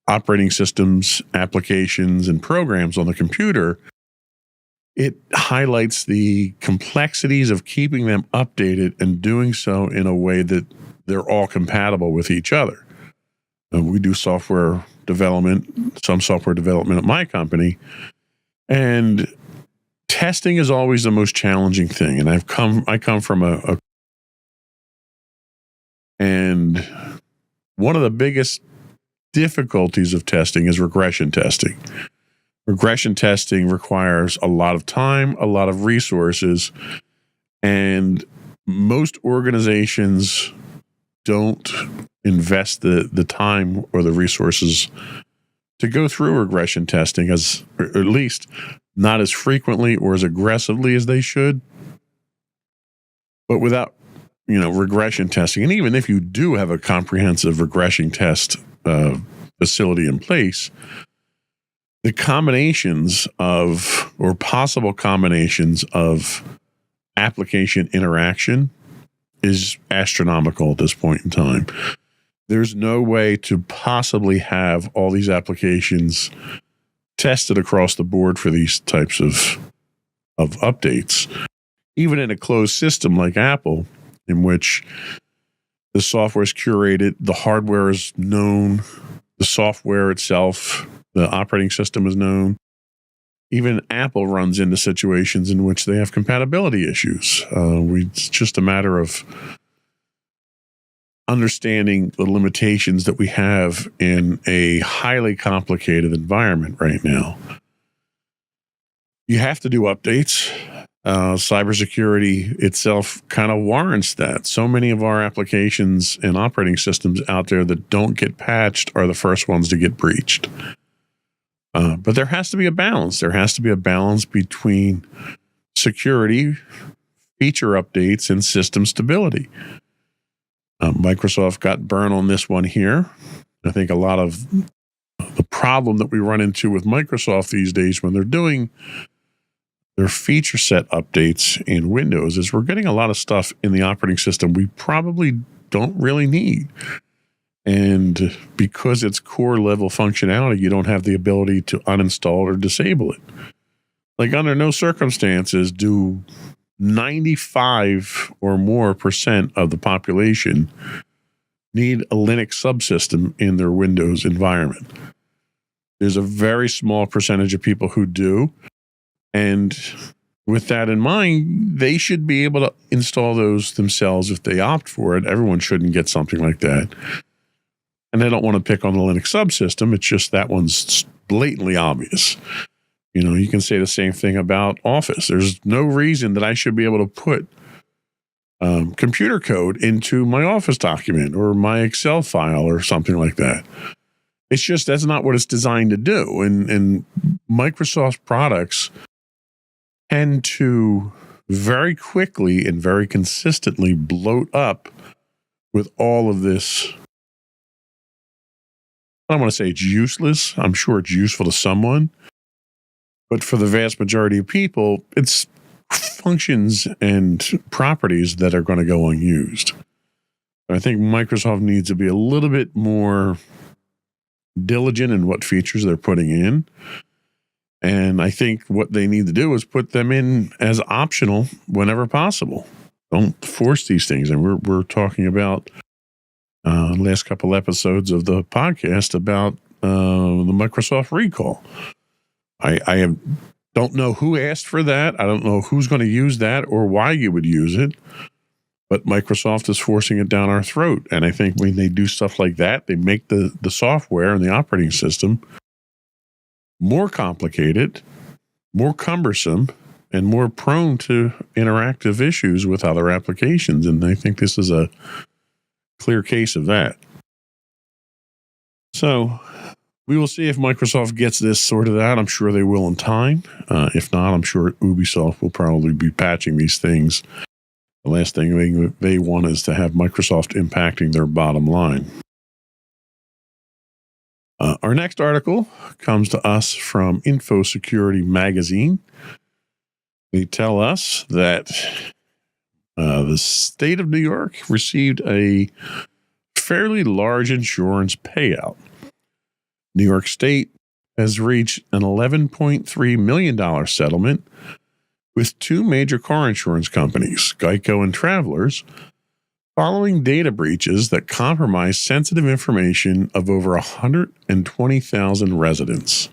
operating systems, applications, and programs on the computer. It highlights the complexities of keeping them updated and doing so in a way that they're all compatible with each other. We do software development, some software development at my company, and testing is always the most challenging thing. And I come from and one of the biggest difficulties of testing is regression testing. Regression testing requires a lot of time, a lot of resources, and most organizations don't invest the time or the resources to go through regression testing, or at least not as frequently or as aggressively as they should. But without, regression testing, and even if you do have a comprehensive regression test facility in place, the combinations of, or possible combinations of application interaction is astronomical at this point in time. There's no way to possibly have all these applications tested across the board for these types of updates. Even in a closed system like Apple, in which the software is curated, the hardware is known, the software itself, the operating system is known. Even Apple runs into situations in which they have compatibility issues. It's just a matter of understanding the limitations that we have in a highly complicated environment right now. You have to do updates. Cybersecurity itself kind of warrants that. So many of our applications and operating systems out there that don't get patched are the first ones to get breached. But there has to be a balance. There has to be a balance between security, feature updates, and system stability. Microsoft got burned on this one here. I think a lot of the problem that we run into with Microsoft these days when they're doing their feature set updates in Windows is we're getting a lot of stuff in the operating system we probably don't really need. And because it's core level functionality, you don't have the ability to uninstall or disable it. Like under no circumstances do 95 or more % of the population need a Linux subsystem in their Windows environment. There's a very small percentage of people who do. And with that in mind, they should be able to install those themselves if they opt for it. Everyone shouldn't get something like that. And I don't want to pick on the Linux subsystem. It's just that one's blatantly obvious. You know, you can say the same thing about Office. There's no reason that I should be able to put computer code into my Office document or my Excel file or something like that. It's just that's not what it's designed to do. And Microsoft's products tend to very quickly and very consistently bloat up with all of this. I don't want to say it's useless. I'm sure it's useful to someone. But for the vast majority of people, it's functions and properties that are going to go unused. I think Microsoft needs to be a little bit more diligent in what features they're putting in. And I think what they need to do is put them in as optional whenever possible. Don't force these things. And we're talking about last couple episodes of the podcast about the Microsoft recall. I don't know who asked for that. I don't know who's going to use that or why you would use it. But Microsoft is forcing it down our throat. And I think when they do stuff like that, they make the software and the operating system more complicated, more cumbersome, and more prone to interactive issues with other applications. And I think this is a clear case of that. So we will see if Microsoft gets this sorted out. I'm sure they will in time. If not, I'm sure Ubisoft will probably be patching these things. The last thing they want is to have Microsoft impacting their bottom line. Our next article comes to us from InfoSecurity Magazine. They tell us that the state of New York received a fairly large insurance payout. New York State has reached an $11.3 million settlement with two major car insurance companies, Geico and Travelers, following data breaches that compromised sensitive information of over 120,000 residents.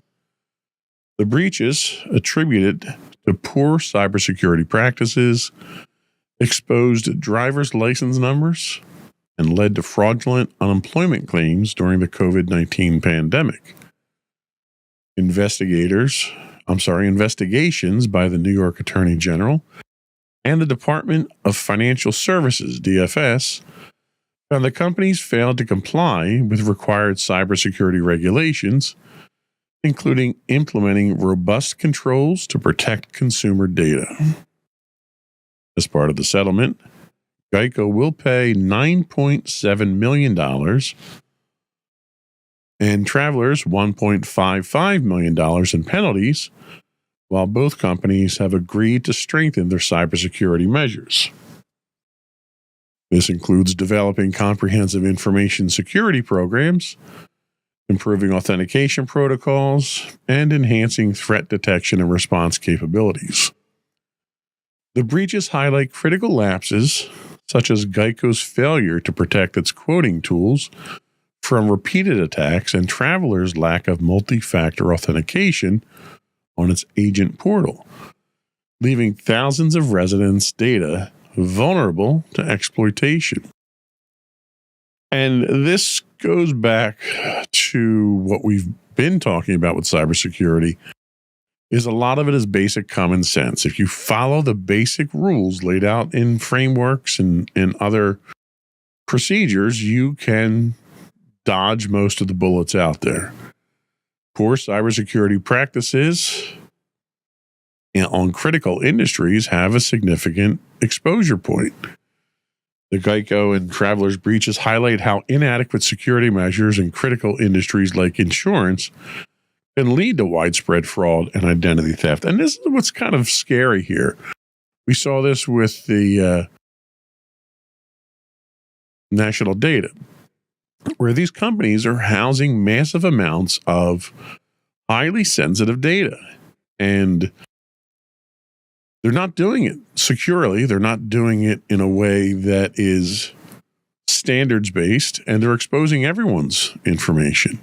The breaches, attributed to poor cybersecurity practices, exposed driver's license numbers, and led to fraudulent unemployment claims during the COVID-19 pandemic. Investigations by the New York Attorney General and the Department of Financial Services, DFS, found the companies failed to comply with required cybersecurity regulations, including implementing robust controls to protect consumer data. As part of the settlement, Geico will pay $9.7 million and Travelers $1.55 million in penalties, while both companies have agreed to strengthen their cybersecurity measures. This includes developing comprehensive information security programs, improving authentication protocols, and enhancing threat detection and response capabilities. The breaches highlight critical lapses, such as Geico's failure to protect its quoting tools from repeated attacks and Travelers' lack of multi-factor authentication on its agent portal, leaving thousands of residents' data vulnerable to exploitation. And this goes back to what we've been talking about with cybersecurity, is a lot of it is basic common sense. If you follow the basic rules laid out in frameworks and other procedures, you can dodge most of the bullets out there. Poor cybersecurity practices on critical industries have a significant exposure point. The Geico and Travelers breaches highlight how inadequate security measures in critical industries like insurance can lead to widespread fraud and identity theft. And this is what's kind of scary here. We saw this with the national data, where these companies are housing massive amounts of highly sensitive data. And they're not doing it securely. They're not doing it in a way that is standards-based, and they're exposing everyone's information.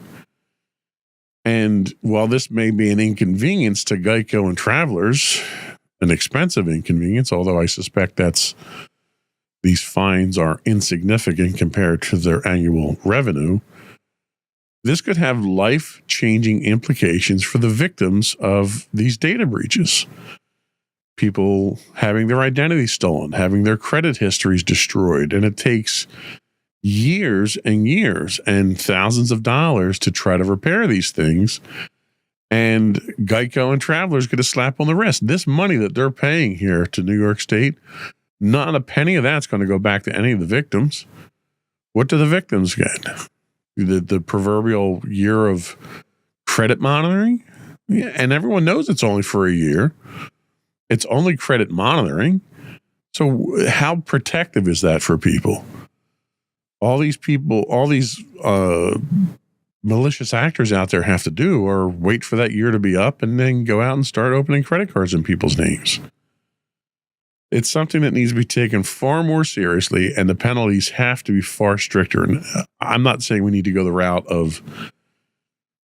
And while this may be an inconvenience to Geico and Travelers, an expensive inconvenience, although I suspect these fines are insignificant compared to their annual revenue, this could have life-changing implications for the victims of these data breaches. People having their identity stolen, having their credit histories destroyed, and it takes years and years and thousands of dollars to try to repair these things. And Geico and Travelers get a slap on the wrist. This money that they're paying here to New York State, not a penny of that's going to go back to any of the victims. What do the victims get? The proverbial year of credit monitoring? Yeah, and everyone knows it's only for a year. It's only credit monitoring. So how protective is that for people? All these people, all these malicious actors out there have to do or wait for that year to be up and then go out and start opening credit cards in people's names. It's something that needs to be taken far more seriously, and the penalties have to be far stricter. And I'm not saying we need to go the route of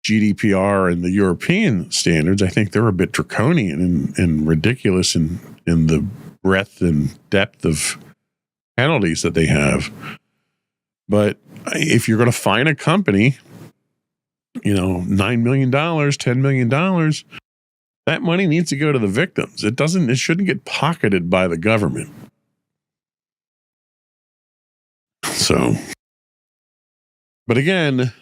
GDPR and the European standards. I think they're a bit draconian and ridiculous in the breadth and depth of penalties that they have. But if you're going to fine a company, $9 million, $10 million, that money needs to go to the victims. It shouldn't get pocketed by the government. So, but again,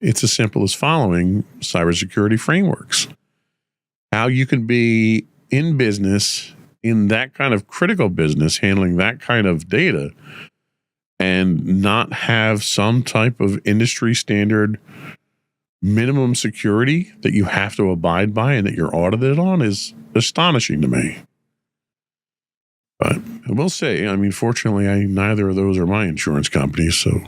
it's as simple as following cybersecurity frameworks. How you can be in business, in that kind of critical business, handling that kind of data, and not have some type of industry standard minimum security that you have to abide by and that you're audited on is astonishing to me. But I will say, fortunately, neither of those are my insurance companies, so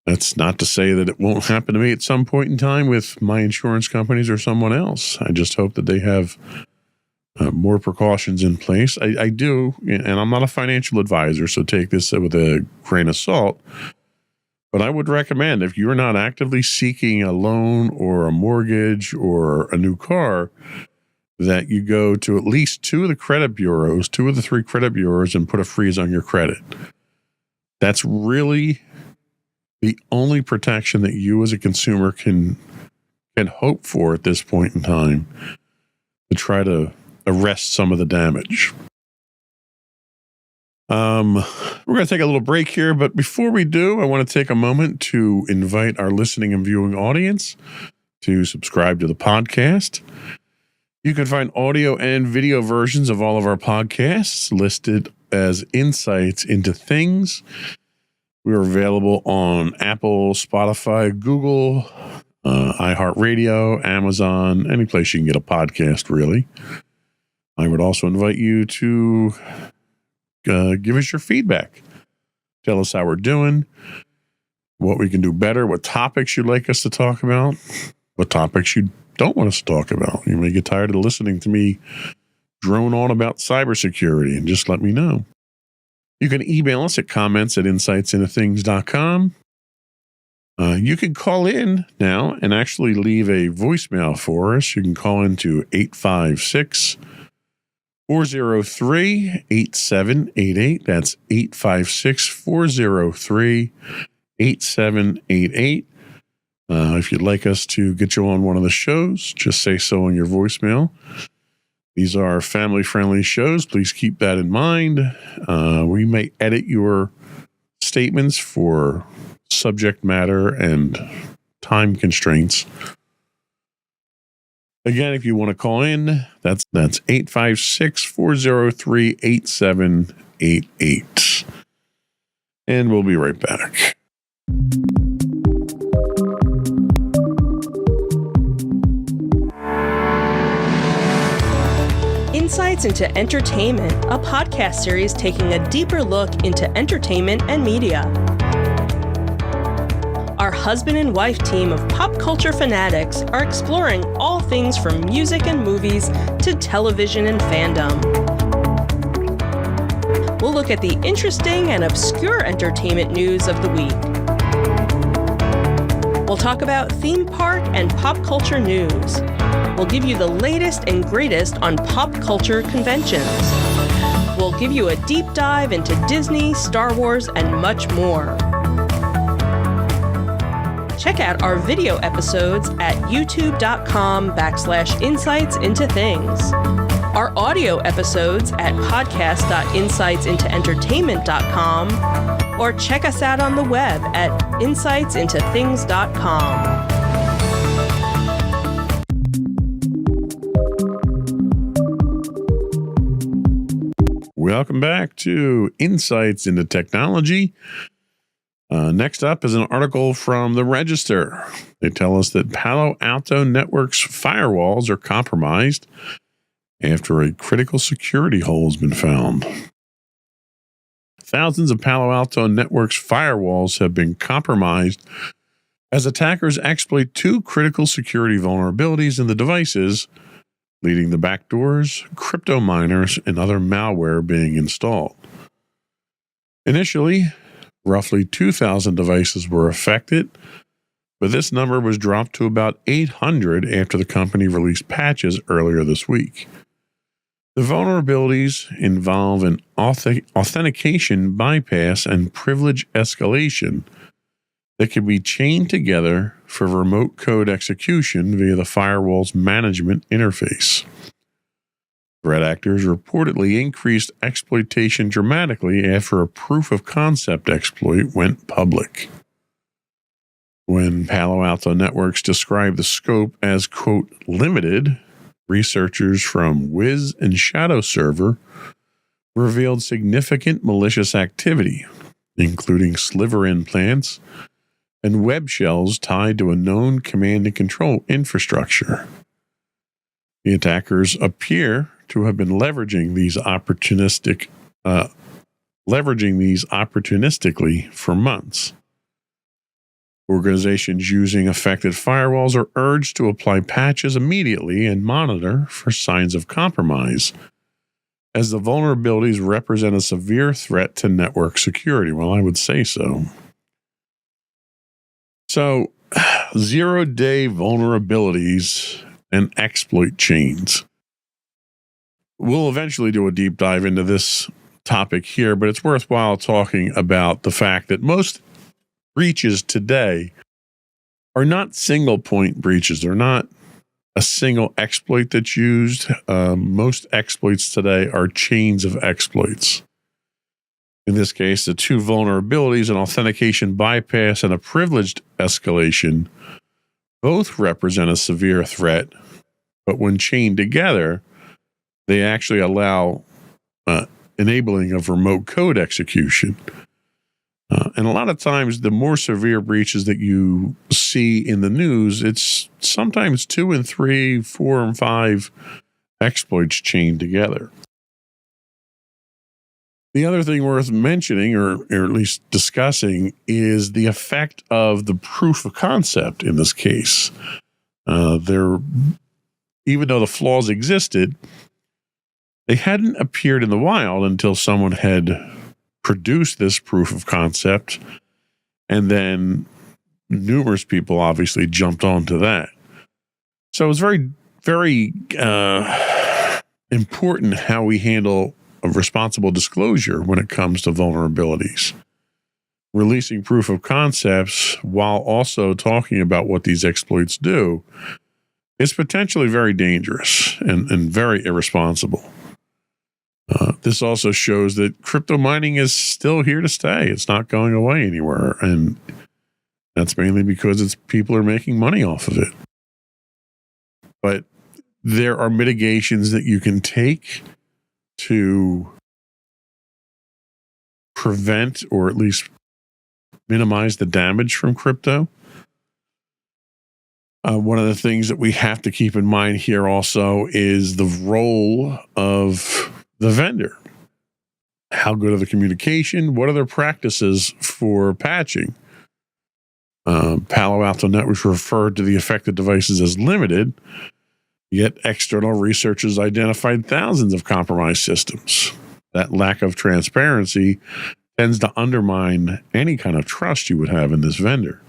that's not to say that it won't happen to me at some point in time with my insurance companies or someone else. I just hope that they have more precautions in place. I do, and I'm not a financial advisor, so take this with a grain of salt. But I would recommend, if you're not actively seeking a loan or a mortgage or a new car, that you go to at least two of the 3 credit bureaus, and put a freeze on your credit. That's really the only protection that you as a consumer can hope for at this point in time to try to arrest some of the damage. We're going to take a little break here, but before we do, I want to take a moment to invite our listening and viewing audience to subscribe to the podcast. You can find audio and video versions of all of our podcasts listed as Insights into Things. We are available on Apple, Spotify, Google, iHeartRadio, Amazon, any place you can get a podcast, really. I would also invite you to give us your feedback. Tell us how we're doing, what we can do better, what topics you'd like us to talk about, what topics you don't want us to talk about. You may get tired of listening to me drone on about cybersecurity, and just let me know. You can email us at comments@insightsintothings.com. You can call in now and actually leave a voicemail for us. You can call into 856-403-8788. That's 856-403-8788. If you'd like us to get you on one of the shows, just say so in your voicemail. These are family-friendly shows. Please keep that in mind. We may edit your statements for subject matter and time constraints. Again, if you want to call in, that's 856-403-8788. And we'll be right back. Insights into Entertainment, a podcast series taking a deeper look into entertainment and media. Our husband and wife team of pop culture fanatics are exploring all things from music and movies to television and fandom. We'll look at the interesting and obscure entertainment news of the week. We'll talk about theme park and pop culture news. We'll give you the latest and greatest on pop culture conventions. We'll give you a deep dive into Disney, Star Wars, and much more. Check out our video episodes at youtube.com/insights into things. Our audio episodes at podcast.insightsintoentertainment.com, or check us out on the web at insightsintothings.com. Welcome back to Insights into Technology. Next up is an article from the Register. They tell us that Palo Alto Networks firewalls are compromised after a critical security hole has been found. Thousands of Palo Alto Networks firewalls have been compromised as attackers exploit two critical security vulnerabilities in the devices, leading to backdoors, crypto miners, and other malware being installed. Initially, roughly 2,000 devices were affected, but this number was dropped to about 800 after the company released patches earlier this week. The vulnerabilities involve an authentication bypass and privilege escalation that can be chained together for remote code execution via the firewall's management interface. Threat actors reportedly increased exploitation dramatically after a proof of concept exploit went public. When Palo Alto Networks described the scope as, quote, limited, researchers from Wiz and Shadow Server revealed significant malicious activity, including sliver implants and web shells tied to a known command and control infrastructure. The attackers appear to have been leveraging these opportunistically for months. Organizations using affected firewalls are urged to apply patches immediately and monitor for signs of compromise, as the vulnerabilities represent a severe threat to network security. Well, I would say so. So, zero-day vulnerabilities and exploit chains. We'll eventually do a deep dive into this topic here, but it's worthwhile talking about the fact that most breaches today are not single point breaches. They're not a single exploit that's used. Most exploits today are chains of exploits. In this case, the two vulnerabilities, an authentication bypass and a privileged escalation, both represent a severe threat, but when chained together, they actually allow enabling of remote code execution. And a lot of times, the more severe breaches that you see in the news, it's sometimes 2 and 3, 4 and 5 exploits chained together. The other thing worth mentioning, or at least discussing, is the effect of the proof of concept in this case. Even though the flaws existed, they hadn't appeared in the wild until someone had produced this proof of concept, and then numerous people obviously jumped onto that. So it's very, very important how we handle a responsible disclosure when it comes to vulnerabilities. Releasing proof of concepts while also talking about what these exploits do is potentially very dangerous and very irresponsible. This also shows that crypto mining is still here to stay. It's not going away anywhere. And that's mainly because people are making money off of it. But there are mitigations that you can take to prevent or at least minimize the damage from crypto. One of the things that we have to keep in mind here also is the role of the vendor. How good are the communication? What are their practices for patching? Palo Alto Networks referred to the affected devices as limited, yet external researchers identified thousands of compromised systems. That lack of transparency tends to undermine any kind of trust you would have in this vendor.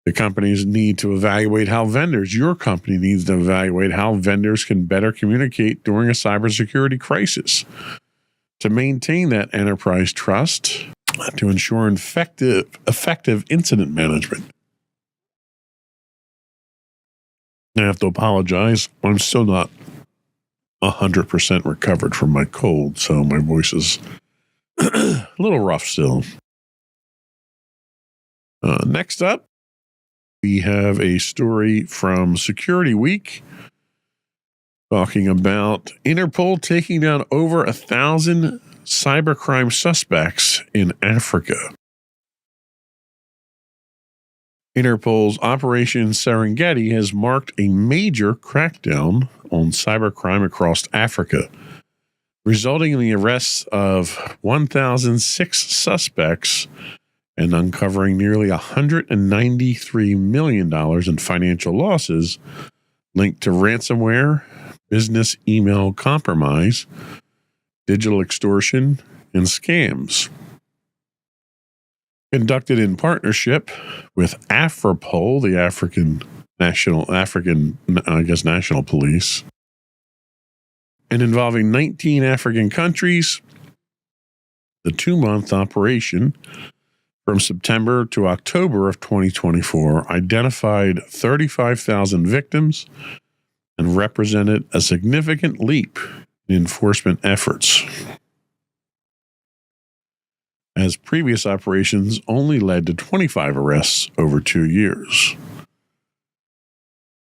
The companies need to evaluate how your company needs to evaluate how vendors can better communicate during a cybersecurity crisis to maintain that enterprise trust, to ensure effective incident management. I have to apologize. I'm still not 100% recovered from my cold, so my voice is a little rough still. Next up, we have a story from Security Week talking about Interpol taking down over 1,000 cybercrime suspects in Africa. Interpol's Operation Serengeti has marked a major crackdown on cybercrime across Africa, resulting in the arrests of 1,006 suspects and uncovering nearly $193 million in financial losses linked to ransomware, business email compromise, digital extortion, and scams. Conducted in partnership with Afripol, the National Police, and involving 19 African countries, the 2-month operation from September to October of 2024 identified 35,000 victims and represented a significant leap in enforcement efforts, as previous operations only led to 25 arrests over 2 years.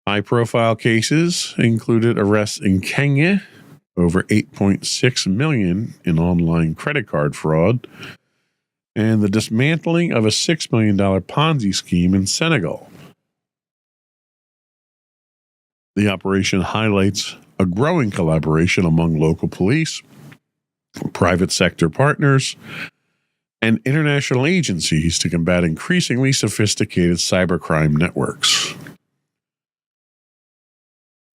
High-profile cases included arrests in Kenya, over $8.6 million in online credit card fraud, and the dismantling of a $6 million Ponzi scheme in Senegal. The operation highlights a growing collaboration among local police, private sector partners, and international agencies to combat increasingly sophisticated cybercrime networks.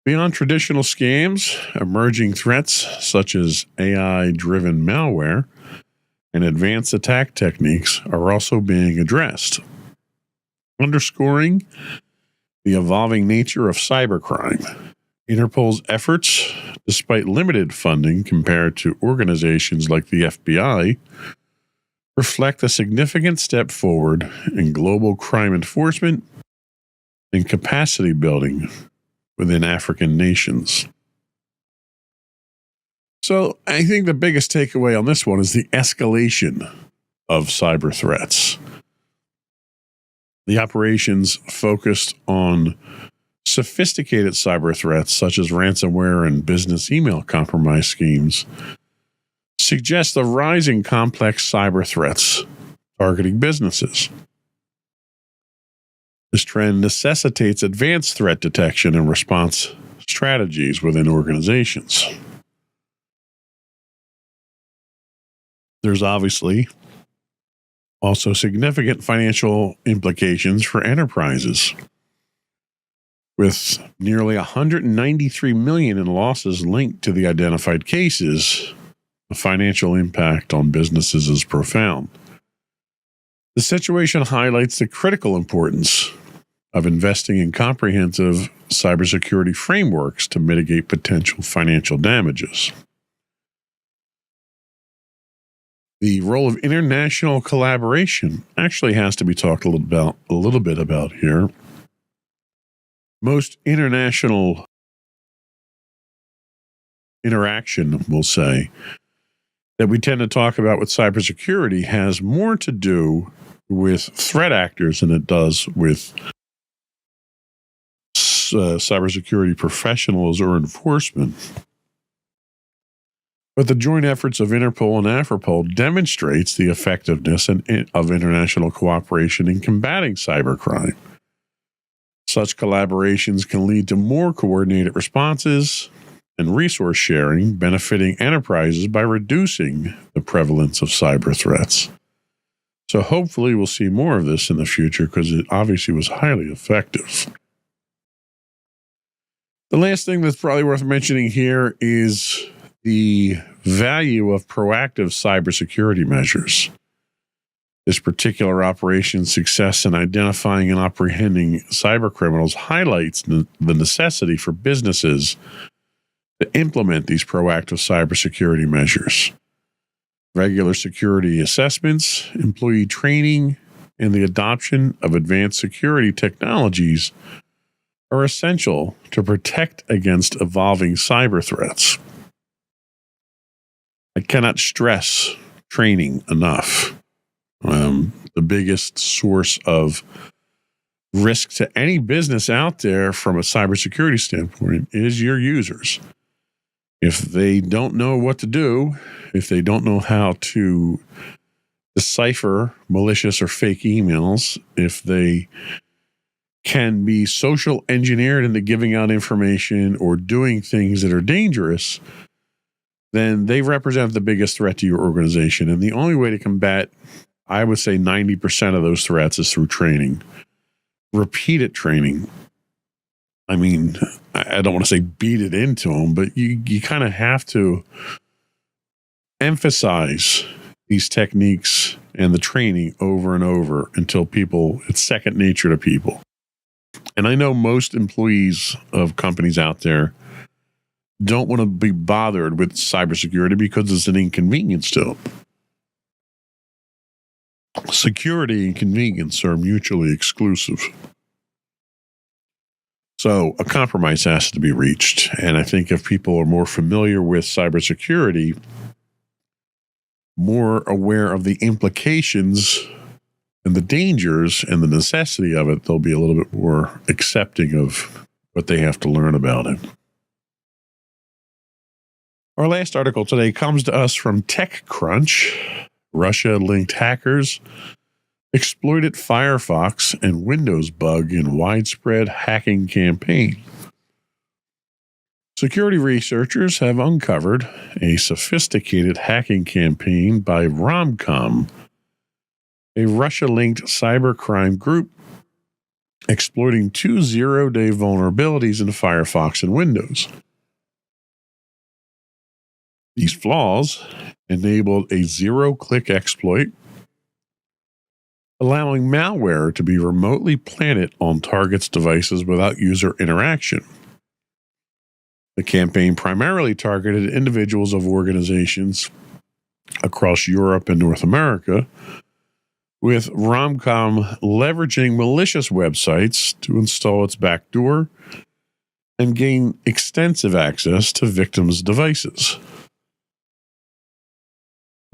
Beyond traditional scams, emerging threats such as AI-driven malware and advanced attack techniques are also being addressed, underscoring the evolving nature of cybercrime. Interpol's efforts, despite limited funding compared to organizations like the FBI, reflect a significant step forward in global crime enforcement and capacity building within African nations. So I think the biggest takeaway on this one is the escalation of cyber threats. The operations focused on sophisticated cyber threats such as ransomware and business email compromise schemes suggest the rising complex cyber threats targeting businesses. This trend necessitates advanced threat detection and response strategies within organizations. There's obviously also significant financial implications for enterprises. With nearly $193 million in losses linked to the identified cases, the financial impact on businesses is profound. The situation highlights the critical importance of investing in comprehensive cybersecurity frameworks to mitigate potential financial damages. The role of international collaboration actually has to be talked a little bit about here. Most international interaction, we'll say, that we tend to talk about with cybersecurity has more to do with threat actors than it does with cybersecurity professionals or enforcement. But the joint efforts of Interpol and Afripol demonstrates the effectiveness of international cooperation in combating cybercrime. Such collaborations can lead to more coordinated responses and resource sharing, benefiting enterprises by reducing the prevalence of cyber threats. So hopefully we'll see more of this in the future because it obviously was highly effective. The last thing that's probably worth mentioning here is the value of proactive cybersecurity measures. This particular operation's success in identifying and apprehending cybercriminals highlights the necessity for businesses to implement these proactive cybersecurity measures. Regular security assessments, employee training, and the adoption of advanced security technologies are essential to protect against evolving cyber threats. I cannot stress training enough. The biggest source of risk to any business out there from a cybersecurity standpoint is your users. If they don't know what to do, if they don't know how to decipher malicious or fake emails, if they can be social engineered into giving out information or doing things that are dangerous, then they represent the biggest threat to your organization. And the only way to combat, I would say 90% of those threats is through training. Repeated training. I mean, I don't want to say beat it into them, but you kind of have to emphasize these techniques and the training over and over until it's second nature to people. And I know most employees of companies out there don't want to be bothered with cybersecurity because it's an inconvenience to them. Security and convenience are mutually exclusive. So a compromise has to be reached. And I think if people are more familiar with cybersecurity, more aware of the implications and the dangers and the necessity of it, they'll be a little bit more accepting of what they have to learn about it. Our last article today comes to us from TechCrunch. Russia-linked hackers exploited Firefox and Windows bug in widespread hacking campaign. Security researchers have uncovered a sophisticated hacking campaign by Romcom, a Russia-linked cybercrime group exploiting 2 zero-day vulnerabilities in Firefox and Windows. These flaws enabled a zero-click exploit, allowing malware to be remotely planted on targets' devices without user interaction. The campaign primarily targeted individuals of organizations across Europe and North America, with Romcom leveraging malicious websites to install its backdoor and gain extensive access to victims' devices.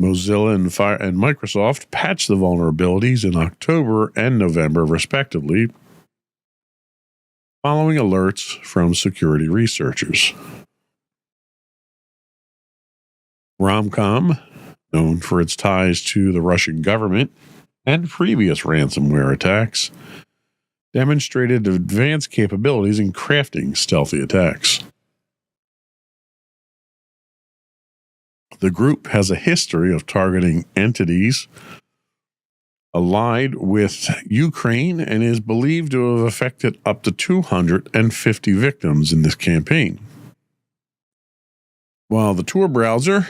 Mozilla and Microsoft patched the vulnerabilities in October and November, respectively, following alerts from security researchers. Romcom, known for its ties to the Russian government and previous ransomware attacks, demonstrated advanced capabilities in crafting stealthy attacks. The group has a history of targeting entities allied with Ukraine and is believed to have affected up to 250 victims in this campaign. While the Tor browser,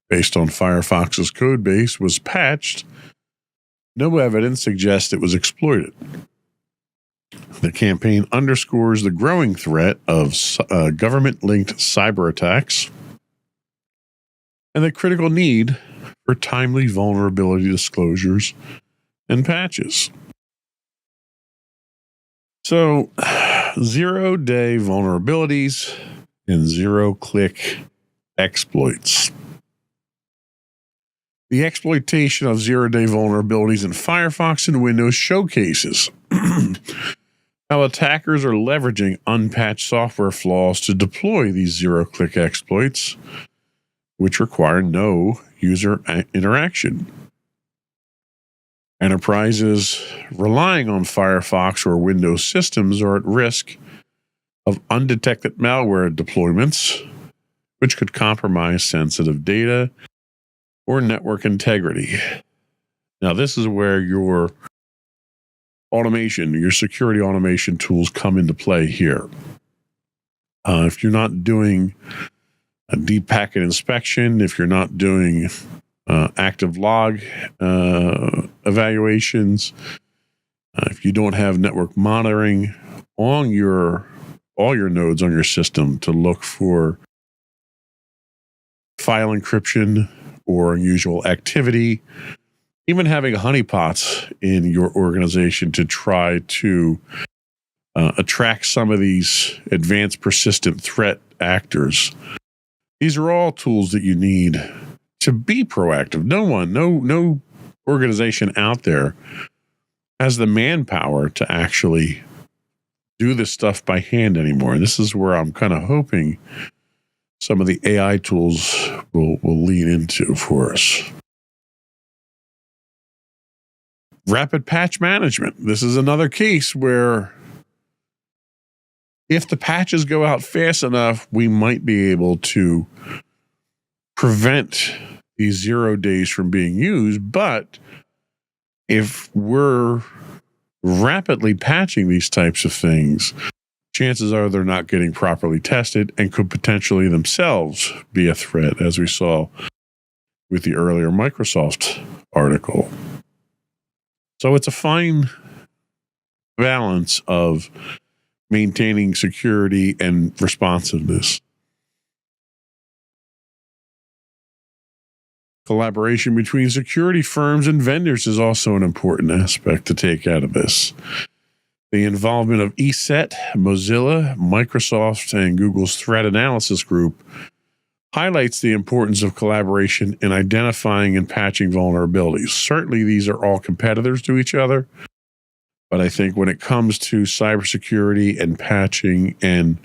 based on Firefox's codebase, was patched, no evidence suggests it was exploited. The campaign underscores the growing threat of government-linked cyber attacks and the critical need for timely vulnerability disclosures and patches. So, zero-day vulnerabilities and zero-click exploits. The exploitation of zero-day vulnerabilities in Firefox and Windows showcases How attackers are leveraging unpatched software flaws to deploy these zero-click exploits, which require no user interaction. Enterprises relying on Firefox or Windows systems are at risk of undetected malware deployments, which could compromise sensitive data or network integrity. Now, this is where your security automation tools come into play here. If you're not doing a deep packet inspection, if you're not doing active log evaluations, if you don't have network monitoring on all your nodes on your system to look for file encryption or unusual activity, even having honeypots in your organization to try to attract some of these advanced persistent threat actors. These are all tools that you need to be proactive. No organization out there has the manpower to actually do this stuff by hand anymore. And this is where I'm kind of hoping some of the AI tools will lean into for us. Rapid patch management. This is another case where if the patches go out fast enough, we might be able to prevent these 0 days from being used. But if we're rapidly patching these types of things, chances are they're not getting properly tested and could potentially themselves be a threat, as we saw with the earlier Microsoft article. So it's a fine balance of maintaining security and responsiveness. Collaboration between security firms and vendors is also an important aspect to take out of this. The involvement of ESET, Mozilla, Microsoft, and Google's Threat Analysis Group highlights the importance of collaboration in identifying and patching vulnerabilities. Certainly, these are all competitors to each other, but I think when it comes to cybersecurity and patching and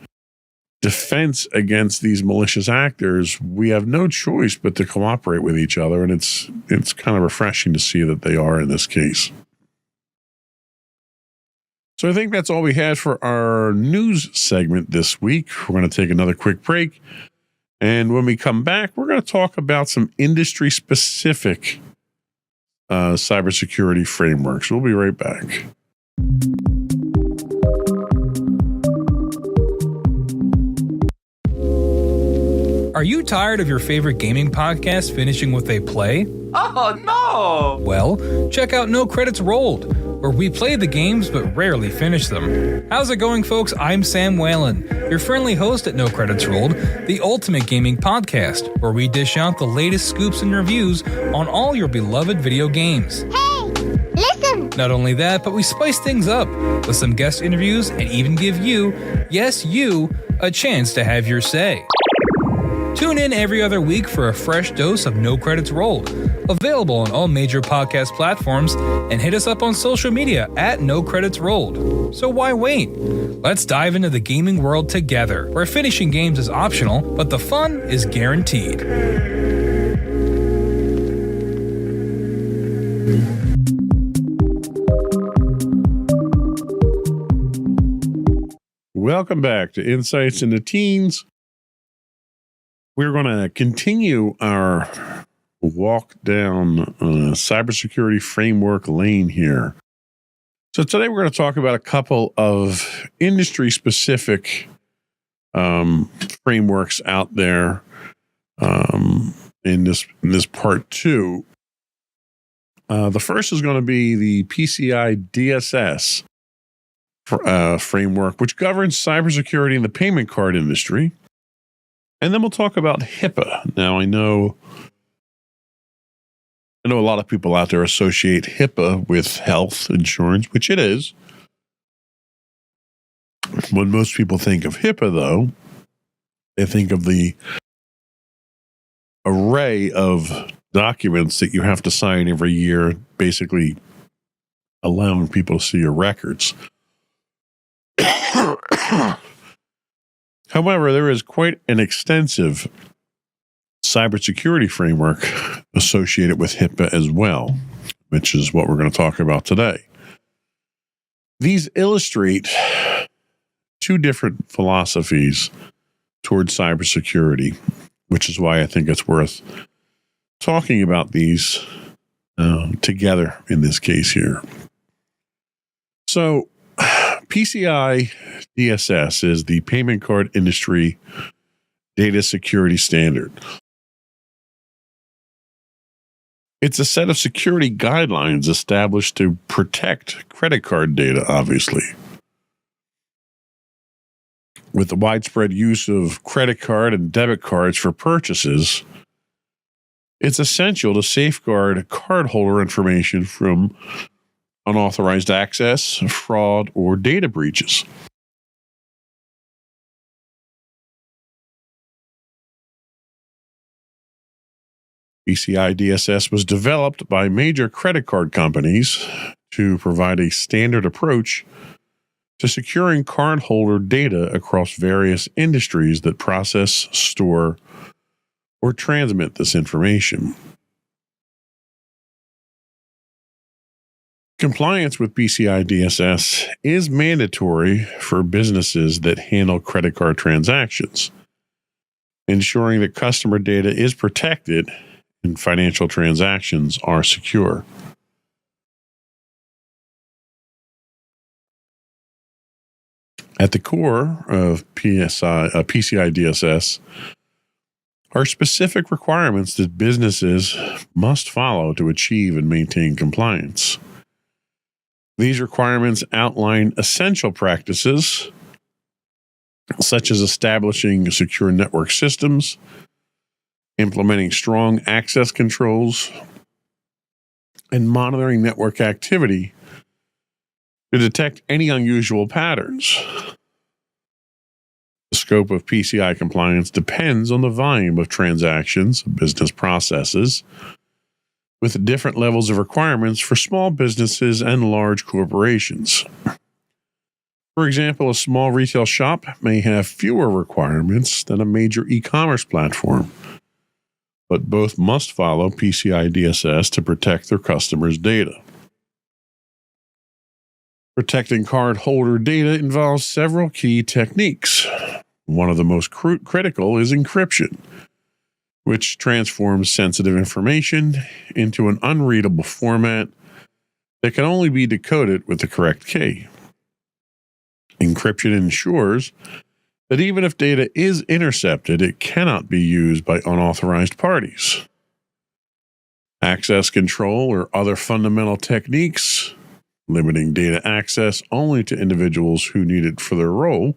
defense against these malicious actors, we have no choice but to cooperate with each other, and it's kind of refreshing to see that they are in this case. So I think that's all we had for our news segment this week. We're going to take another quick break. And when we come back, we're going to talk about some industry-specific cybersecurity frameworks. We'll be right back. Are you tired of your favorite gaming podcast finishing with a play? Oh, no! Well, check out No Credits Rolled, where we play the games but rarely finish them. How's it going, folks? I'm Sam Whalen, your friendly host at No Credits Rolled, the ultimate gaming podcast, where we dish out the latest scoops and reviews on all your beloved video games. Hey, listen! Not only that, but we spice things up with some guest interviews and even give you, yes, you, a chance to have your say. Tune in every other week for a fresh dose of No Credits Rolled, available on all major podcast platforms, and hit us up on social media at No Credits Rolled. So why wait? Let's dive into the gaming world together, where finishing games is optional, but the fun is guaranteed. Welcome back to Insights into Teens. We're going to continue our walk down cybersecurity framework lane here. So today we're going to talk about a couple of industry-specific frameworks out there in this part two. The first is going to be the PCI DSS framework, which governs cybersecurity in the payment card industry. And then we'll talk about HIPAA. Now, I know a lot of people out there associate HIPAA with health insurance, which it is. When most people think of HIPAA, though, they think of the array of documents that you have to sign every year, basically allowing people to see your records. However, there is quite an extensive cybersecurity framework associated with HIPAA as well, which is what we're going to talk about today. These illustrate two different philosophies towards cybersecurity, which is why I think it's worth talking about these together in this case here. So, PCI DSS is the Payment Card Industry Data Security Standard. It's a set of security guidelines established to protect credit card data, obviously. With the widespread use of credit card and debit cards for purchases, it's essential to safeguard cardholder information from unauthorized access, fraud, or data breaches. PCI DSS was developed by major credit card companies to provide a standard approach to securing cardholder data across various industries that process, store, or transmit this information. Compliance with PCI DSS is mandatory for businesses that handle credit card transactions, ensuring that customer data is protected and financial transactions are secure. At the core of PCI DSS are specific requirements that businesses must follow to achieve and maintain compliance. These requirements outline essential practices, such as establishing secure network systems, implementing strong access controls, and monitoring network activity to detect any unusual patterns. The scope of PCI compliance depends on the volume of transactions, business processes, with different levels of requirements for small businesses and large corporations. For example, a small retail shop may have fewer requirements than a major e-commerce platform, but both must follow PCI DSS to protect their customers' data. Protecting cardholder data involves several key techniques. One of the most critical is encryption, which transforms sensitive information into an unreadable format that can only be decoded with the correct key. Encryption ensures that even if data is intercepted, it cannot be used by unauthorized parties. Access control or other fundamental techniques, limiting data access only to individuals who need it for their role.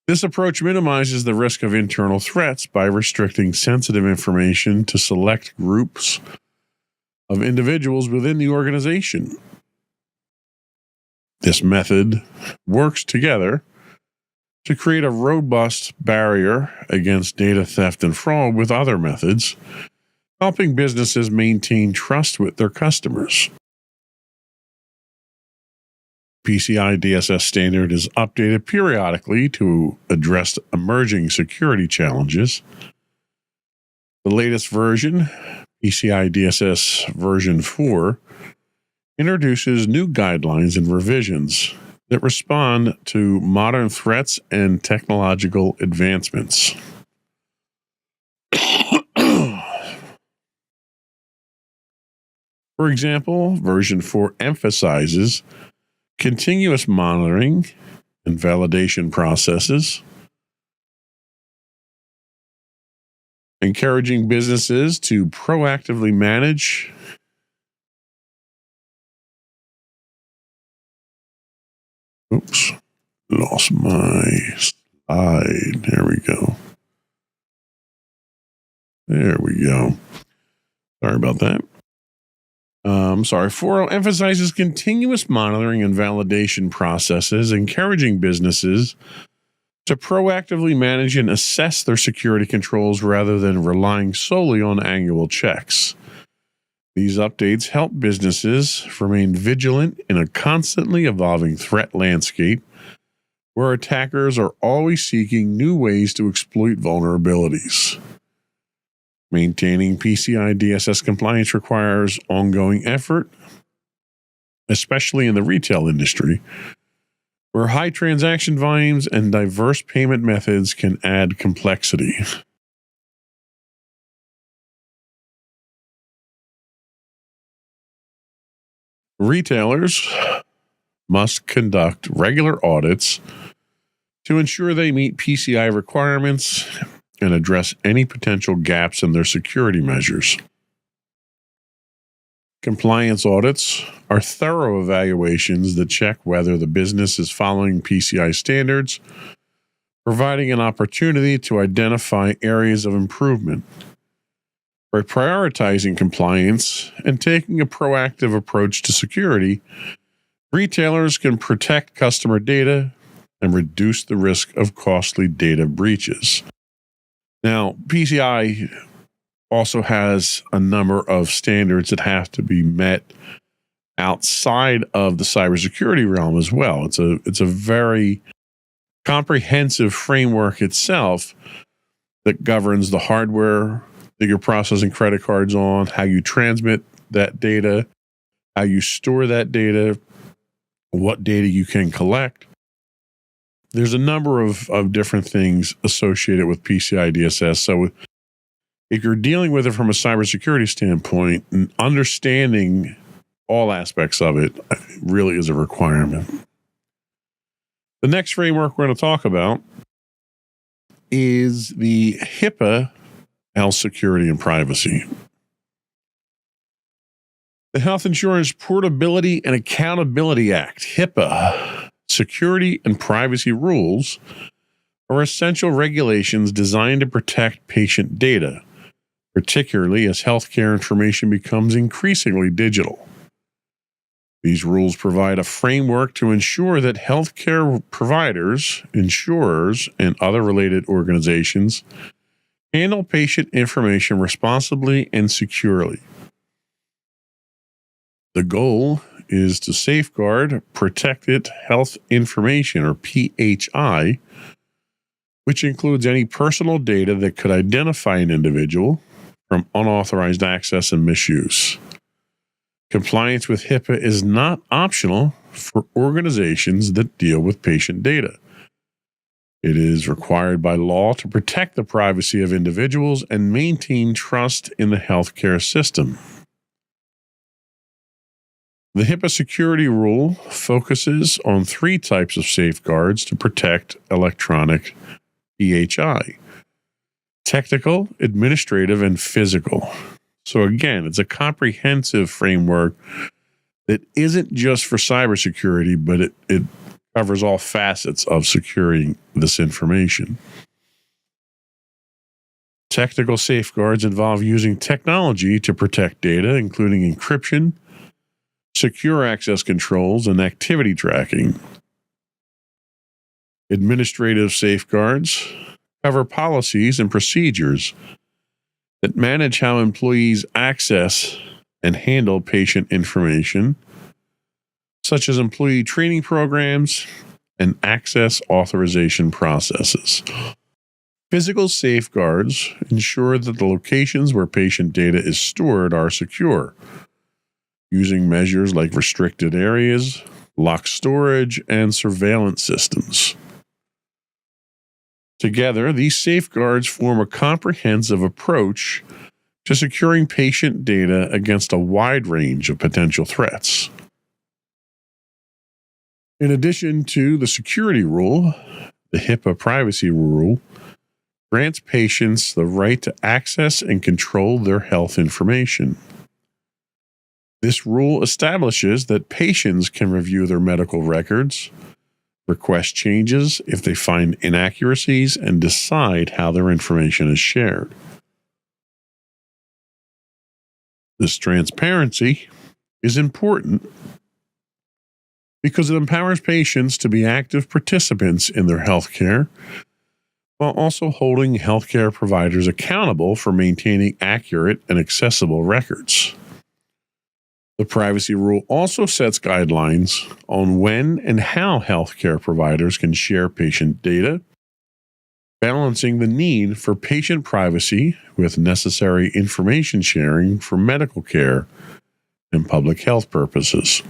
This approach minimizes the risk of internal threats by restricting sensitive information to select groups of individuals within the organization. This method works together to create a robust barrier against data theft and fraud with other methods, helping businesses maintain trust with their customers. PCI DSS standard is updated periodically to address emerging security challenges. The latest version, PCI DSS version 4, introduces new guidelines and revisions that respond to modern threats and technological advancements. For example, version 4 emphasizes continuous monitoring and validation processes, encouraging businesses to proactively manage lost my slide. There we go. Sorry about that. 4.0 emphasizes continuous monitoring and validation processes, encouraging businesses to proactively manage and assess their security controls rather than relying solely on annual checks. These updates help businesses remain vigilant in a constantly evolving threat landscape where attackers are always seeking new ways to exploit vulnerabilities. Maintaining PCI DSS compliance requires ongoing effort, especially in the retail industry, where high transaction volumes and diverse payment methods can add complexity. Retailers must conduct regular audits to ensure they meet PCI requirements and address any potential gaps in their security measures. Compliance audits are thorough evaluations that check whether the business is following PCI standards, providing an opportunity to identify areas of improvement. By prioritizing compliance and taking a proactive approach to security, retailers can protect customer data and reduce the risk of costly data breaches. Now, PCI also has a number of standards that have to be met outside of the cybersecurity realm as well. It's a very comprehensive framework itself that governs the hardware that you're processing credit cards on, how you transmit that data, how you store that data, what data you can collect. There's a number of different things associated with PCI DSS. So if you're dealing with it from a cybersecurity standpoint, understanding all aspects of it really is a requirement. The next framework we're going to talk about is the HIPAA Health Security and Privacy. The Health Insurance Portability and Accountability Act, HIPAA, security and privacy rules are essential regulations designed to protect patient data, particularly as healthcare information becomes increasingly digital. These rules provide a framework to ensure that healthcare providers, insurers, and other related organizations handle patient information responsibly and securely. The goal is to safeguard protected health information, or PHI, which includes any personal data that could identify an individual from unauthorized access and misuse. Compliance with HIPAA is not optional for organizations that deal with patient data. It is required by law to protect the privacy of individuals and maintain trust in the healthcare system. The HIPAA security rule focuses on 3 types of safeguards to protect electronic PHI: technical, administrative, and physical. So again, it's a comprehensive framework that isn't just for cybersecurity, but it covers all facets of securing this information. Technical safeguards involve using technology to protect data, including encryption, secure access controls, and activity tracking. Administrative safeguards cover policies and procedures that manage how employees access and handle patient information, such as employee training programs and access authorization processes. Physical safeguards ensure that the locations where patient data is stored are secure, using measures like restricted areas, locked storage, and surveillance systems. Together, these safeguards form a comprehensive approach to securing patient data against a wide range of potential threats. In addition to the security rule, the HIPAA privacy rule grants patients the right to access and control their health information. This rule establishes that patients can review their medical records, request changes if they find inaccuracies, and decide how their information is shared. This transparency is important because it empowers patients to be active participants in their healthcare, while also holding healthcare providers accountable for maintaining accurate and accessible records. The privacy rule also sets guidelines on when and how healthcare providers can share patient data, balancing the need for patient privacy with necessary information sharing for medical care and public health purposes.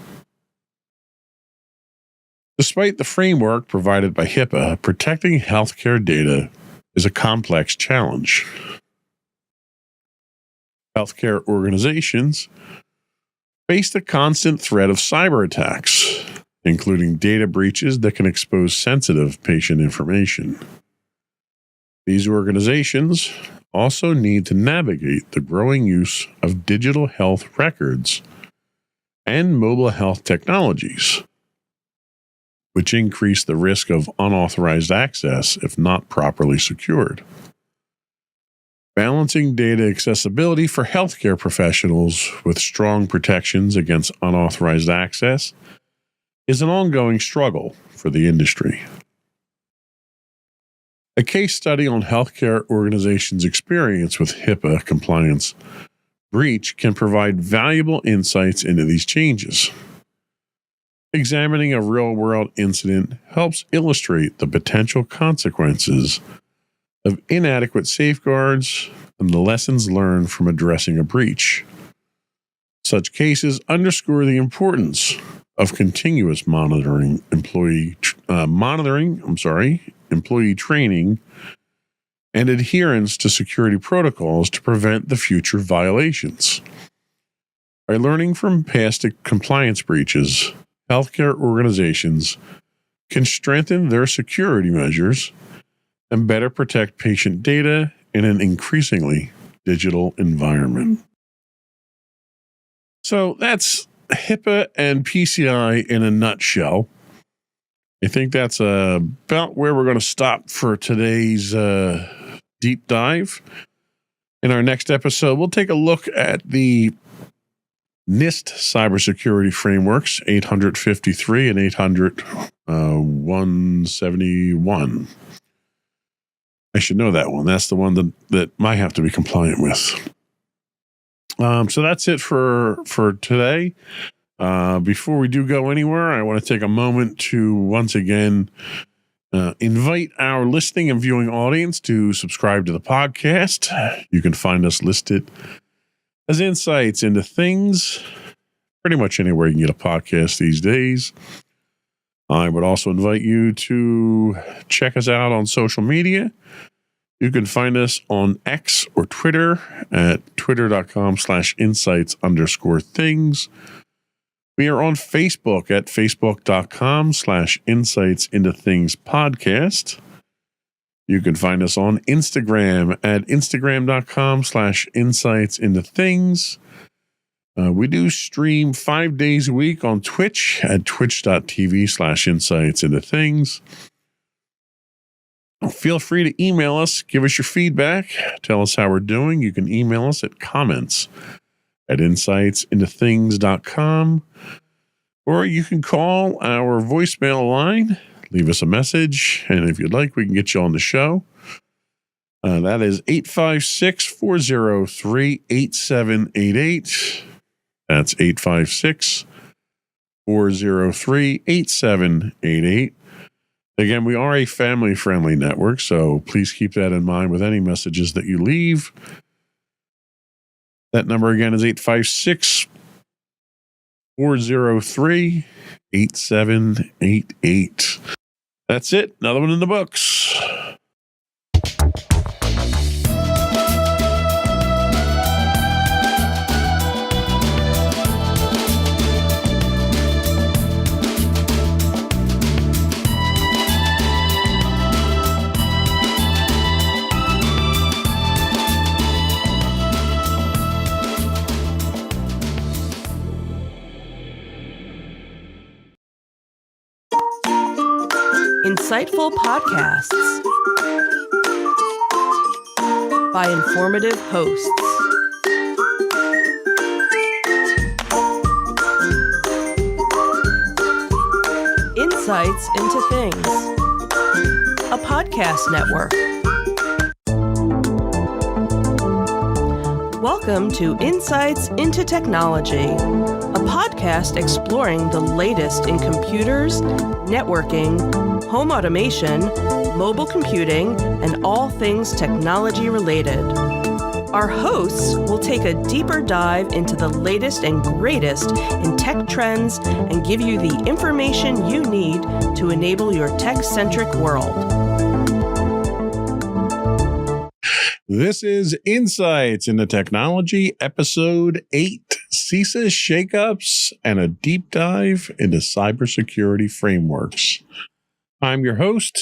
Despite the framework provided by HIPAA, protecting healthcare data is a complex challenge. Healthcare organizations face the constant threat of cyber attacks, including data breaches that can expose sensitive patient information. These organizations also need to navigate the growing use of digital health records and mobile health technologies, which increase the risk of unauthorized access if not properly secured. Balancing data accessibility for healthcare professionals with strong protections against unauthorized access is an ongoing struggle for the industry. A case study on healthcare organizations' experience with HIPAA compliance breach can provide valuable insights into these changes. Examining a real-world incident helps illustrate the potential consequences of inadequate safeguards and the lessons learned from addressing a breach. Such cases underscore the importance of continuous employee training and adherence to security protocols to prevent the future violations. By learning from past compliance breaches, healthcare organizations can strengthen their security measures and better protect patient data in an increasingly digital environment. So that's HIPAA and PCI in a nutshell. I think that's about where we're going to stop for today's deep dive. In our next episode, we'll take a look at the NIST cybersecurity frameworks 853 and 171. I should know that one. That's the one that might have to be compliant with. So that's it for today. Before we do go anywhere, I want to take a moment to once again invite our listening and viewing audience to subscribe to the podcast. You can find us listed as Insights into Things pretty much anywhere you can get a podcast these days. I would also invite you to check us out on social media. You can find us on X or Twitter at twitter.com/insights_things. We are on Facebook at facebook.com/insightsintothingspodcast. You can find us on Instagram at instagram.com/insightsintothings. We do stream 5 days a week on Twitch at twitch.tv/insightsintothings. Feel free to email us, give us your feedback, tell us how we're doing. You can email us at comments@insightsintothings.com, or you can call our voicemail line, leave us a message, and if you'd like, we can get you on the show. That is 856-403-8788. That's 856-403-8788. Again, we are a family-friendly network, so please keep that in mind with any messages that you leave. That number again is 856-403-8788. That's it. Another one in the books. Insightful podcasts by informative hosts. Insights into Things, a podcast network. Welcome to Insights into Technology, a podcast exploring the latest in computers, networking, home automation, mobile computing, and all things technology related. Our hosts will take a deeper dive into the latest and greatest in tech trends and give you the information you need to enable your tech-centric world. This is Insights into Technology, Episode 8, CISA Shakeups and a Deep Dive into Cybersecurity Frameworks. I'm your host,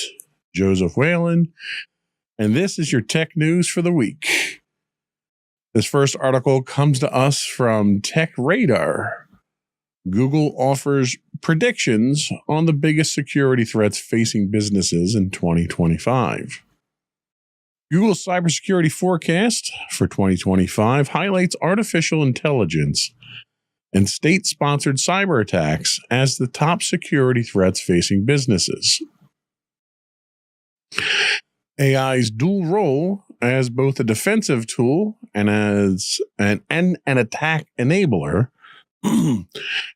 Joseph Whalen, and this is your tech news for the week. This first article comes to us from TechRadar. Google offers predictions on the biggest security threats facing businesses in 2025. Google's cybersecurity forecast for 2025 highlights artificial intelligence and state-sponsored cyber attacks as the top security threats facing businesses. AI's dual role as both a defensive tool and as an attack enabler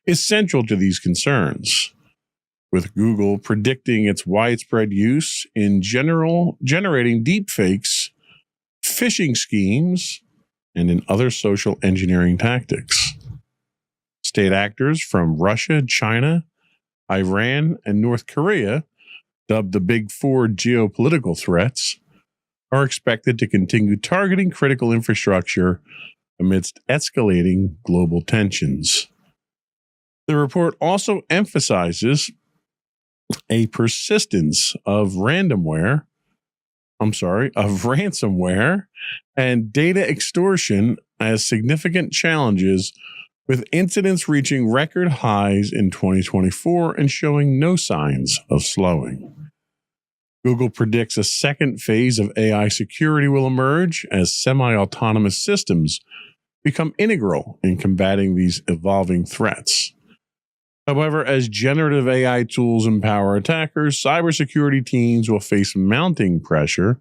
is central to these concerns, with Google predicting its widespread use in generating deepfakes, phishing schemes, and in other social engineering tactics. State actors from Russia, China, Iran, and North Korea, dubbed the Big Four geopolitical threats, are expected to continue targeting critical infrastructure amidst escalating global tensions. The report also emphasizes a persistence of ransomware and data extortion as significant challenges, with incidents reaching record highs in 2024 and showing no signs of slowing. Google predicts a second phase of AI security will emerge as semi-autonomous systems become integral in combating these evolving threats. However, as generative AI tools empower attackers, cybersecurity teams will face mounting pressure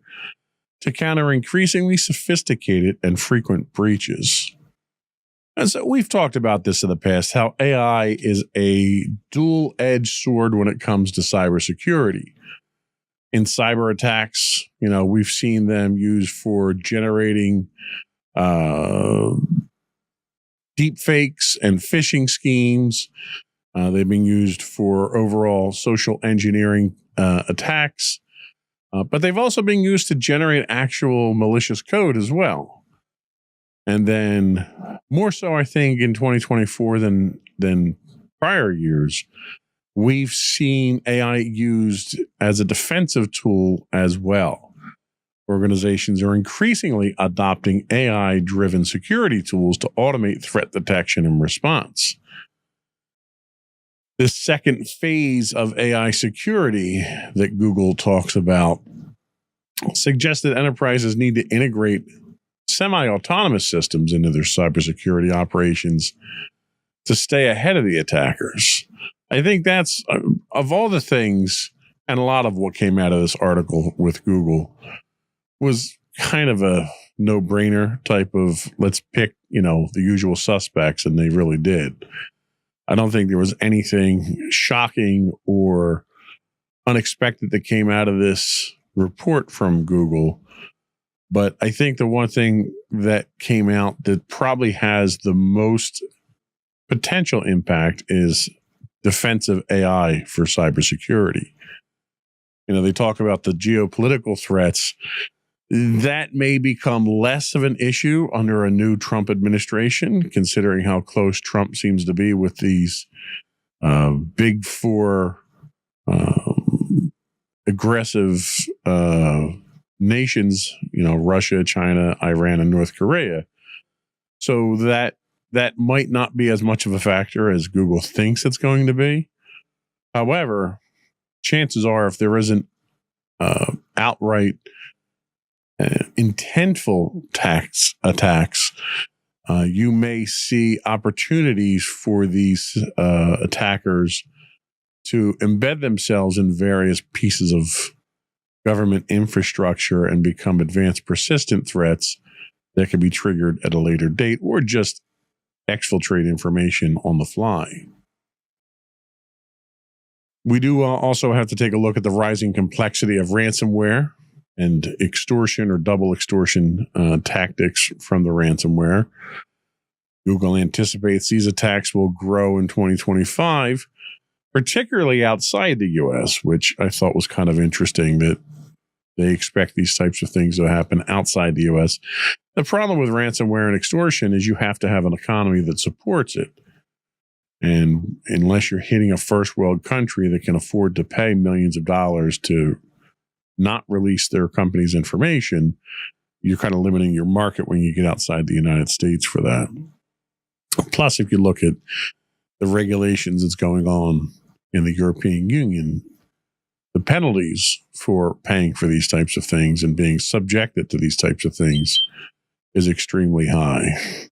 to counter increasingly sophisticated and frequent breaches. And so we've talked about this in the past, how AI is a dual-edged sword when it comes to cybersecurity. In cyber attacks, we've seen them used for generating deepfakes and phishing schemes. They've been used for overall social engineering attacks, but they've also been used to generate actual malicious code as well. And then more so, I think, in 2024 than prior years, we've seen AI used as a defensive tool as well. Organizations are increasingly adopting AI-driven security tools to automate threat detection and response. This second phase of AI security that Google talks about suggests that enterprises need to integrate semi-autonomous systems into their cybersecurity operations to stay ahead of the attackers. I think that's, of all the things, and a lot of what came out of this article with Google was kind of a no-brainer type of, let's pick, the usual suspects, and they really did. I don't think there was anything shocking or unexpected that came out of this report from Google. But I think the one thing that came out that probably has the most potential impact is defensive AI for cybersecurity. They talk about the geopolitical threats. That may become less of an issue under a new Trump administration, considering how close Trump seems to be with these big four aggressive nations, Russia, China, Iran, and North Korea. So that might not be as much of a factor as Google thinks it's going to be. However, chances are, if there isn't outright intentful attacks, you may see opportunities for these attackers to embed themselves in various pieces of government infrastructure and become advanced persistent threats that can be triggered at a later date or just exfiltrate information on the fly. We do also have to take a look at the rising complexity of ransomware and extortion or double extortion tactics from the ransomware. Google anticipates these attacks will grow in 2025, particularly outside the US, which I thought was kind of interesting that they expect these types of things to happen outside the US. The problem with ransomware and extortion is you have to have an economy that supports it. And unless you're hitting a first world country that can afford to pay millions of dollars to not release their company's information, you're kind of limiting your market when you get outside the United States for that. Plus, if you look at the regulations that's going on in the European Union, the penalties for paying for these types of things and being subjected to these types of things is extremely high.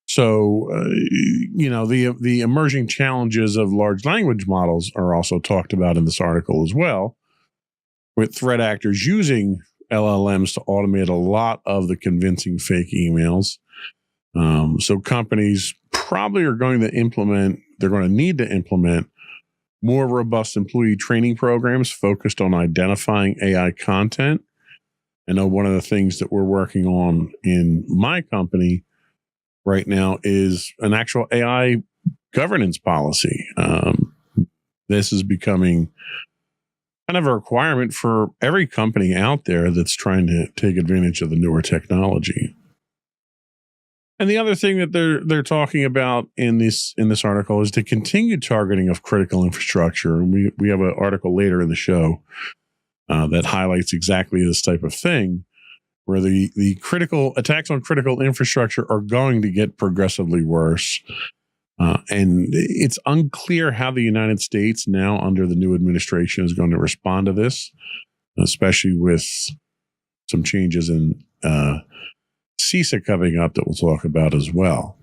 So, the emerging challenges of large language models are also talked about in this article as well, with threat actors using LLMs to automate a lot of the convincing fake emails. So companies probably are going to need to implement more robust employee training programs focused on identifying AI content. I know one of the things that we're working on in my company right now is an actual AI governance policy. This is becoming kind of a requirement for every company out there that's trying to take advantage of the newer technology. And the other thing that they're talking about in this article is the continued targeting of critical infrastructure. And we have an article later in the show that highlights exactly this type of thing, where the critical attacks on critical infrastructure are going to get progressively worse. And it's unclear how the United States now under the new administration is going to respond to this, especially with some changes in CISA coming up that we'll talk about as well.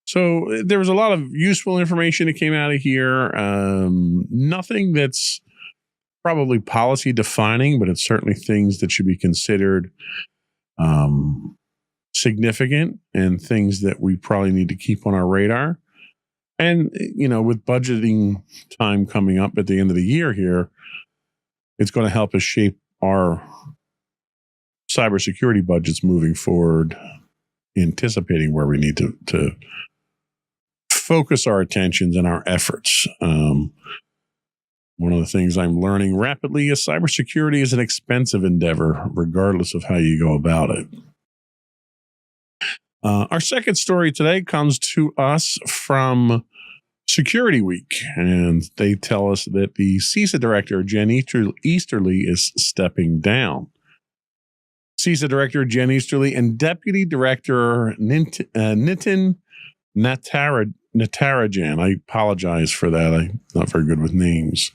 So there was a lot of useful information that came out of here. Nothing that's probably policy defining, but it's certainly things that should be considered significant and things that we probably need to keep on our radar. And, with budgeting time coming up at the end of the year here, it's going to help us shape our cybersecurity budgets moving forward, anticipating where we need to focus our attentions and our efforts. One of the things I'm learning rapidly is cybersecurity is an expensive endeavor, regardless of how you go about it. Our second story today comes to us from Security Week, and they tell us that the CISA director, Jen Easterly, is stepping down. CISA Director Jen Easterly and Deputy Director Nitin Natarajan. I apologize for that. I'm not very good with names.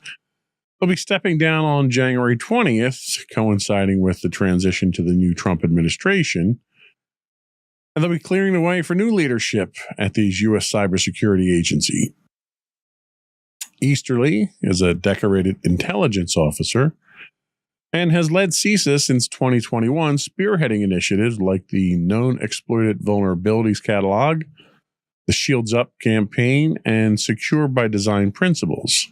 They'll be stepping down on January 20th, coinciding with the transition to the new Trump administration. And they'll be clearing the way for new leadership at the U.S. cybersecurity agency. Easterly is a decorated intelligence officer and has led CISA since 2021, spearheading initiatives like the Known Exploited Vulnerabilities Catalog, the Shields Up campaign, and Secure by Design principles.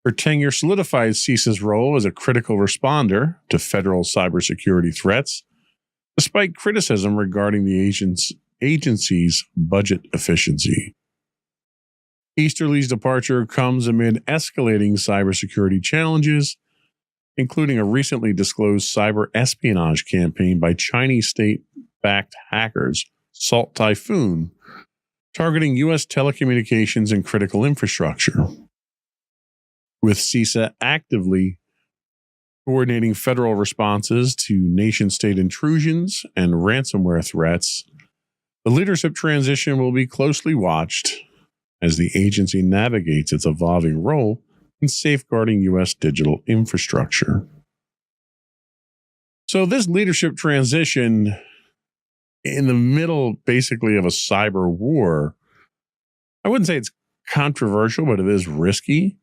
Her tenure solidifies CISA's role as a critical responder to federal cybersecurity threats, despite criticism regarding the agency's budget efficiency. Easterly's departure comes amid escalating cybersecurity challenges, including a recently disclosed cyber espionage campaign by Chinese state-backed hackers, Salt Typhoon, targeting U.S. telecommunications and critical infrastructure. With CISA actively coordinating federal responses to nation-state intrusions and ransomware threats, the leadership transition will be closely watched as the agency navigates its evolving role in safeguarding U.S. digital infrastructure. So this leadership transition in the middle, basically, of a cyber war, I wouldn't say it's controversial, but it is risky.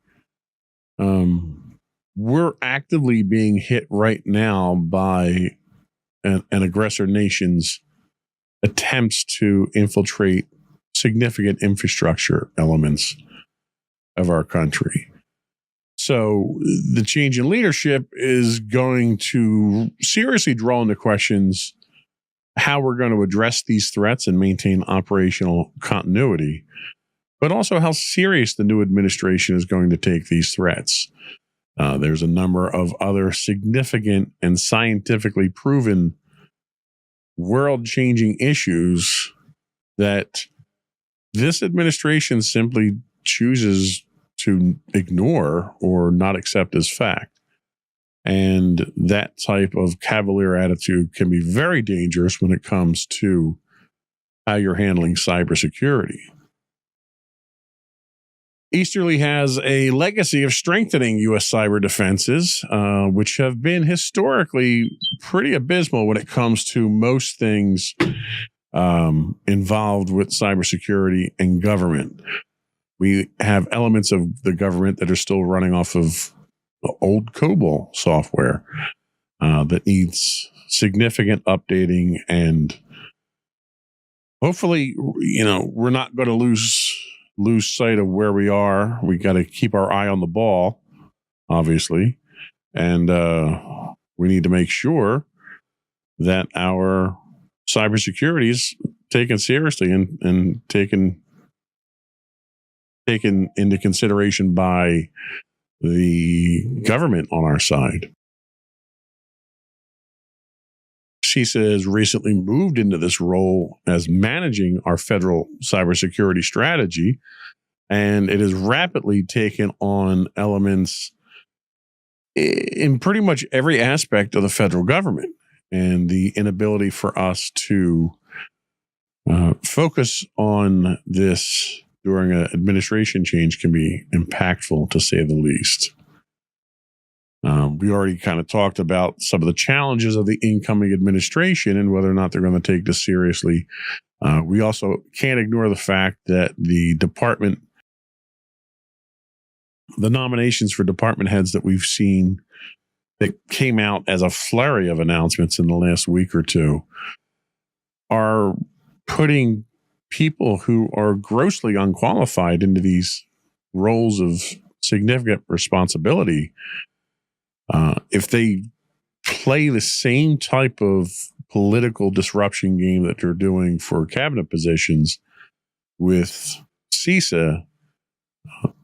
We're actively being hit right now by an aggressor nation's attempts to infiltrate significant infrastructure elements of our country. So the change in leadership is going to seriously draw into questions how we're going to address these threats and maintain operational continuity, but also how serious the new administration is going to take these threats. There's a number of other significant and scientifically proven world-changing issues that this administration simply chooses to ignore or not accept as fact. And that type of cavalier attitude can be very dangerous when it comes to how you're handling cybersecurity. Easterly has a legacy of strengthening U.S. cyber defenses, which have been historically pretty abysmal when it comes to most things involved with cybersecurity and government. We have elements of the government that are still running off of old COBOL software that needs significant updating, and hopefully, we're not going to lose sight of where we are. We got to keep our eye on the ball, obviously, and we need to make sure that our cybersecurity is taken seriously and taken into consideration by the government on our side. CISA has recently moved into this role as managing our federal cybersecurity strategy, and it has rapidly taken on elements in pretty much every aspect of the federal government, and the inability for us to focus on this during an administration change can be impactful, to say the least. We already kind of talked about some of the challenges of the incoming administration and whether or not they're going to take this seriously. We also can't ignore the fact that the nominations for department heads that we've seen that came out as a flurry of announcements in the last week or two are putting people who are grossly unqualified into these roles of significant responsibility. If they play the same type of political disruption game that they're doing for cabinet positions with CISA,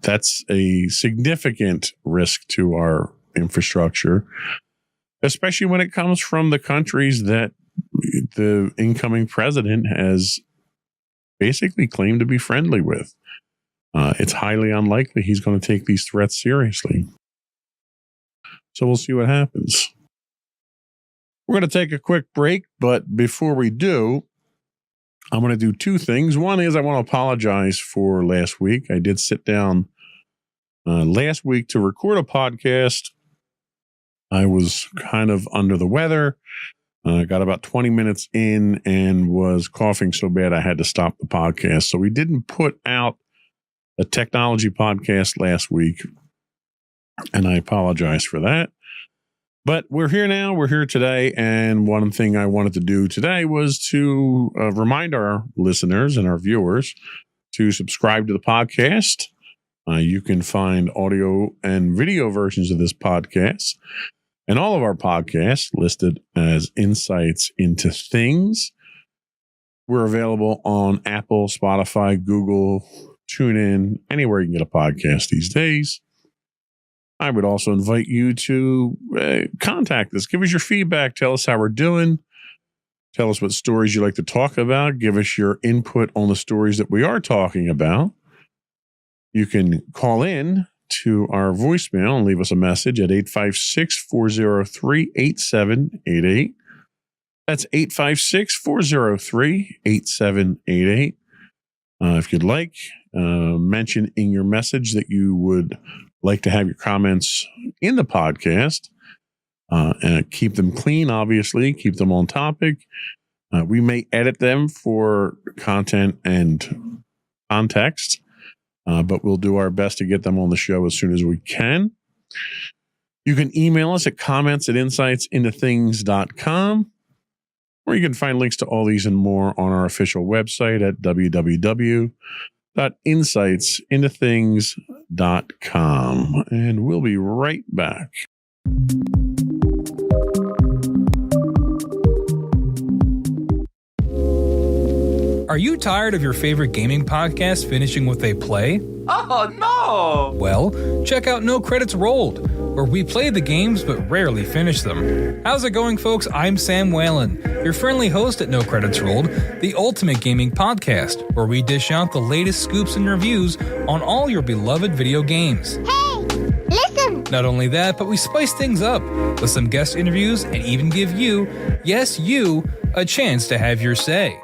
that's a significant risk to our infrastructure, especially when it comes from the countries that the incoming president has basically claimed to be friendly with. It's highly unlikely he's going to take these threats seriously. So we'll see what happens. We're going to take a quick break, but before we do, I'm going to do two things. One is I want to apologize for last week. I did sit down last week to record a podcast. I was kind of under the weather. I got about 20 minutes in and was coughing so bad I had to stop the podcast. So we didn't put out a technology podcast last week, and I apologize for that. But we're here now. We're here today. And one thing I wanted to do today was to remind our listeners and our viewers to subscribe to the podcast. You can find audio and video versions of this podcast and all of our podcasts listed as Insights into Things. We're available on Apple, Spotify, Google, TuneIn, anywhere you can get a podcast these days. I would also invite you to contact us. Give us your feedback. Tell us how we're doing. Tell us what stories you'd like to talk about. Give us your input on the stories that we are talking about. You can call in to our voicemail and leave us a message at 856-403-8788. That's 856-403-8788. If you'd like, mention in your message that you would like to have your comments in the podcast, and keep them clean, obviously, keep them on topic. We may edit them for content and context, but we'll do our best to get them on the show as soon as we can. You can email us at comments@insightsintothings.com. Or you can find links to all these and more on our official website at www.insightsintothings.com. And we'll be right back. Are you tired of your favorite gaming podcast finishing with a play? Oh no! Well, check out No Credits Rolled, where we play the games but rarely finish them. How's it going, folks? I'm Sam Whalen, your friendly host at No Credits Rolled, the ultimate gaming podcast, where we dish out the latest scoops and reviews on all your beloved video games. Hey, listen. Not only that, but we spice things up with some guest interviews and even give you, yes, you, a chance to have your say.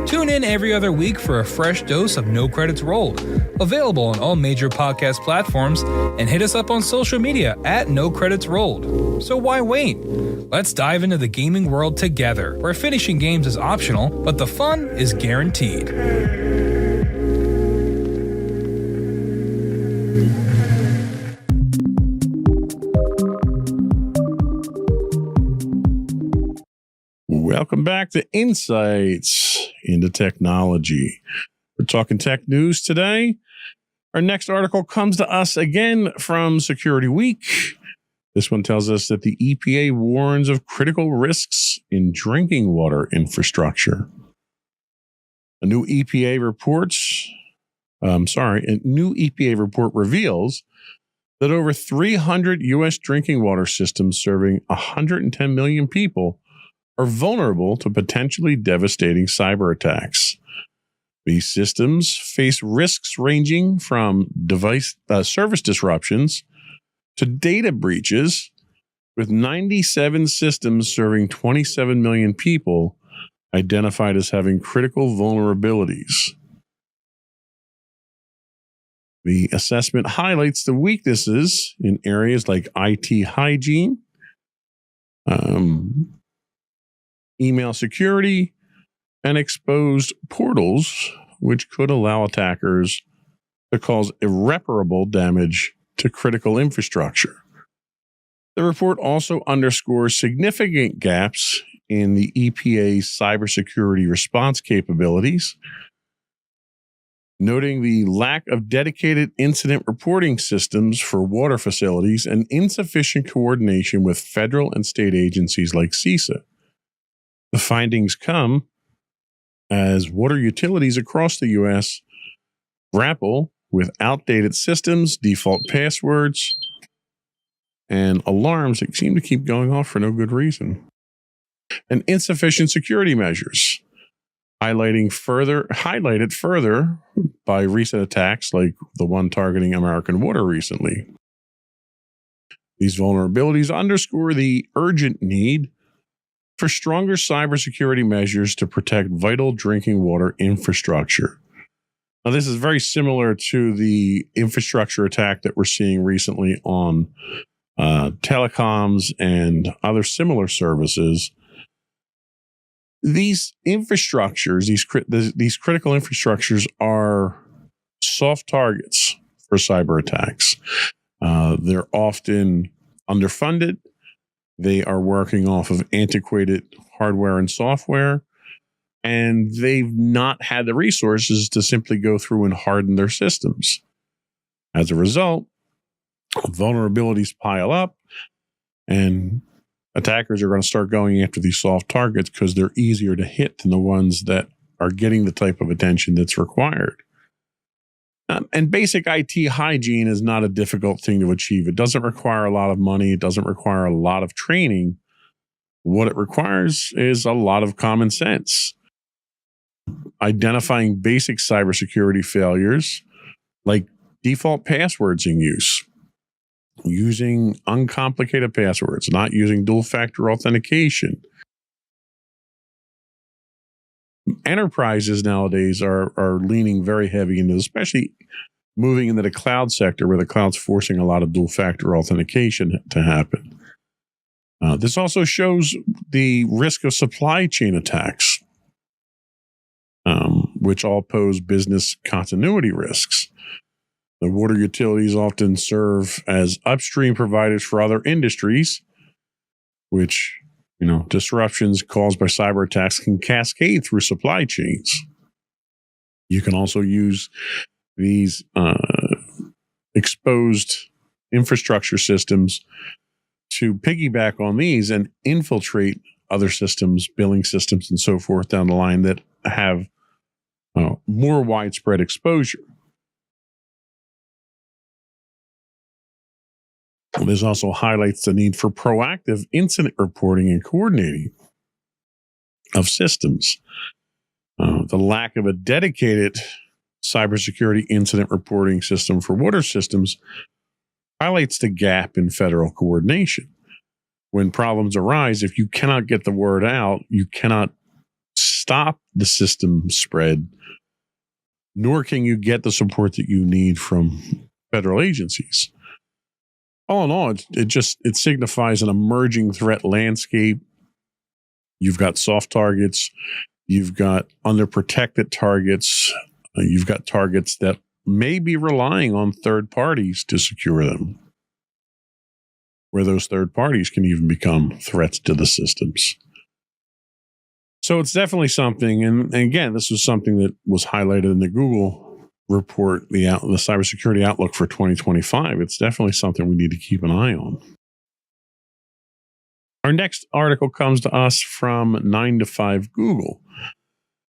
Tune in every other week for a fresh dose of No Credits Rolled, available on all major podcast platforms, and hit us up on social media at No Credits Rolled. So why wait? Let's dive into the gaming world together, where finishing games is optional, but the fun is guaranteed. Welcome back to Insights into Technology. We're talking tech news today. Our next article comes to us again from Security Week. This one tells us that the EPA warns of critical risks in drinking water infrastructure. A new EPA report reveals that over 300 U.S. drinking water systems serving 110 million people are vulnerable to potentially devastating cyber attacks. These systems face risks ranging from device service disruptions to data breaches, with 97 systems serving 27 million people identified as having critical vulnerabilities. The assessment highlights the weaknesses in areas like IT hygiene, email security, and exposed portals, which could allow attackers to cause irreparable damage to critical infrastructure. The report also underscores significant gaps in the EPA's cybersecurity response capabilities, noting the lack of dedicated incident reporting systems for water facilities and insufficient coordination with federal and state agencies like CISA. The findings come as water utilities across the U.S. grapple with outdated systems, default passwords, and alarms that seem to keep going off for no good reason, and insufficient security measures, highlighted further by recent attacks like the one targeting American Water recently. These vulnerabilities underscore the urgent need for stronger cybersecurity measures to protect vital drinking water infrastructure. Now, this is very similar to the infrastructure attack that we're seeing recently on telecoms and other similar services. These infrastructures, these critical infrastructures, are soft targets for cyber attacks. They're often underfunded. They are working off of antiquated hardware and software, and they've not had the resources to simply go through and harden their systems. As a result, vulnerabilities pile up, and attackers are going to start going after these soft targets because they're easier to hit than the ones that are getting the type of attention that's required. And basic IT hygiene is not a difficult thing to achieve. It doesn't require a lot of money. It doesn't require a lot of training. What it requires is a lot of common sense. Identifying basic cybersecurity failures like default passwords in use, using uncomplicated passwords, not using dual-factor authentication. Enterprises nowadays are leaning very heavy into, especially moving into the cloud sector, where the cloud's forcing a lot of dual-factor authentication to happen. This also shows the risk of supply chain attacks, which all pose business continuity risks. The water utilities often serve as upstream providers for other industries, which Disruptions caused by cyber attacks can cascade through supply chains. You can also use these exposed infrastructure systems to piggyback on these and infiltrate other systems, billing systems, and so forth down the line that have more widespread exposure. This also highlights the need for proactive incident reporting and coordinating of systems. The lack of a dedicated cybersecurity incident reporting system for water systems highlights the gap in federal coordination. When problems arise, if you cannot get the word out, you cannot stop the system spread, nor can you get the support that you need from federal agencies. All in all, it signifies an emerging threat landscape. You've got soft targets, you've got underprotected targets, you've got targets that may be relying on third parties to secure them, where those third parties can even become threats to the systems. So it's definitely something, and again, this was something that was highlighted in the Google report, the cybersecurity outlook for 2025. It's definitely something we need to keep an eye on. Our next article comes to us from 9 to 5 Google.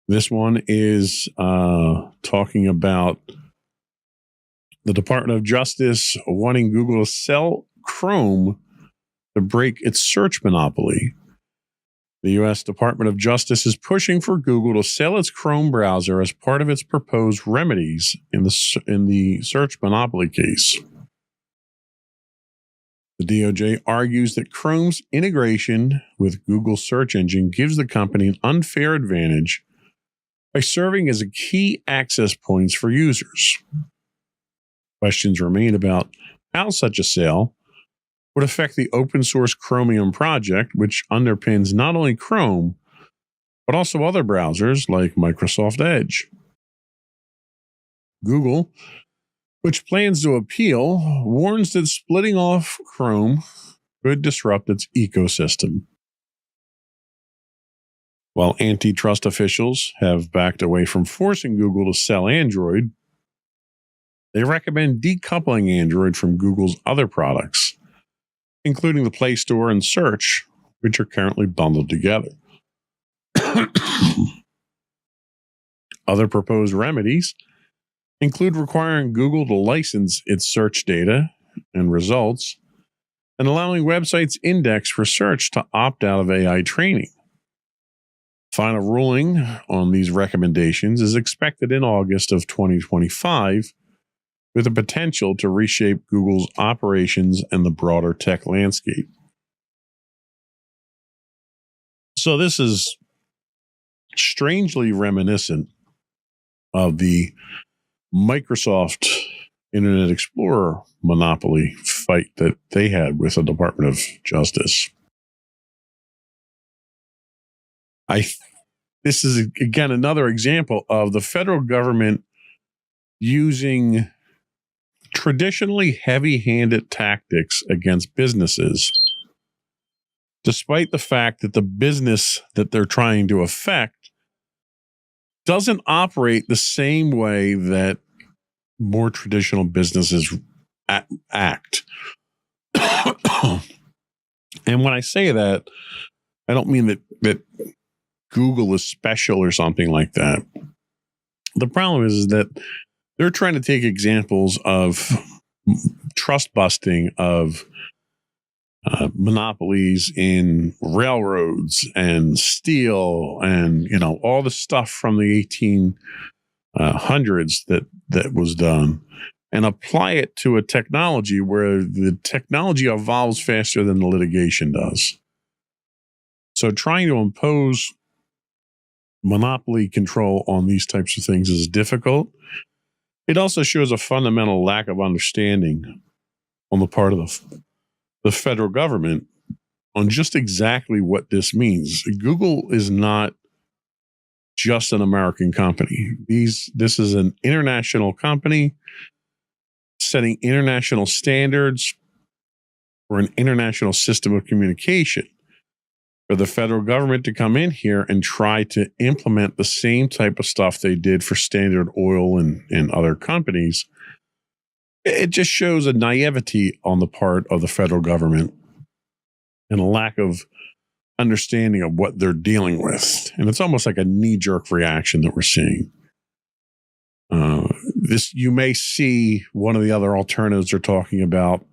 This one is talking about the Department of Justice wanting Google to sell Chrome to break its search monopoly. The U.S. Department of Justice is pushing for Google to sell its Chrome browser as part of its proposed remedies in the search monopoly case. The DOJ argues that Chrome's integration with Google's search engine gives the company an unfair advantage by serving as a key access points for users. Questions remain about how such a sale would affect the open source Chromium project, which underpins not only Chrome, but also other browsers like Microsoft Edge. Google, which plans to appeal, warns that splitting off Chrome could disrupt its ecosystem. While antitrust officials have backed away from forcing Google to sell Android, they recommend decoupling Android from Google's other products, including the Play Store and Search, which are currently bundled together. Other proposed remedies include requiring Google to license its search data and results and allowing websites indexed for search to opt out of AI training. Final ruling on these recommendations is expected in August of 2025, with the potential to reshape Google's operations and the broader tech landscape. So this is strangely reminiscent of the Microsoft Internet Explorer monopoly fight that they had with the Department of Justice. This is, again, another example of the federal government using traditionally heavy-handed tactics against businesses, despite the fact that the business that they're trying to affect doesn't operate the same way that more traditional businesses act. And when I say that, I don't mean that Google is special or something like that. The problem is that they're trying to take examples of trust busting, of monopolies in railroads and steel and, all the stuff from the 1800s that was done, and apply it to a technology where the technology evolves faster than the litigation does. So trying to impose monopoly control on these types of things is difficult. It also shows a fundamental lack of understanding on the part of the federal government on just exactly what this means. Google is not just an American company. This is an international company setting international standards for an international system of communication. for the federal government to come in here and try to implement the same type of stuff they did for Standard Oil and other companies, it just shows a naivety on the part of the federal government and a lack of understanding of what they're dealing with. And it's almost like a knee-jerk reaction that we're seeing. You may see one of the other alternatives they're talking about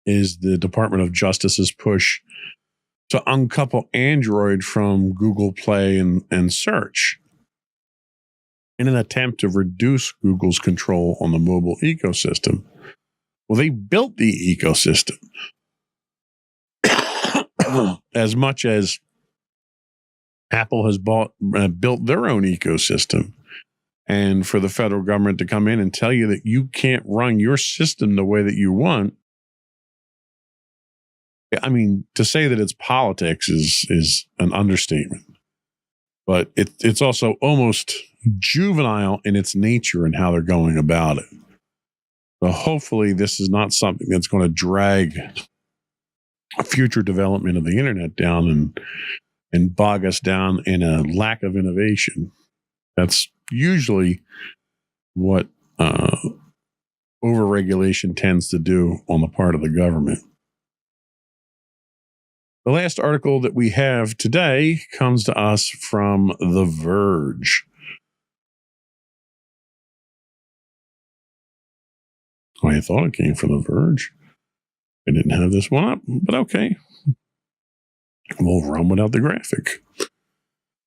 is the Department of Justice's push to uncouple Android from Google Play and search in an attempt to reduce Google's control on the mobile ecosystem. Well, they built the ecosystem as much as Apple has built their own ecosystem. And for the federal government to come in and tell you that you can't run your system the way that you want, I mean, to say that it's politics is an understatement. But it's also almost juvenile in its nature and how they're going about it. So hopefully this is not something that's going to drag a future development of the internet down and bog us down in a lack of innovation. That's usually what overregulation tends to do on the part of the government. The last article that we have today comes to us from The Verge. I thought it came from The Verge. I didn't have this one up, but okay. We'll run without the graphic.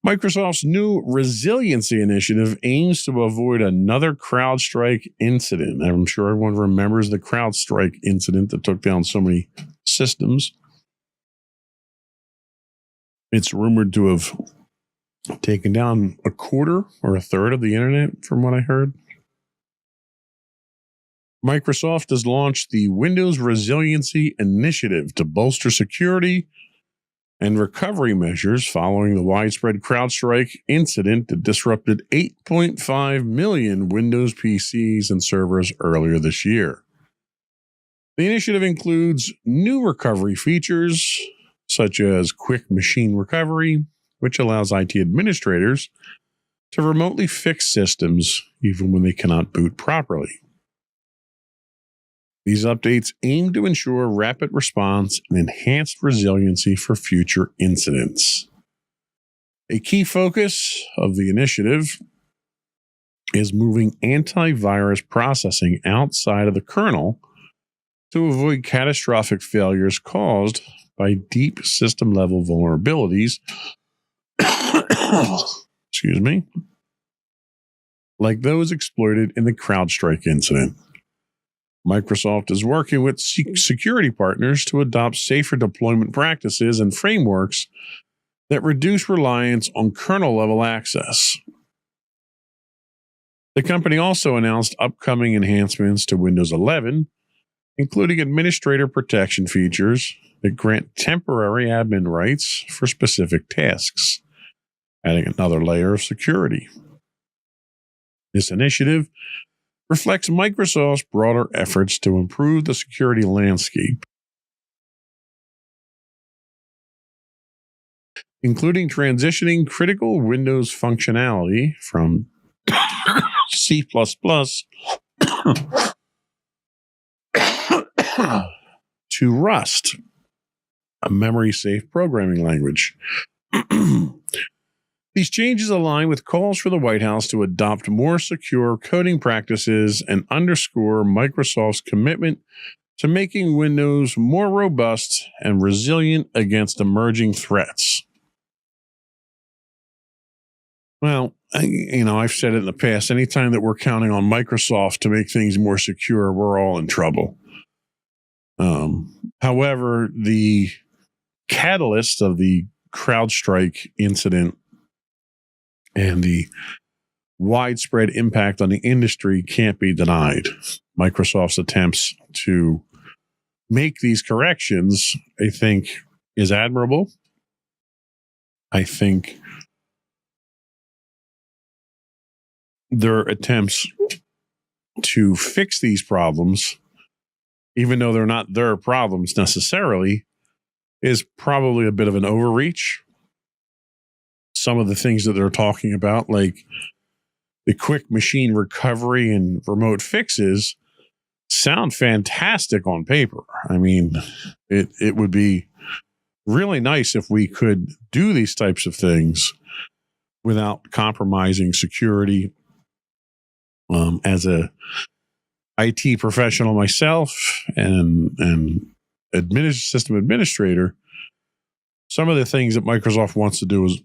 Microsoft's new resiliency initiative aims to avoid another CrowdStrike incident. I'm sure everyone remembers the CrowdStrike incident that took down so many systems. It's rumored to have taken down a quarter or a third of the internet, from what I heard. Microsoft has launched the Windows Resiliency Initiative to bolster security and recovery measures following the widespread CrowdStrike incident that disrupted 8.5 million Windows PCs and servers earlier this year. The initiative includes new recovery features, such as quick machine recovery, which allows IT administrators to remotely fix systems even when they cannot boot properly. These updates aim to ensure rapid response and enhanced resiliency for future incidents. A key focus of the initiative is moving antivirus processing outside of the kernel to avoid catastrophic failures caused by deep system-level vulnerabilities, excuse me, like those exploited in the CrowdStrike incident. Microsoft is working with security partners to adopt safer deployment practices and frameworks that reduce reliance on kernel-level access. The company also announced upcoming enhancements to Windows 11, including administrator protection features that grant temporary admin rights for specific tasks, adding another layer of security. This initiative reflects Microsoft's broader efforts to improve the security landscape, including transitioning critical Windows functionality from C++ to Rust, a memory-safe programming language. These changes align with calls for the White House to adopt more secure coding practices and underscore Microsoft's commitment to making Windows more robust and resilient against emerging threats. Well, I've said it in the past, anytime that we're counting on Microsoft to make things more secure, we're all in trouble. However, the catalyst of the CrowdStrike incident and the widespread impact on the industry can't be denied. Microsoft's attempts to make these corrections, I think, is admirable. I think their attempts to fix these problems, even though they're not their problems necessarily, is probably a bit of an overreach. Some of the things that they're talking about, like the quick machine recovery and remote fixes, sound fantastic on paper. I mean, it would be really nice if we could do these types of things without compromising security. As a IT professional myself and system administrator, some of the things that Microsoft wants to do is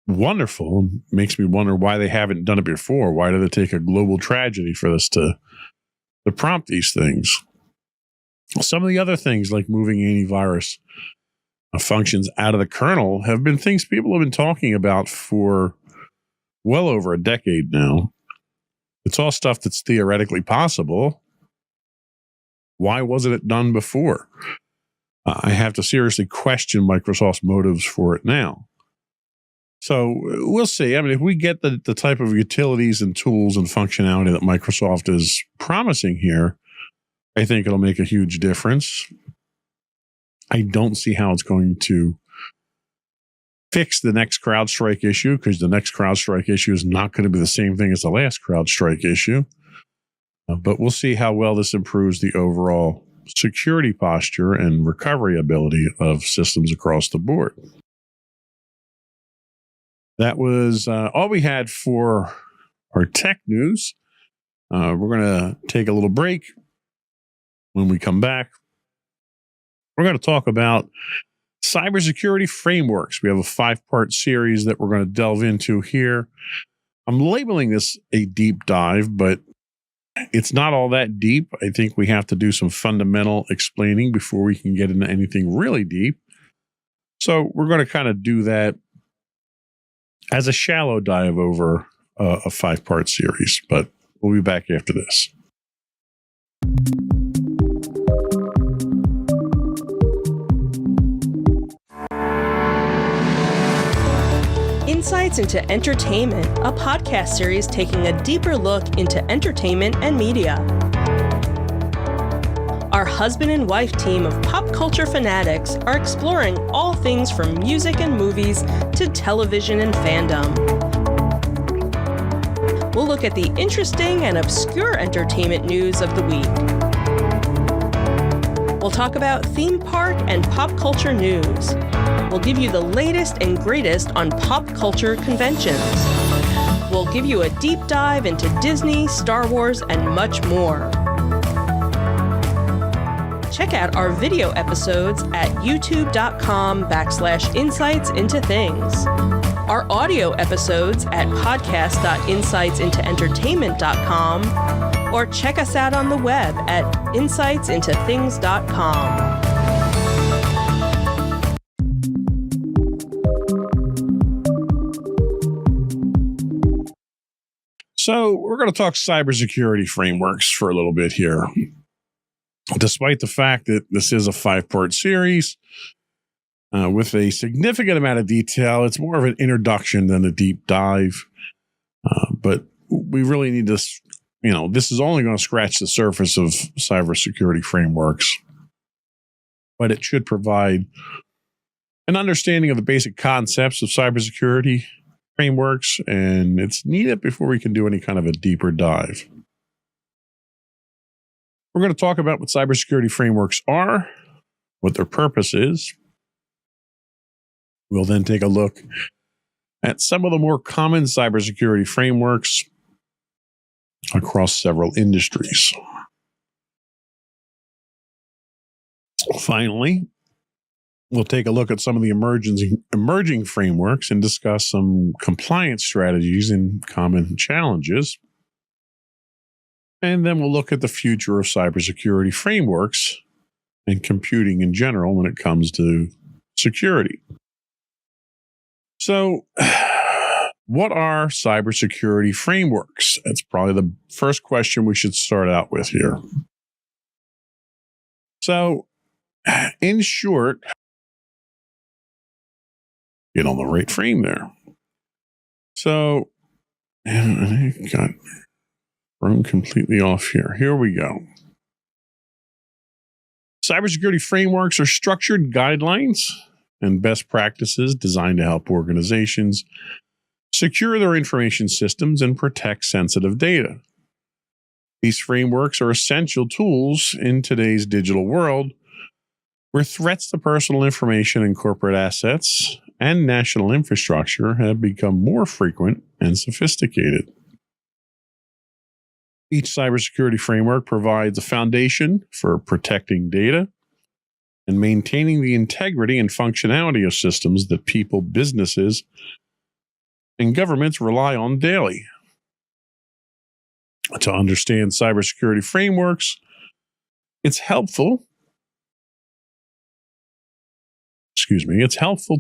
wonderful. Makes me wonder why they haven't done it before. Why did it take a global tragedy for this to prompt these things? Some of the other things, like moving antivirus functions out of the kernel, have been things people have been talking about for well over a decade now. It's all stuff that's theoretically possible. Why wasn't it done before? I have to seriously question Microsoft's motives for it now. So we'll see. I mean, if we get the type of utilities and tools and functionality that Microsoft is promising here, I think it'll make a huge difference. I don't see how it's going to fix the next CrowdStrike issue, because the next CrowdStrike issue is not going to be the same thing as the last CrowdStrike issue. But we'll see how well this improves the overall security posture and recovery ability of systems across the board. That was all we had for our tech news. We're going to take a little break. When we come back, we're going to talk about cybersecurity frameworks. We have a 5-part series that we're going to delve into here. I'm labeling this a deep dive, but it's not all that deep. I think we have to do some fundamental explaining before we can get into anything really deep. So we're going to kind of do that as a shallow dive over a 5-part series, but we'll be back after this. Insights into Entertainment, a podcast series taking a deeper look into entertainment and media. Our husband and wife team of pop culture fanatics are exploring all things from music and movies to television and fandom. We'll look at the interesting and obscure entertainment news of the week. We'll talk about theme park and pop culture news. We'll give you the latest and greatest on pop culture conventions. We'll give you a deep dive into Disney, Star Wars, and much more. Check out our video episodes at youtube.com/insightsintothings. Our audio episodes at podcast.insightsintoentertainment.com, or check us out on the web at insightsintothings.com. So we're going to talk cybersecurity frameworks for a little bit here. Despite the fact that this is a 5-part series with a significant amount of detail, it's more of an introduction than a deep dive. But we really need to, this is only going to scratch the surface of cybersecurity frameworks. But it should provide an understanding of the basic concepts of cybersecurity frameworks, and it's needed before we can do any kind of a deeper dive. We're going to talk about what cybersecurity frameworks are, what their purpose is. We'll then take a look at some of the more common cybersecurity frameworks across several industries. Finally, we'll take a look at some of the emerging frameworks and discuss some compliance strategies and common challenges. And then we'll look at the future of cybersecurity frameworks and computing in general when it comes to security. So, what are cybersecurity frameworks? That's probably the first question we should start out with here. So, in short, get on the right frame there. So, I got thrown completely off here. Here we go. Cybersecurity frameworks are structured guidelines and best practices designed to help organizations secure their information systems and protect sensitive data. These frameworks are essential tools in today's digital world, where threats to personal information and corporate assets and national infrastructure have become more frequent and sophisticated. Each cybersecurity framework provides a foundation for protecting data and maintaining the integrity and functionality of systems that people, businesses, and governments rely on daily. To understand cybersecurity frameworks, it's helpful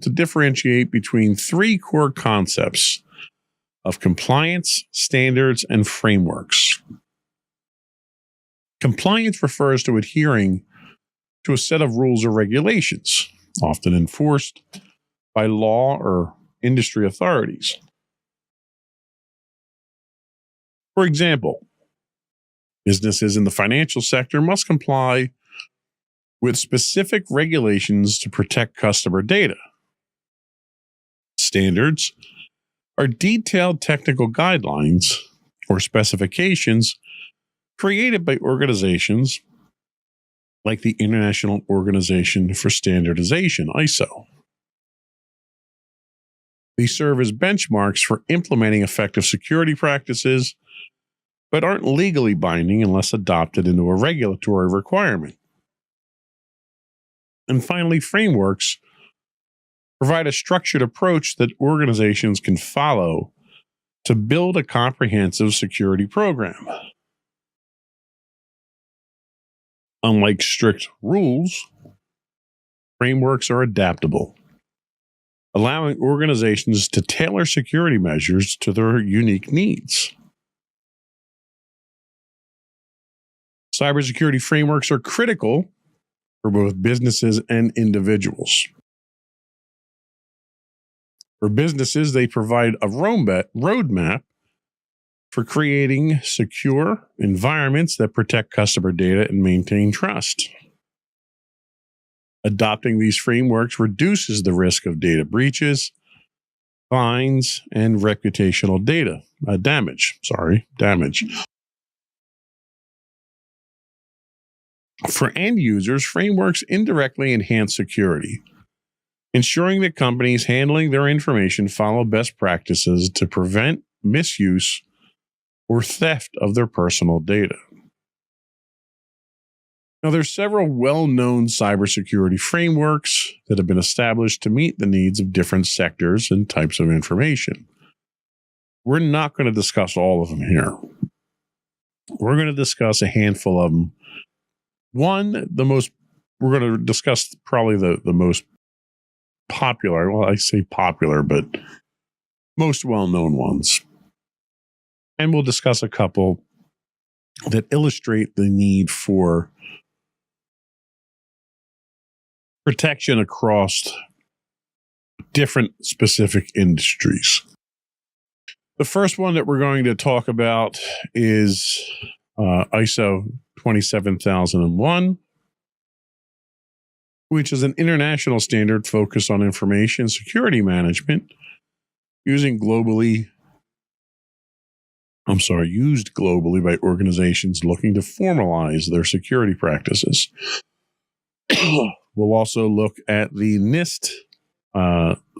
to differentiate between three core concepts of compliance, standards, and frameworks. Compliance refers to adhering to a set of rules or regulations, often enforced by law or industry authorities. For example, businesses in the financial sector must comply with specific regulations to protect customer data. Standards are detailed technical guidelines or specifications created by organizations like the International Organization for Standardization, ISO. These serve as benchmarks for implementing effective security practices, but aren't legally binding unless adopted into a regulatory requirement. And finally, frameworks provide a structured approach that organizations can follow to build a comprehensive security program. Unlike strict rules, frameworks are adaptable, allowing organizations to tailor security measures to their unique needs. Cybersecurity frameworks are critical for both businesses and individuals. For businesses, they provide a roadmap for creating secure environments that protect customer data and maintain trust. Adopting these frameworks reduces the risk of data breaches, fines, and reputational damage. For end users, frameworks indirectly enhance security, ensuring that companies handling their information follow best practices to prevent misuse or theft of their personal data. Now, there's several well-known cybersecurity frameworks that have been established to meet the needs of different sectors and types of information. We're not going to discuss all of them here. We're going to discuss a handful of them. We're going to discuss probably the most popular, well, I say popular, but most well-known ones. And we'll discuss a couple that illustrate the need for protection across different specific industries. The first one that we're going to talk about is ISO 27001, which is an international standard focused on information security management used globally by organizations looking to formalize their security practices. We'll also look at the NIST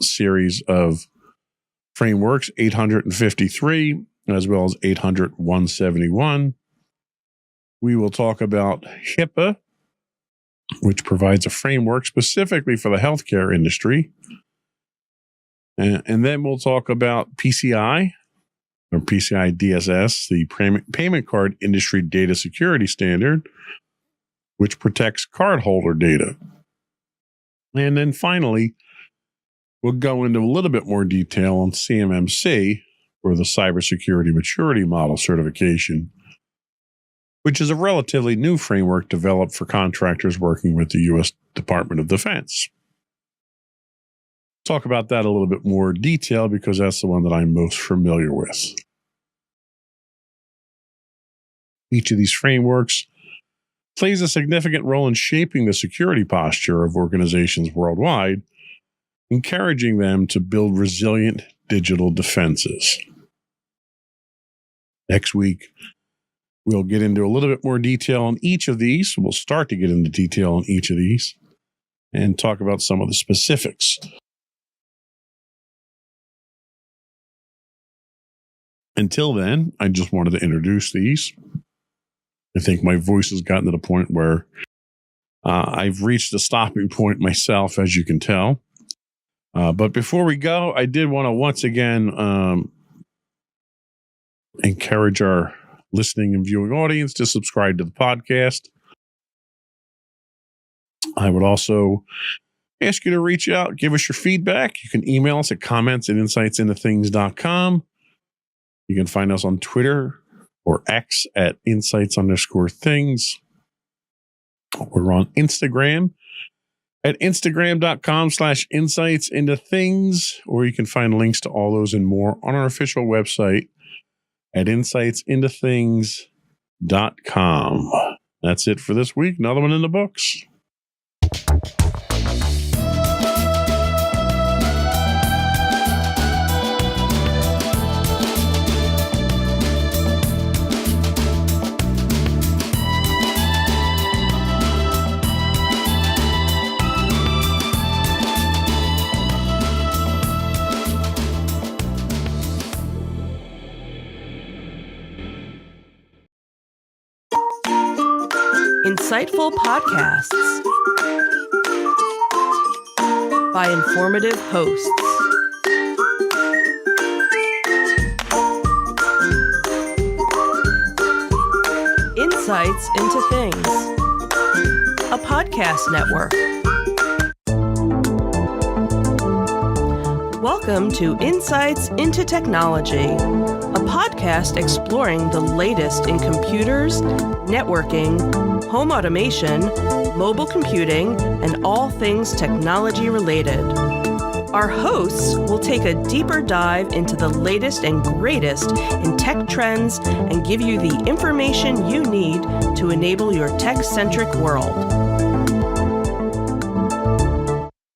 series of frameworks, 853, as well as 800-171. We will talk about HIPAA, which provides a framework specifically for the healthcare industry. And then we'll talk about PCI, or PCI DSS, the Payment Card Industry Data Security Standard, which protects cardholder data. And then finally, we'll go into a little bit more detail on CMMC, or the Cybersecurity Maturity Model Certification, which is a relatively new framework developed for contractors working with the U.S. Department of Defense. Talk about that a little bit more detail because that's the one that I'm most familiar with. Each of these frameworks plays a significant role in shaping the security posture of organizations worldwide, encouraging them to build resilient digital defenses. Next week, we'll get into a little bit more detail on each of these. We'll start to get into detail on each of these and talk about some of the specifics. Until then, I just wanted to introduce these. I think my voice has gotten to the point where I've reached a stopping point myself, as you can tell. But before we go, I did want to once again encourage our listening and viewing audience to subscribe to the podcast. I would also ask you to reach out, give us your feedback. You can email us at comments@insightsintothings.com. You can find us on Twitter or X at insights_things. We're on Instagram at instagram.com/insightsintothings, or you can find links to all those and more on our official website at insightsintothings.com. That's it for this week. Another one in the books. Insightful podcasts by informative hosts. Insights into Things, a podcast network. Welcome to Insights into Technology, a podcast exploring the latest in computers, networking, home automation, mobile computing, and all things technology related. Our hosts will take a deeper dive into the latest and greatest in tech trends and give you the information you need to enable your tech-centric world.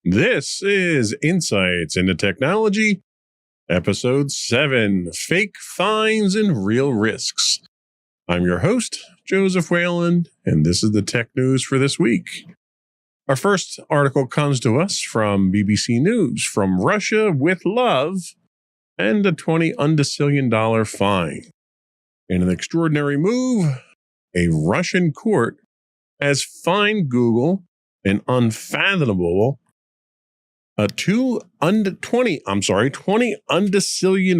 This is Insights into Technology, Episode 7, Fake Fines and Real Risks. I'm your host, Joseph Whalen, and this is the tech news for this week. Our first article comes to us from BBC News. From Russia with love and a $20 undecillion fine. In an extraordinary move, a Russian court has fined Google an unfathomable 20 undecillion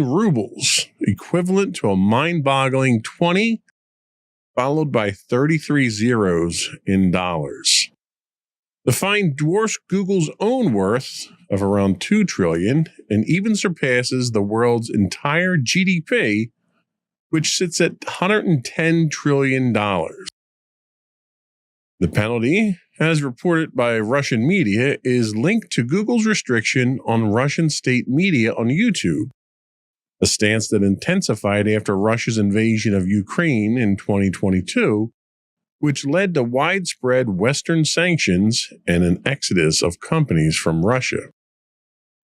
rubles, equivalent to a mind-boggling 20 followed by 33 zeros in dollars. The fine dwarfs Google's own worth of around $2 trillion and even surpasses the world's entire GDP, which sits at $110 trillion. The penalty, as reported by Russian media, is linked to Google's restriction on Russian state media on YouTube, a stance that intensified after Russia's invasion of Ukraine in 2022, which led to widespread Western sanctions and an exodus of companies from Russia.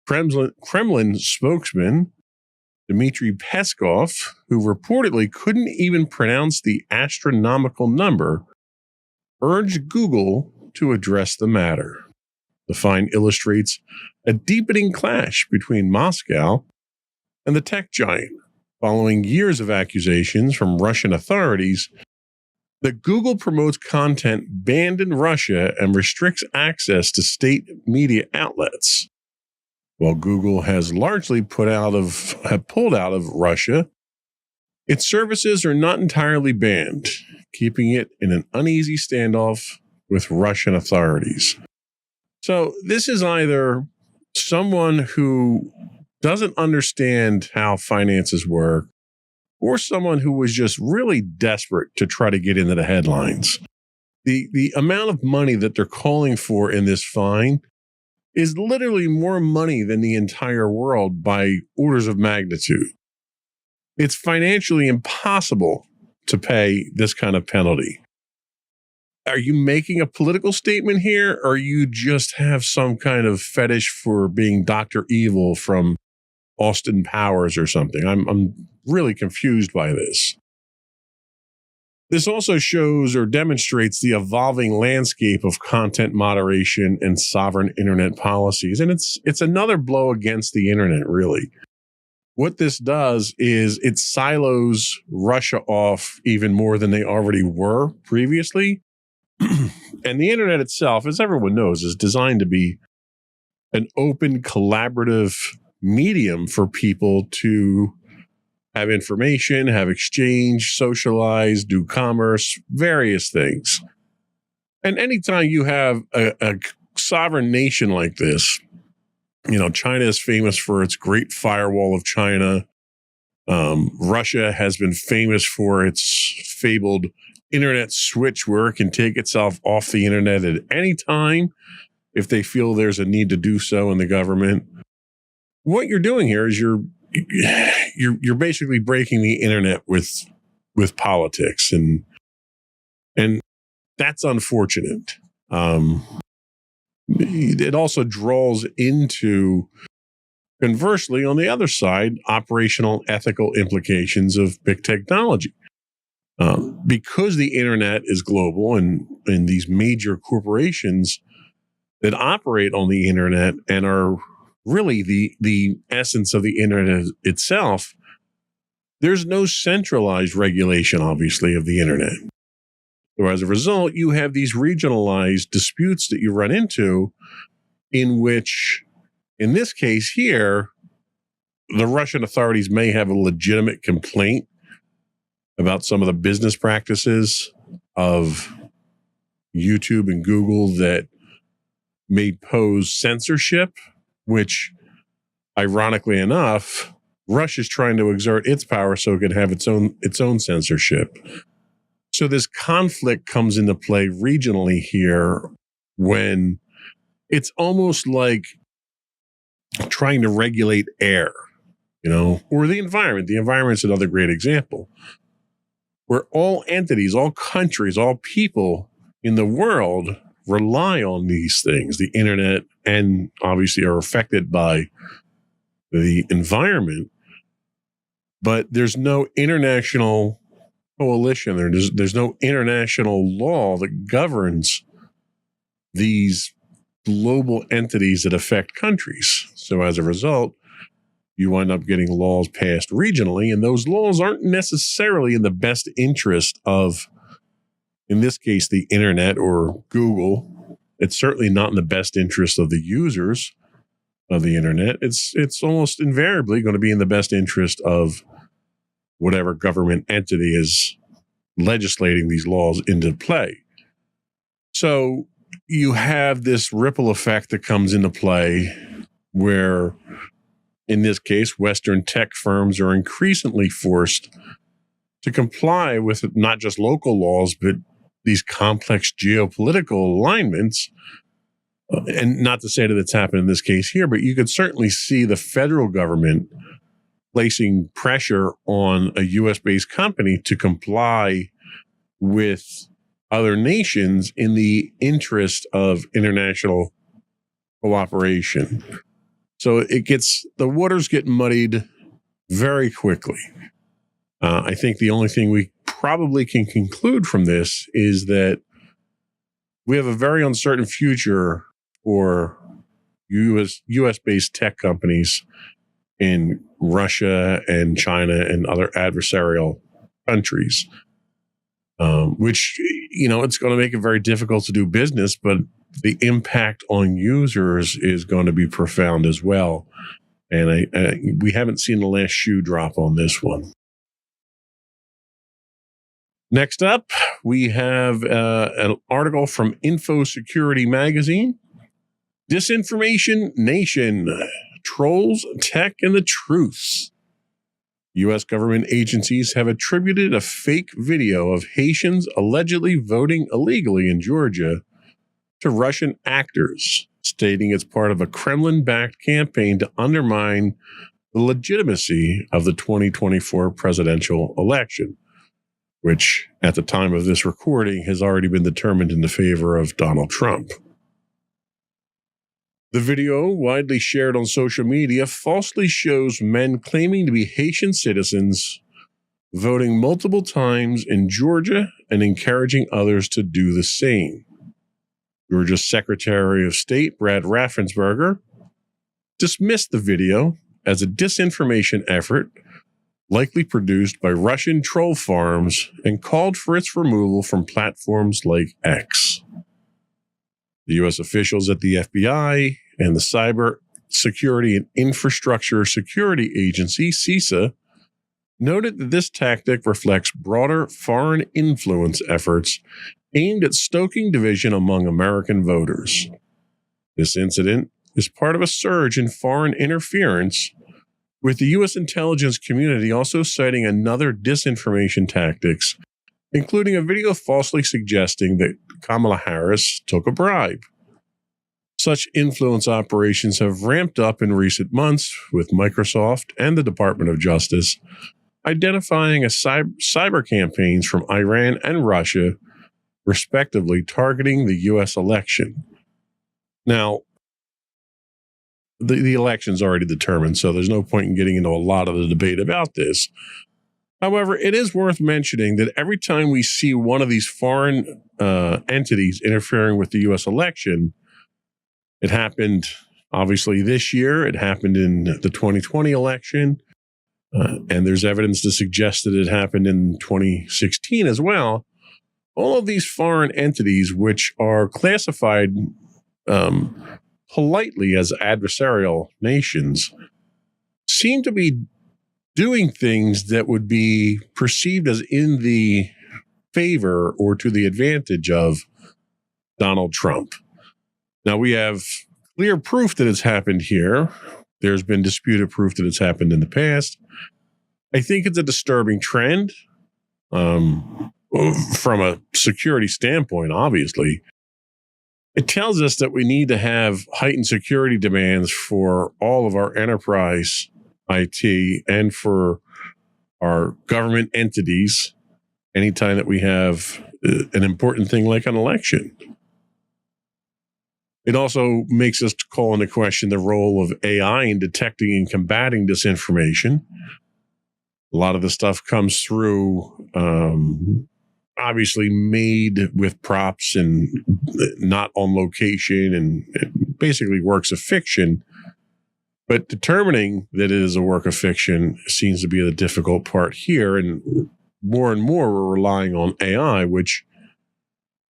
Kremlin spokesman Dmitry Peskov, who reportedly couldn't even pronounce the astronomical number, urged Google to address the matter. The fine illustrates a deepening clash between Moscow and the tech giant, following years of accusations from Russian authorities that Google promotes content banned in Russia and restricts access to state media outlets. While Google has largely pulled out of Russia, its services are not entirely banned, keeping it in an uneasy standoff with Russian authorities. So this is either someone who doesn't understand how finances work, or someone who was just really desperate to try to get into the headlines. The amount of money that they're calling for in this fine is literally more money than the entire world by orders of magnitude. It's financially impossible to pay this kind of penalty. are you making a political statement here, or you just have some kind of fetish for being Dr. Evil from Austin Powers or something? I'm really confused by this. This also shows or demonstrates the evolving landscape of content moderation and sovereign internet policies. And it's another blow against the internet, really. What this does is it silos Russia off even more than they already were previously. And the internet itself, as everyone knows, is designed to be an open, collaborative medium for people to have information, have exchange, socialize, do commerce, various things. And anytime you have a sovereign nation like this, China is famous for its Great Firewall of China. Russia has been famous for its fabled internet switch where it can take itself off the internet at any time if they feel there's a need to do so in the government. What you're doing here is you're basically breaking the internet with politics, and that's unfortunate. It also draws into, conversely, on the other side, operational ethical implications of big technology. Because the internet is global and these major corporations that operate on the internet and are really the essence of the internet itself, there's no centralized regulation, obviously, of the internet. So as a result, you have these regionalized disputes that you run into in which, in this case here, the Russian authorities may have a legitimate complaint about some of the business practices of YouTube and Google that may pose censorship, which, ironically enough, Russia's trying to exert its power so it can have its own censorship. So this conflict comes into play regionally here when it's almost like trying to regulate air, or the environment. The environment's another great example, where all entities, all countries, all people in the world rely on these things, the internet, and obviously are affected by the environment. But there's no international coalition. There's no international law that governs these global entities that affect countries. So as a result, you wind up getting laws passed regionally, and those laws aren't necessarily in the best interest of, in this case, the internet or Google. It's certainly not in the best interest of the users of the internet. It's almost invariably going to be in the best interest of whatever government entity is legislating these laws into play. So you have this ripple effect that comes into play where, in this case, Western tech firms are increasingly forced to comply with not just local laws, but these complex geopolitical alignments. And not to say that it's happened in this case here, but you could certainly see the federal government placing pressure on a U.S.-based company to comply with other nations in the interest of international cooperation. So the waters get muddied very quickly. I think the only thing we probably can conclude from this is that we have a very uncertain future for U.S.-based tech companies in Russia and China and other adversarial countries, which, it's going to make it very difficult to do business, but the impact on users is going to be profound as well. And we haven't seen the last shoe drop on this one. Next up, we have an article from InfoSecurity Magazine. Disinformation Nation, Trolls, Tech, and the Truth. U.S. government agencies have attributed a fake video of Haitians allegedly voting illegally in Georgia to Russian actors, stating it's part of a Kremlin-backed campaign to undermine the legitimacy of the 2024 presidential election. which at the time of this recording has already been determined in the favor of Donald Trump. The video, widely shared on social media, falsely shows men claiming to be Haitian citizens voting multiple times in Georgia and encouraging others to do the same. Georgia's Secretary of State, Brad Raffensperger, dismissed the video as a disinformation effort likely produced by Russian troll farms and called for its removal from platforms like X. The U.S. officials at the FBI and the Cyber Security and Infrastructure Security Agency, CISA, noted that this tactic reflects broader foreign influence efforts aimed at stoking division among American voters. This incident is part of a surge in foreign interference, with the U.S. intelligence community also citing another disinformation tactics, including a video falsely suggesting that Kamala Harris took a bribe. Such influence operations have ramped up in recent months, with Microsoft and the Department of Justice identifying cyber campaigns from Iran and Russia, respectively, targeting the U.S. election. Now, the election's already determined, so there's no point in getting into a lot of the debate about this. However, it is worth mentioning that every time we see one of these foreign entities interfering with the U.S. election, it happened, obviously, this year. It happened in the 2020 election. And there's evidence to suggest that it happened in 2016 as well. All of these foreign entities, which are classified politely as adversarial nations, seem to be doing things that would be perceived as in the favor or to the advantage of Donald Trump. Now, we have clear proof that it's happened here. There's been disputed proof that it's happened in the past. I think it's a disturbing trend from a security standpoint, obviously. It tells us that we need to have heightened security demands for all of our enterprise IT and for our government entities anytime that we have an important thing like an election. It also makes us call into question the role of AI in detecting and combating disinformation. A lot of the stuff comes through, obviously made with props and not on location, and basically works of fiction. But determining that it is a work of fiction seems to be the difficult part here. And more we're relying on AI, which,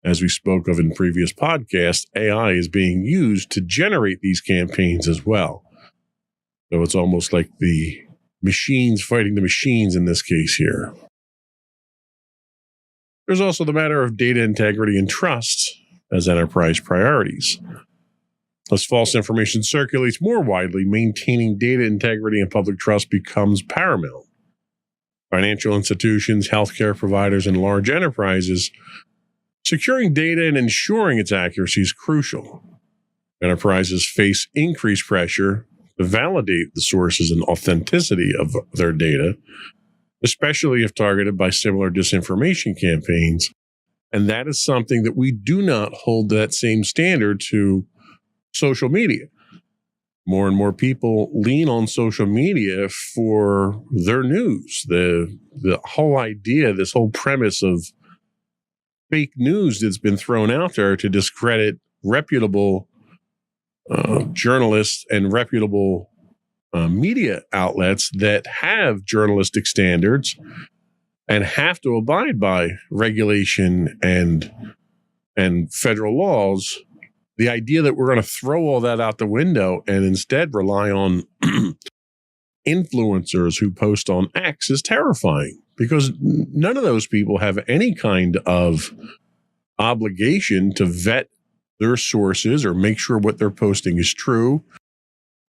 as we spoke of in previous podcasts, AI is being used to generate these campaigns as well. So it's almost like the machines fighting the machines in this case here. There's also the matter of data integrity and trust as enterprise priorities. As false information circulates more widely, maintaining data integrity and public trust becomes paramount. Financial institutions, healthcare providers, and large enterprises, securing data and ensuring its accuracy is crucial. Enterprises face increased pressure to validate the sources and authenticity of their data, especially if targeted by similar disinformation campaigns. And that is something that we do not hold that same standard to social media. More and more people lean on social media for their news. The whole idea, this whole premise of fake news that's been thrown out there to discredit reputable journalists and reputable media outlets that have journalistic standards and have to abide by regulation and federal laws. The idea that we're going to throw all that out the window and instead rely on influencers who post on X is terrifying, because none of those people have any kind of obligation to vet their sources or make sure what they're posting is true.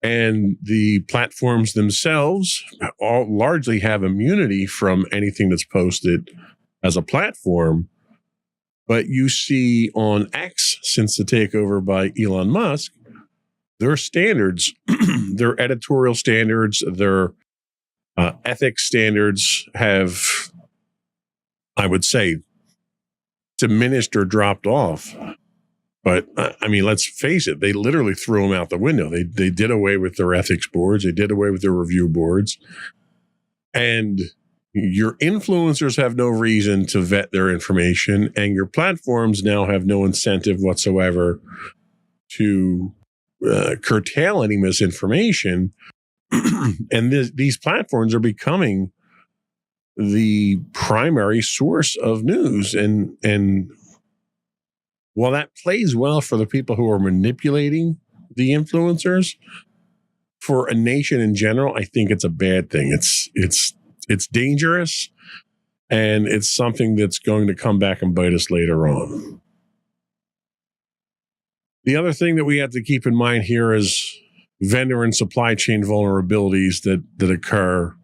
And the platforms themselves all largely have immunity from anything that's posted as a platform. But you see on X, since the takeover by Elon Musk, their standards, their editorial standards, their ethics standards have I would say, diminished or dropped off. But I mean, let's face it, they literally threw them out the window. They did away with their ethics boards. They did away with their review boards. And your influencers have no reason to vet their information, and your platforms now have no incentive whatsoever to curtail any misinformation. And these platforms are becoming the primary source of news. And while that plays well for the people who are manipulating the influencers, for a nation in general, I think it's a bad thing. It's dangerous, and it's something that's going to come back and bite us later on. The other thing that we have to keep in mind here is vendor and supply chain vulnerabilities that occur.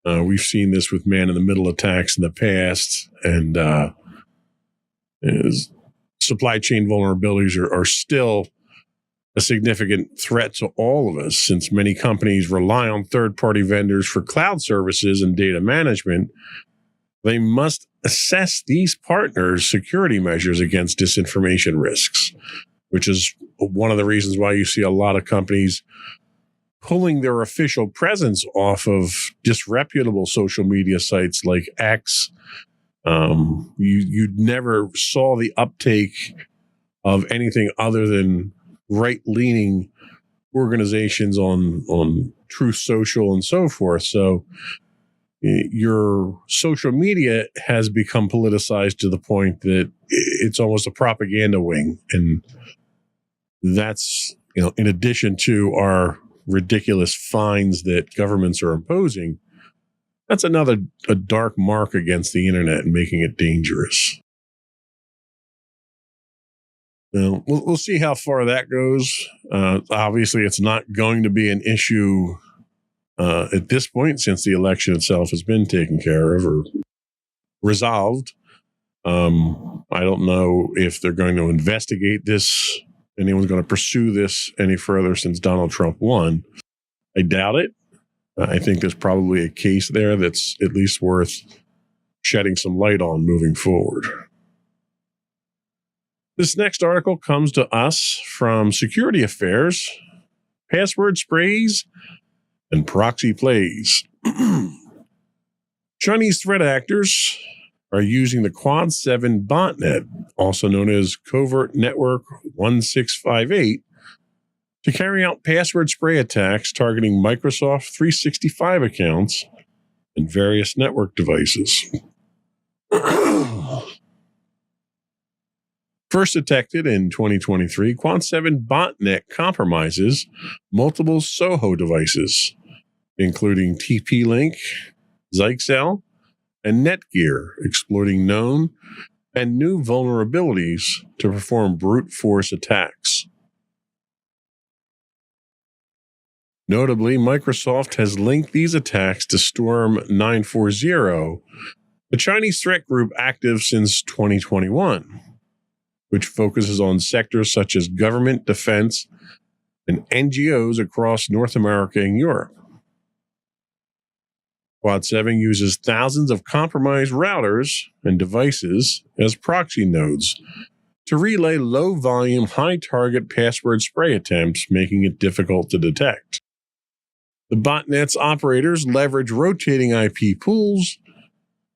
We've seen this with man-in-the-middle attacks in the past, and supply chain vulnerabilities are still a significant threat to all of us, since many companies rely on third-party vendors for cloud services and data management. They must assess these partners' security measures against disinformation risks, which is one of the reasons why you see a lot of companies pulling their official presence off of disreputable social media sites like X. You never saw the uptake of anything other than right-leaning organizations on Truth Social and so forth. So your social media has become politicized to the point that it's almost a propaganda wing. And that's, in addition to our ridiculous fines that governments are imposing, that's a dark mark against the internet and making it dangerous. We'll see how far that goes. Obviously, it's not going to be an issue at this point, since the election itself has been taken care of or resolved. I don't know if they're going to investigate this. Anyone's going to pursue this any further since Donald Trump won. I doubt it. I think there's probably a case there that's at least worth shedding some light on moving forward. This next article comes to us from Security Affairs, Password Sprays, and Proxy Plays. Chinese threat actors are using the Quad 7 botnet, also known as Covert Network 1658, to carry out password spray attacks targeting Microsoft 365 accounts and various network devices. First detected in 2023, Quad 7 botnet compromises multiple Soho devices, including TP-Link, Zyxel, and Netgear, exploiting known and new vulnerabilities to perform brute force attacks. Notably, Microsoft has linked these attacks to Storm 940, a Chinese threat group active since 2021, which focuses on sectors such as government, defense, and NGOs across North America and Europe. Quad 7 uses thousands of compromised routers and devices as proxy nodes to relay low-volume, high-target password spray attempts, making it difficult to detect. The botnet's operators leverage rotating IP pools,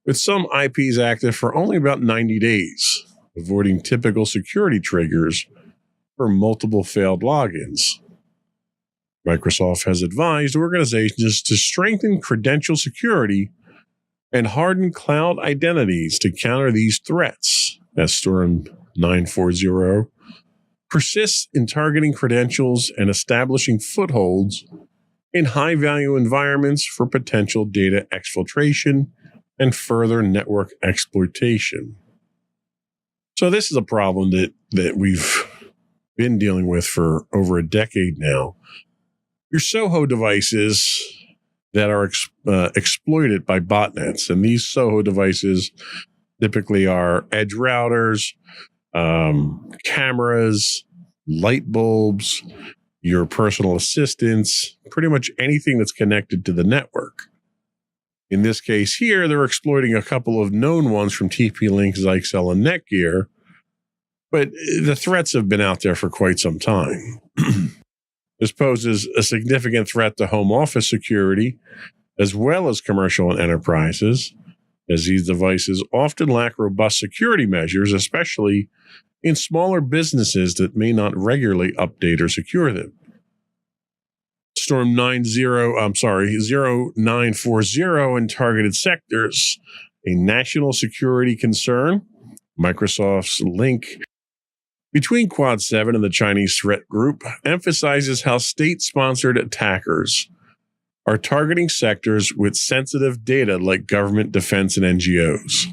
with some IPs active for only about 90 days, avoiding typical security triggers for multiple failed logins. Microsoft has advised organizations to strengthen credential security and harden cloud identities to counter these threats, as Storm 940 persists in targeting credentials and establishing footholds in high-value environments for potential data exfiltration and further network exploitation. So this is a problem that we've been dealing with for over a decade now. Your Soho devices that are exploited by botnets, and these Soho devices typically are edge routers, cameras, light bulbs, your personal assistants, pretty much anything that's connected to the network. In this case here, they're exploiting a couple of known ones from TP-Link, Zyxel, and Netgear, but the threats have been out there for quite some time. This poses a significant threat to home office security, as well as commercial and enterprises, as these devices often lack robust security measures, especially in smaller businesses that may not regularly update or secure them. Storm 0940 in targeted sectors, a national security concern. Microsoft's link between Quad 7 and the Chinese threat group emphasizes how state-sponsored attackers are targeting sectors with sensitive data like government, defense, and NGOs.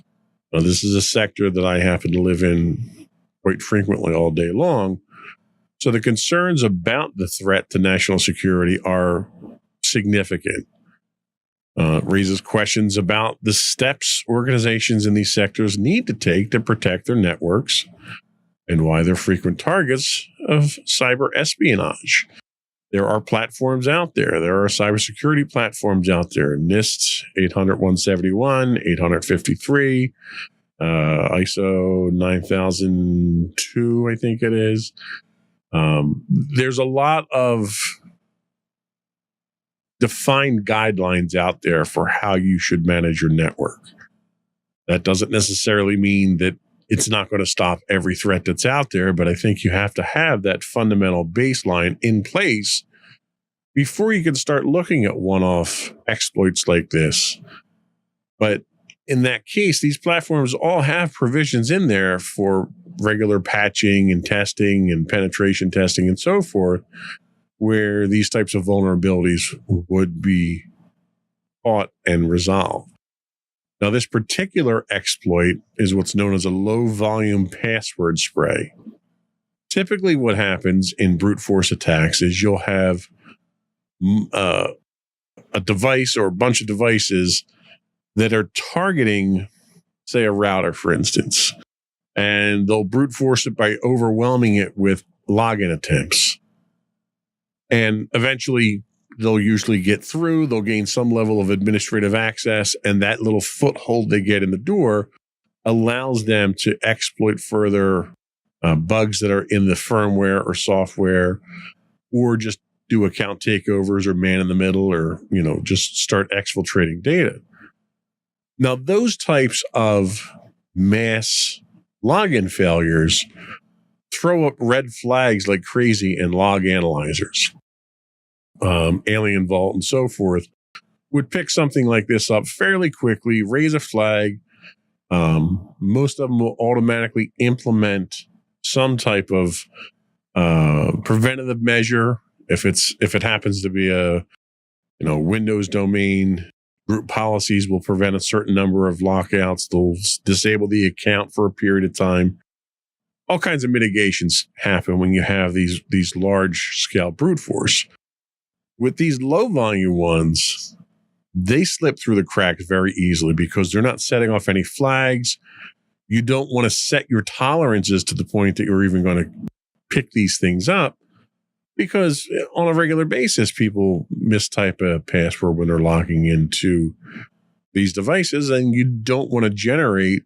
Now, this is a sector that I happen to live in quite frequently all day long. So the concerns about the threat to national security are significant. Raises questions about the steps organizations in these sectors need to take to protect their networks and why they're frequent targets of cyber espionage. There are platforms out there. There are cybersecurity platforms out there. NIST 800-171, 853, ISO 9002, I think it is. There's a lot of defined guidelines out there for how you should manage your network. That doesn't necessarily mean that it's not going to stop every threat that's out there, but I think you have to have that fundamental baseline in place before you can start looking at one-off exploits like this. But in that case, these platforms all have provisions in there for regular patching and testing and penetration testing and so forth, where these types of vulnerabilities would be caught and resolved. Now, this particular exploit is what's known as a low-volume password spray. Typically, what happens in brute force attacks is you'll have a device or a bunch of devices that are targeting, say, a router, for instance, and they'll brute force it by overwhelming it with login attempts. And eventually, they'll usually get through, they'll gain some level of administrative access, and that little foothold they get in the door allows them to exploit further bugs that are in the firmware or software, or just do account takeovers or man in the middle, or, just start exfiltrating data. Now, those types of mass login failures throw up red flags like crazy in log analyzers. Alien Vault and so forth would pick something like this up fairly quickly, raise a flag. Most of them will automatically implement some type of preventative measure. If it happens to be a Windows domain, group policies will prevent a certain number of lockouts. They'll disable the account for a period of time. All kinds of mitigations happen when you have these large scale brute force. With these low volume ones, they slip through the cracks very easily because they're not setting off any flags. You don't want to set your tolerances to the point that you're even going to pick these things up, because on a regular basis, people mistype a password when they're logging into these devices, and you don't want to generate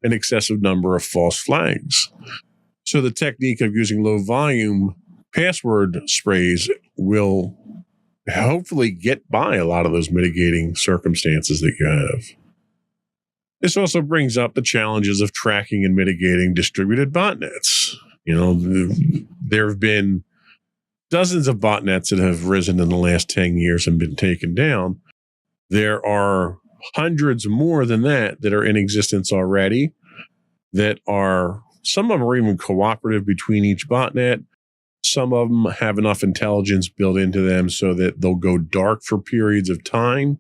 an excessive number of false flags. So the technique of using low volume password sprays will hopefully get by a lot of those mitigating circumstances that you have. This also brings up the challenges of tracking and mitigating distributed botnets. There have been dozens of botnets that have risen in the last 10 years and been taken down. There are hundreds more than that are in existence already, that are, some of them are even cooperative between each botnet. Some of them have enough intelligence built into them so that they'll go dark for periods of time,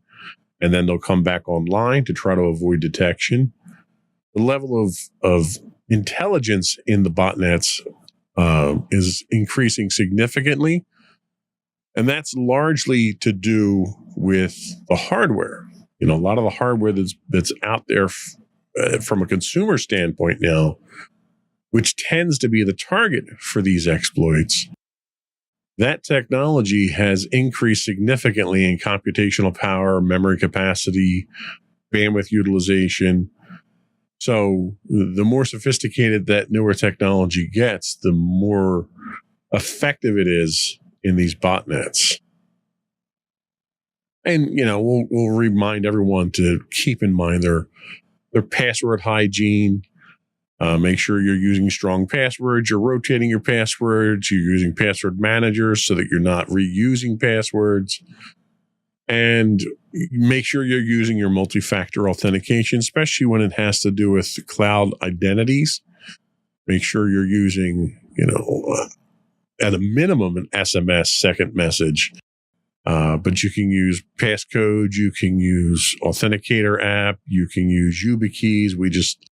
and then they'll come back online to try to avoid detection. The level of intelligence in the botnets is increasing significantly, and that's largely to do with the hardware. A lot of the hardware that's out there from a consumer standpoint now, which tends to be the target for these exploits, That technology has increased significantly in computational power, memory capacity, bandwidth utilization. So the more sophisticated that newer technology gets, the more effective it is in these botnets. And, we'll remind everyone to keep in mind their password hygiene. Make sure you're using strong passwords. You're rotating your passwords. You're using password managers so that you're not reusing passwords. And make sure you're using your multi-factor authentication, especially when it has to do with cloud identities. Make sure you're using, at a minimum, an SMS second message. But you can use passcode. You can use Authenticator app. You can use YubiKeys. We just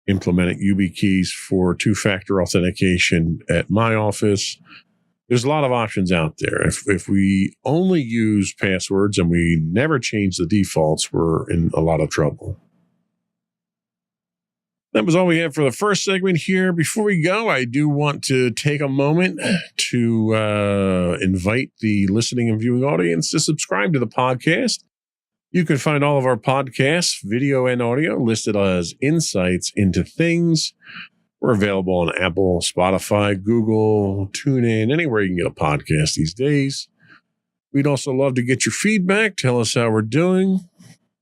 implemented YubiKeys for two-factor authentication at my office. There's a lot of options out there. If we only use passwords and we never change the defaults, we're in a lot of trouble. That was all we have for the first segment here. Before we go, I do want to take a moment to invite the listening and viewing audience to subscribe to the podcast. You can find all of our podcasts, video and audio, listed as Insights into Things. We're available on Apple, Spotify, Google, TuneIn, anywhere you can get a podcast these days. We'd also love to get your feedback. Tell us how we're doing.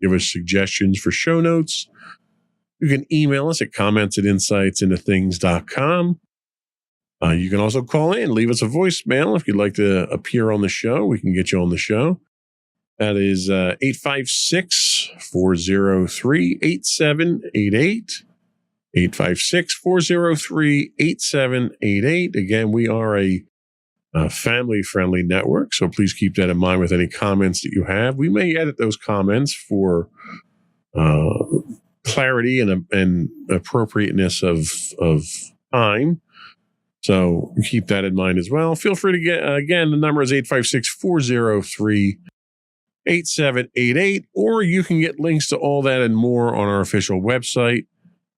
Give us suggestions for show notes. You can email us at comments@insightsintothings.com. You can also call in, leave us a voicemail if you'd like to appear on the show. We can get you on the show. That is 856-403-8788. 856-403-8788. Again, we are a family-friendly network, so please keep that in mind with any comments that you have. We may edit those comments for clarity and appropriateness of time. So keep that in mind as well. Feel free to get, again, the number is 856-403-8788, or you can get links to all that and more on our official website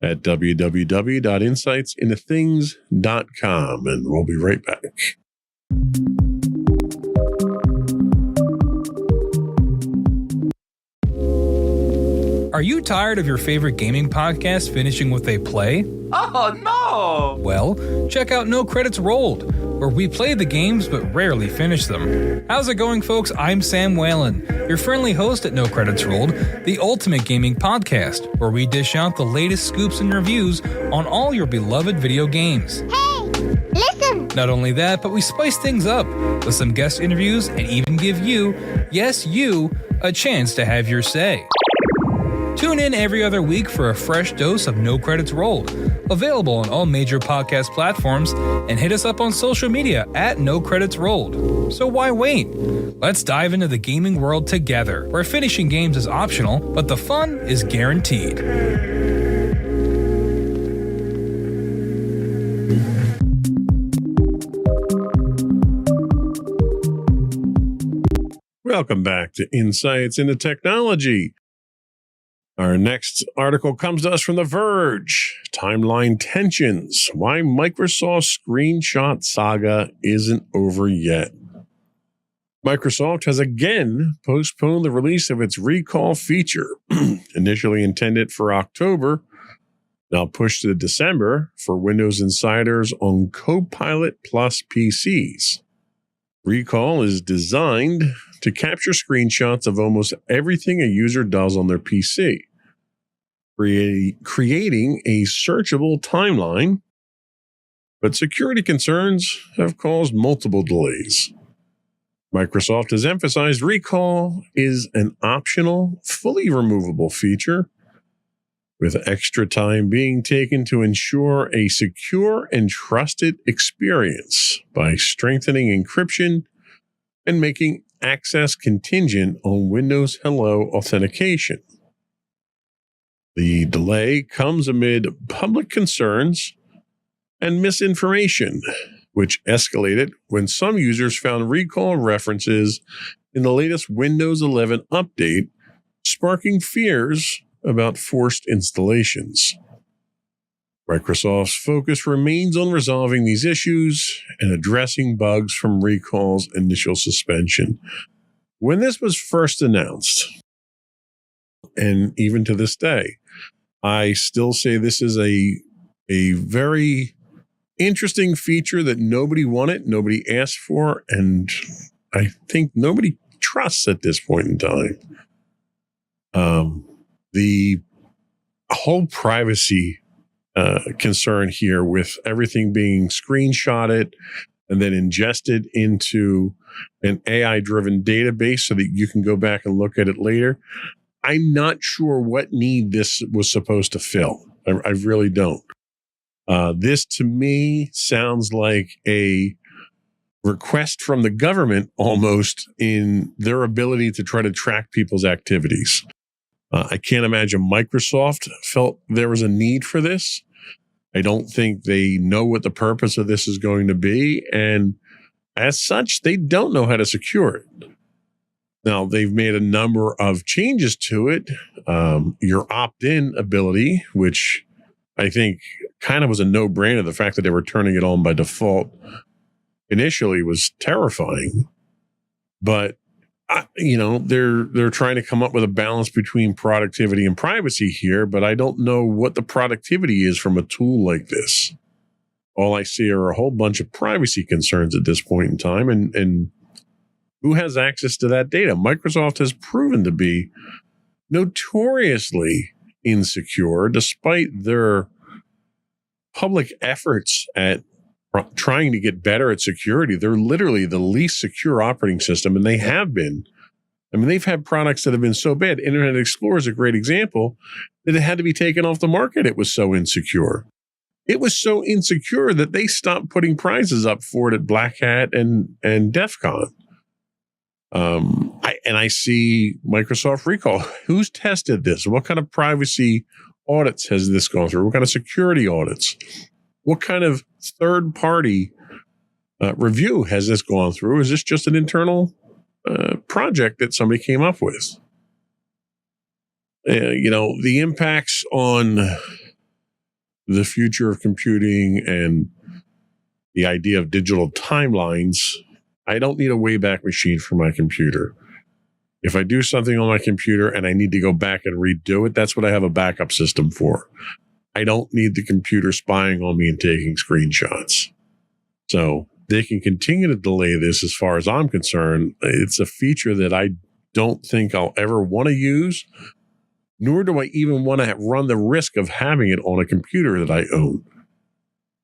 at www.insightsintothings.com. And we'll be right back. Are you tired of your favorite gaming podcast finishing with a play? Oh, no! Well, check out No Credits Rolled, where we play the games but rarely finish them. How's it going, folks? I'm Sam Whalen, your friendly host at No Credits Rolled, the ultimate gaming podcast, where we dish out the latest scoops and reviews on all your beloved video games. Hey, listen! Not only that, but we spice things up with some guest interviews and even give you, yes, you, a chance to have your say. Tune in every other week for a fresh dose of No Credits Rolled, available on all major podcast platforms, and hit us up on social media at No Credits Rolled. So why wait? Let's dive into the gaming world together, where finishing games is optional, but the fun is guaranteed. Welcome back to Insights into Technology. Our next article comes to us from The Verge. Timeline tensions. Why Microsoft's screenshot saga isn't over yet. Microsoft has again postponed the release of its recall feature, initially intended for October, now pushed to December for Windows Insiders on Copilot Plus PCs. Recall is designed to capture screenshots of almost everything a user does on their PC, creating a searchable timeline, but security concerns have caused multiple delays. Microsoft has emphasized Recall is an optional, fully removable feature, with extra time being taken to ensure a secure and trusted experience by strengthening encryption and making access contingent on Windows Hello authentication. The delay comes amid public concerns and misinformation, which escalated when some users found recall references in the latest Windows 11 update, sparking fears about forced installations. Microsoft's focus remains on resolving these issues and addressing bugs from Recall's initial suspension. When this was first announced, and even to this day, I still say this is a very interesting feature that nobody wanted, nobody asked for, and I think nobody trusts at this point in time. The whole privacy concern here with everything being screenshotted and then ingested into an AI-driven database so that you can go back and look at it later. I'm not sure what need this was supposed to fill. I really don't. This to me sounds like a request from the government almost in their ability to try to track people's activities. I can't imagine Microsoft felt there was a need for this. I don't think they know what the purpose of this is going to be. And as such, they don't know how to secure it. Now, they've made a number of changes to it. Your opt-in ability, which I think kind of was a no-brainer. The fact that they were turning it on by default initially was terrifying. But they're trying to come up with a balance between productivity and privacy here, but I don't know what the productivity is from a tool like this. All I see are a whole bunch of privacy concerns at this point in time, and who has access to that data? Microsoft has proven to be notoriously insecure, despite their public efforts at trying to get better at security. They're literally the least secure operating system, and they have been. I mean, they've had products that have been so bad. Internet Explorer is a great example that it had to be taken off the market. It was so insecure. It was so insecure that they stopped putting prizes up for it at Black Hat and DEF CON. I see Microsoft Recall. Who's tested this? What kind of privacy audits has this gone through? What kind of security audits? What kind of third-party review has this gone through? Is this just an internal project that somebody came up with? The impacts on the future of computing and the idea of digital timelines. I don't need a Wayback Machine for my computer. If I do something on my computer and I need to go back and redo it, that's what I have a backup system for. I don't need the computer spying on me and taking screenshots. So they can continue to delay this as far as I'm concerned. It's a feature that I don't think I'll ever want to use, nor do I even want to run the risk of having it on a computer that I own.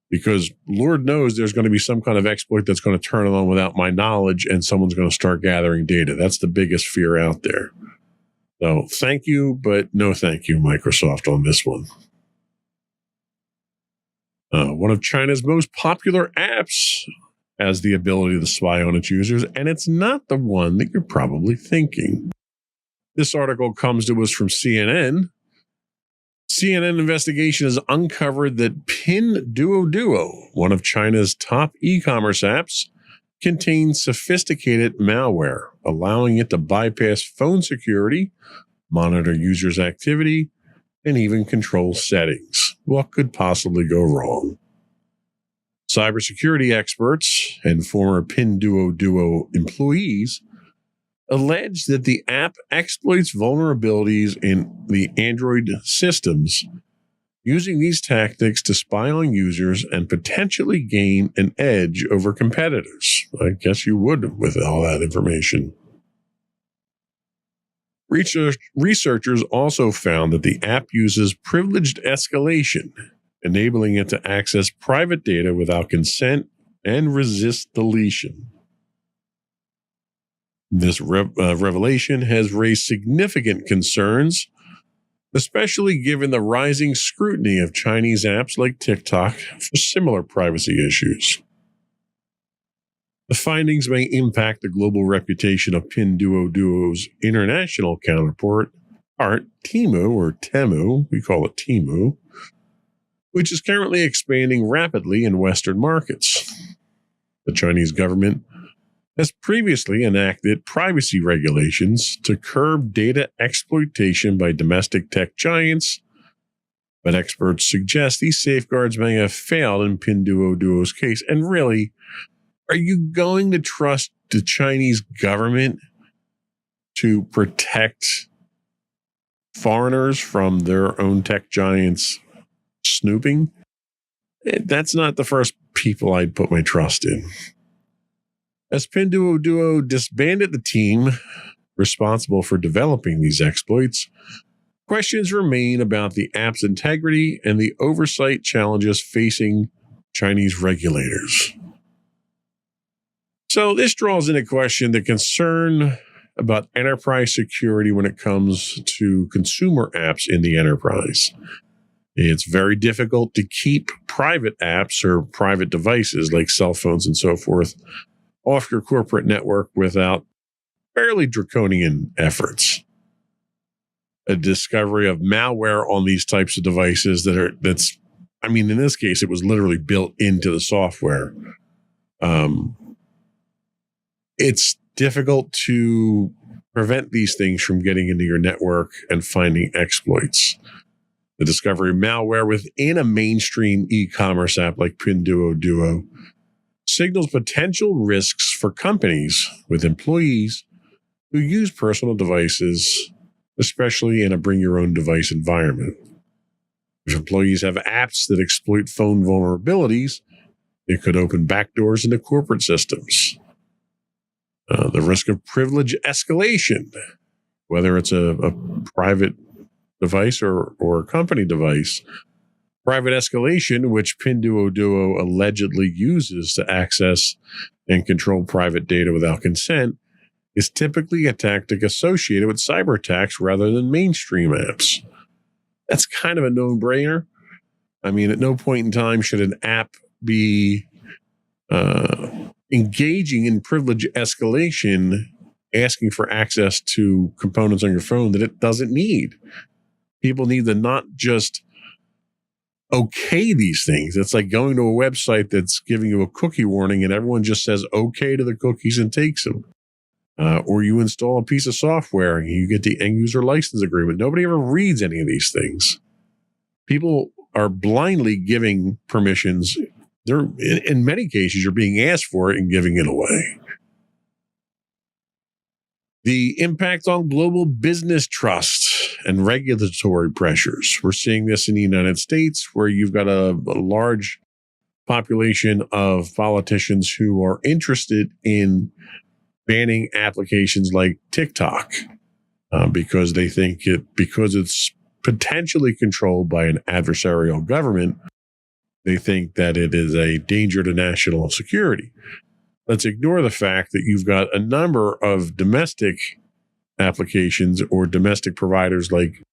Because Lord knows there's going to be some kind of exploit that's going to turn it on without my knowledge, and someone's going to start gathering data. That's the biggest fear out there. So thank you, but no thank you, Microsoft, on this one. One of China's most popular apps has the ability to spy on its users, and it's not the one that you're probably thinking. This article comes to us from CNN. CNN investigation has uncovered that Pinduoduo, one of China's top e-commerce apps, contains sophisticated malware, allowing it to bypass phone security, monitor users' activity, and even control settings. What could possibly go wrong? Cybersecurity experts and former Pinduoduo employees allege that the app exploits vulnerabilities in the Android systems, using these tactics to spy on users and potentially gain an edge over competitors. I guess you would with all that information. Researchers also found that the app uses privileged escalation, enabling it to access private data without consent and resist deletion. This revelation has raised significant concerns, especially given the rising scrutiny of Chinese apps like TikTok for similar privacy issues. The findings may impact the global reputation of Pinduoduo's international counterpart, Temu, or Temu, we call it Temu, which is currently expanding rapidly in Western markets. The Chinese government has previously enacted privacy regulations to curb data exploitation by domestic tech giants But experts suggest these safeguards may have failed in Pinduoduo's case. And really, are you going to trust the Chinese government to protect foreigners from their own tech giants snooping? That's not the first people I'd put my trust in. As Pinduoduo disbanded the team responsible for developing these exploits, questions remain about the app's integrity and the oversight challenges facing Chinese regulators. So this draws into question the concern about enterprise security when it comes to consumer apps in the enterprise. It's very difficult to keep private apps or private devices like cell phones and so forth off your corporate network without fairly draconian efforts. A discovery of malware on these types of devices in this case, it was literally built into the software. It's difficult to prevent these things from getting into your network and finding exploits. The discovery of malware within a mainstream e-commerce app like Pinduoduo signals potential risks for companies with employees who use personal devices, especially in a bring-your-own-device environment. If employees have apps that exploit phone vulnerabilities, it could open backdoors into corporate systems. The risk of privilege escalation, whether it's a private device or a company device. Private escalation, which Pinduoduo allegedly uses to access and control private data without consent, is typically a tactic associated with cyber attacks rather than mainstream apps. That's kind of a no-brainer. I mean, at no point in time should an app be engaging in privilege escalation, asking for access to components on your phone that it doesn't need. People need to not just okay these things. It's like going to a website that's giving you a cookie warning and everyone just says okay to the cookies and takes them. Or you install a piece of software and you get the end user license agreement. Nobody ever reads any of these things. People are blindly giving permissions. In many cases, you're being asked for it and giving it away. The impact on global business trust and regulatory pressures. We're seeing this in the United States, where you've got a large population of politicians who are interested in banning applications like TikTok because they think because it's potentially controlled by an adversarial government, they think that it is a danger to national security. Let's ignore the fact that you've got a number of domestic applications or domestic providers like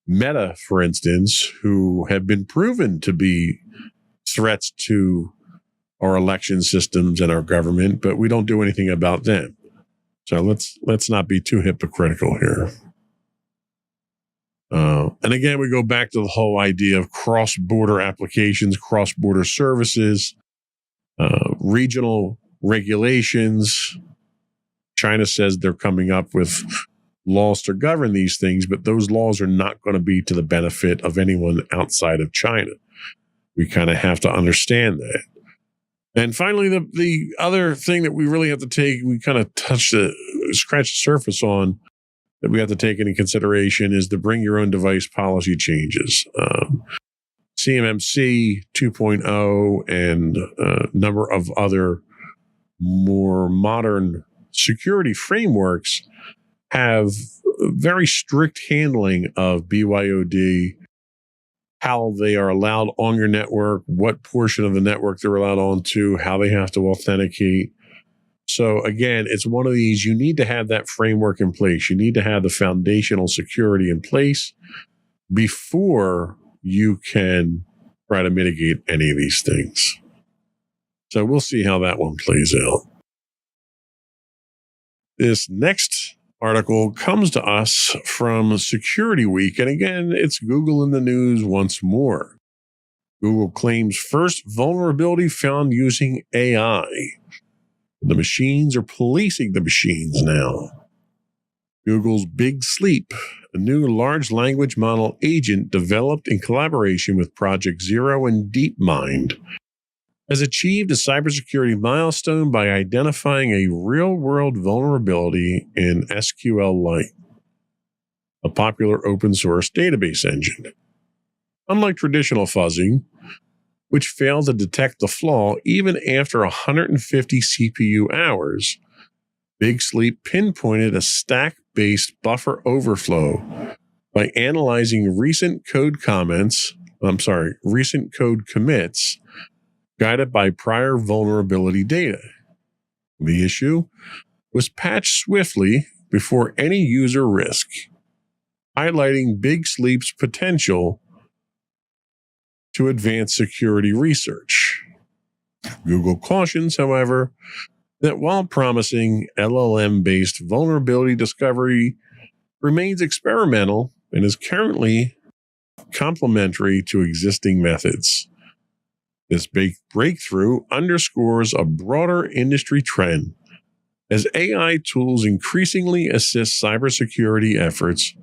Meta, for instance, who have been proven to be threats to our election systems and our government, but we don't do anything about them. So let's not be too hypocritical here. And again, we go back to the whole idea of cross-border applications, cross-border services, regional regulations. China says they're coming up with laws to govern these things, but those laws are not going to be to the benefit of anyone outside of China. We kind of have to understand that. And finally, the other thing that we really have to take, we kind of scratch the surface on, that we have to take into consideration is the bring your own device policy changes. CMMC 2.0 and a number of other more modern security frameworks have very strict handling of BYOD, how they are allowed on your network, what portion of the network they're allowed onto, how they have to authenticate. So again, it's one of these, you need to have that framework in place. You need to have the foundational security in place before you can try to mitigate any of these things. So we'll see how that one plays out. This next article comes to us from Security Week. And again, it's Google in the news once more. Google claims first vulnerability found using AI. The machines are policing the machines now. Google's Big Sleep, a new large language model agent developed in collaboration with Project Zero and DeepMind, has achieved a cybersecurity milestone by identifying a real-world vulnerability in SQLite, a popular open-source database engine. Unlike traditional fuzzing, which failed to detect the flaw even after 150 CPU hours, Big Sleep pinpointed a stack-based buffer overflow by analyzing recent code commits, guided by prior vulnerability data. The issue was patched swiftly before any user risk, highlighting Big Sleep's potential to advance security research. Google cautions, however, that while promising, LLM-based vulnerability discovery remains experimental and is currently complementary to existing methods. This big breakthrough underscores a broader industry trend as AI tools increasingly assist cybersecurity efforts,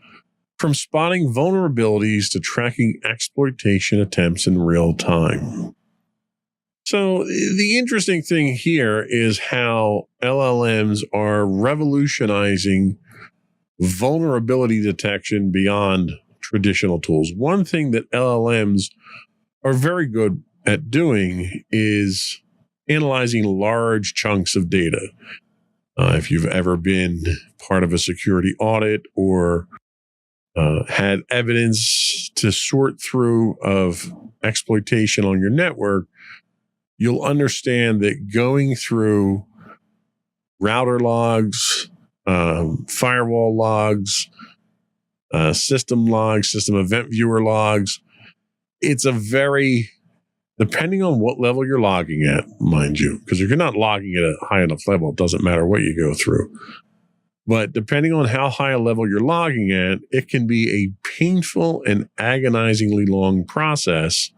from spotting vulnerabilities to tracking exploitation attempts in real time. So the interesting thing here is how LLMs are revolutionizing vulnerability detection beyond traditional tools. One thing that LLMs are very good at doing is analyzing large chunks of data. If you've ever been part of a security audit or had evidence to sort through of exploitation on your network, you'll understand that going through router logs, firewall logs, system logs, system event viewer logs, it's a very, depending on what level you're logging at, mind you, because if you're not logging at a high enough level, it doesn't matter what you go through. But depending on how high a level you're logging at, it can be a painful and agonizingly long process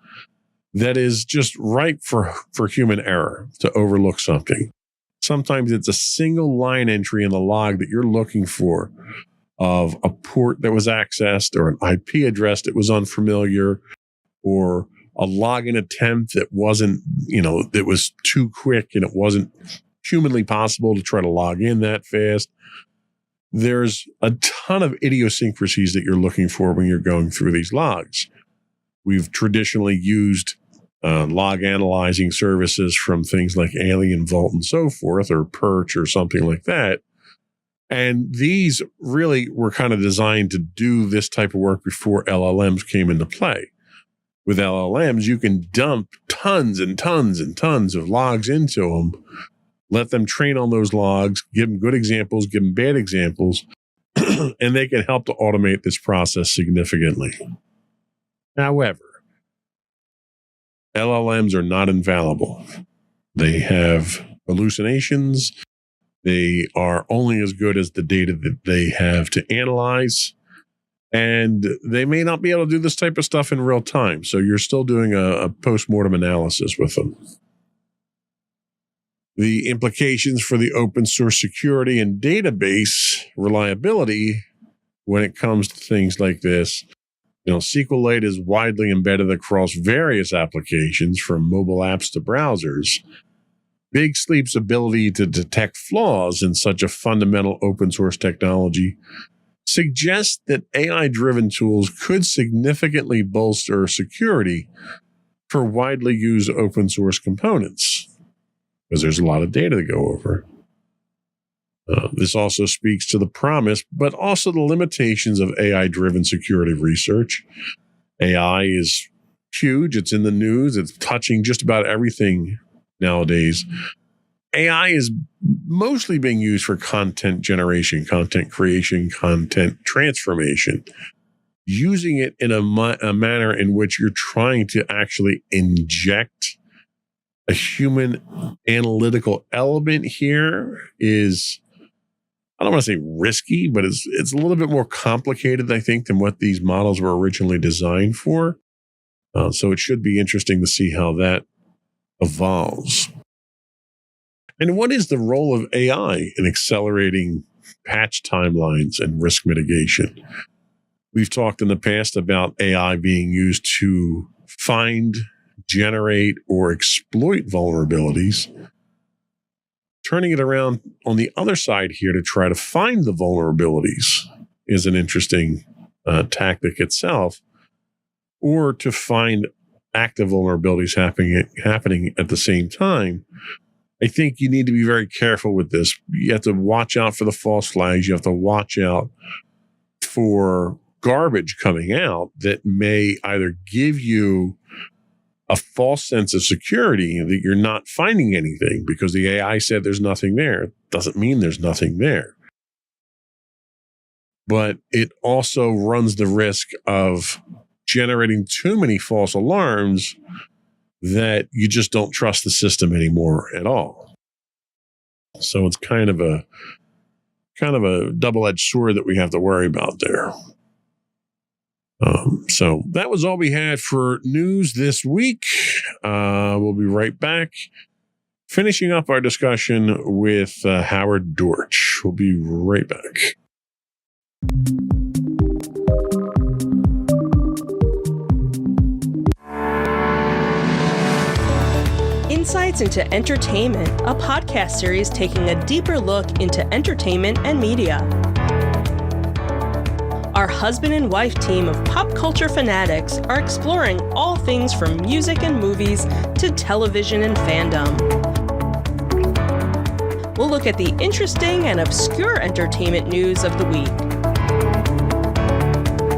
that is just ripe for human error to overlook something. Sometimes it's a single line entry in the log that you're looking for of a port that was accessed or an IP address that was unfamiliar or a login attempt that wasn't, that was too quick and it wasn't humanly possible to try to log in that fast. There's a ton of idiosyncrasies that you're looking for when you're going through these logs. We've traditionally used log analyzing services from things like Alien Vault and so forth, or Perch or something like that. And these really were kind of designed to do this type of work before LLMs came into play. With LLMs, you can dump tons and tons and tons of logs into them, let them train on those logs, give them good examples, give them bad examples, and they can help to automate this process significantly. However, LLMs are not infallible. They have hallucinations. They are only as good as the data that they have to analyze. And they may not be able to do this type of stuff in real time. So you're still doing a post-mortem analysis with them. The implications for the open source security and database reliability when it comes to things like this. SQLite is widely embedded across various applications from mobile apps to browsers. Big Sleep's ability to detect flaws in such a fundamental open source technology suggests that AI-driven tools could significantly bolster security for widely used open source components, because there's a lot of data to go over. This also speaks to the promise, but also the limitations of AI-driven security research. AI is huge. It's in the news. It's touching just about everything nowadays. AI is mostly being used for content generation, content creation, content transformation. Using it in a manner in which you're trying to actually inject a human analytical element here is, I don't want to say risky, but it's a little bit more complicated, I think, than what these models were originally designed for. So it should be interesting to see how that evolves. And what is the role of AI in accelerating patch timelines, and risk mitigation. We've talked in the past about AI being used to find, generate, or exploit vulnerabilities. Turning it around on the other side here to try to find the vulnerabilities is an interesting tactic itself, or to find active vulnerabilities happening at the same time. I think you need to be very careful with this. You have to watch out for the false flags. You have to watch out for garbage coming out that may either give you a false sense of security that you're not finding anything because the AI said there's nothing there. It doesn't mean there's nothing there. But it also runs the risk of generating too many false alarms that you just don't trust the system anymore at all. So it's kind of a double-edged sword that we have to worry about there. So that was all we had for news this week. We'll be right back, finishing up our discussion with Howard Dortch. We'll be right back. Insights into Entertainment, a podcast series taking a deeper look into entertainment and media. Our husband and wife team of pop culture fanatics are exploring all things from music and movies to television and fandom. We'll look at the interesting and obscure entertainment news of the week.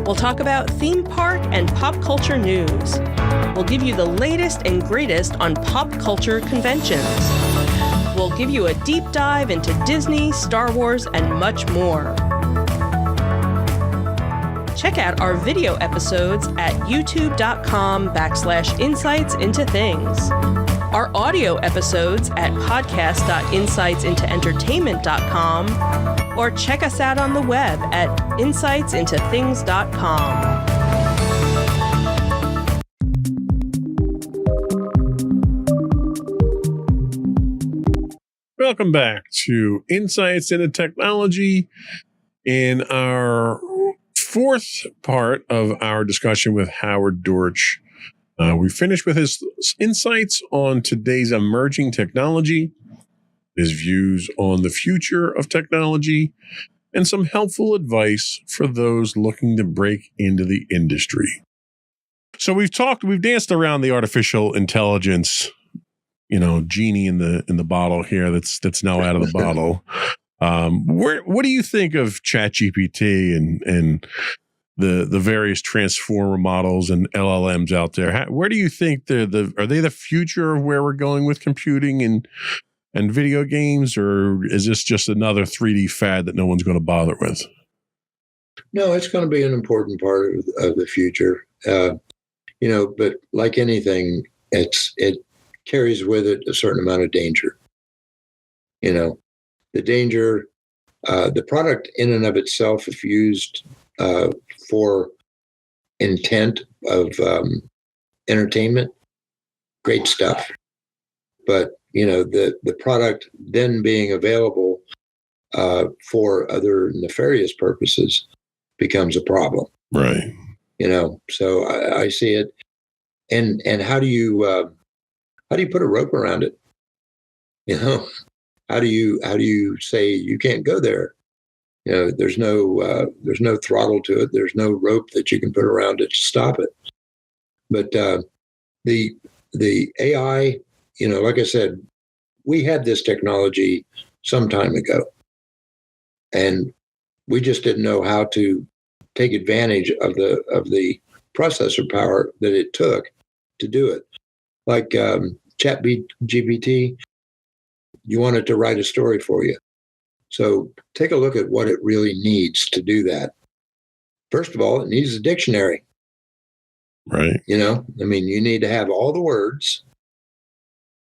We'll talk about theme park and pop culture news. We'll give you the latest and greatest on pop culture conventions. We'll give you a deep dive into Disney, Star Wars, and much more. Check out our video episodes at youtube.com/insightsintothings. Our audio episodes at podcast.insightsintoentertainment.com, or check us out on the web at insightsintothings.com. Welcome back to Insights into Technology. In our fourth part of our discussion with Howard Dortch, we finished with his insights on today's emerging technology, his views on the future of technology, and some helpful advice for those looking to break into the industry. So we've danced around the artificial intelligence, genie in the bottle here that's now out of the bottle. What do you think of ChatGPT and the various transformer models and LLMs out there? Where do you think are they the future of where we're going with computing and video games, or is this just another 3D fad that no one's going to bother with? No, it's going to be an important part of the future. But like anything, it carries with it a certain amount of danger. The danger, the product in and of itself, if used for intent of entertainment, great stuff. But the product then being available for other nefarious purposes becomes a problem. Right. So I see it. And how do you put a rope around it? How do you say you can't go there? There's no throttle to it. There's no rope that you can put around it to stop it. But the AI, like I said, we had this technology some time ago, and we just didn't know how to take advantage of the processor power that it took to do it. Like ChatGPT, you want it to write a story for you. So take a look at what it really needs to do that. First of all, it needs a dictionary. Right. You need to have all the words,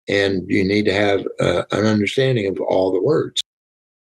and you need to have an understanding of all the words.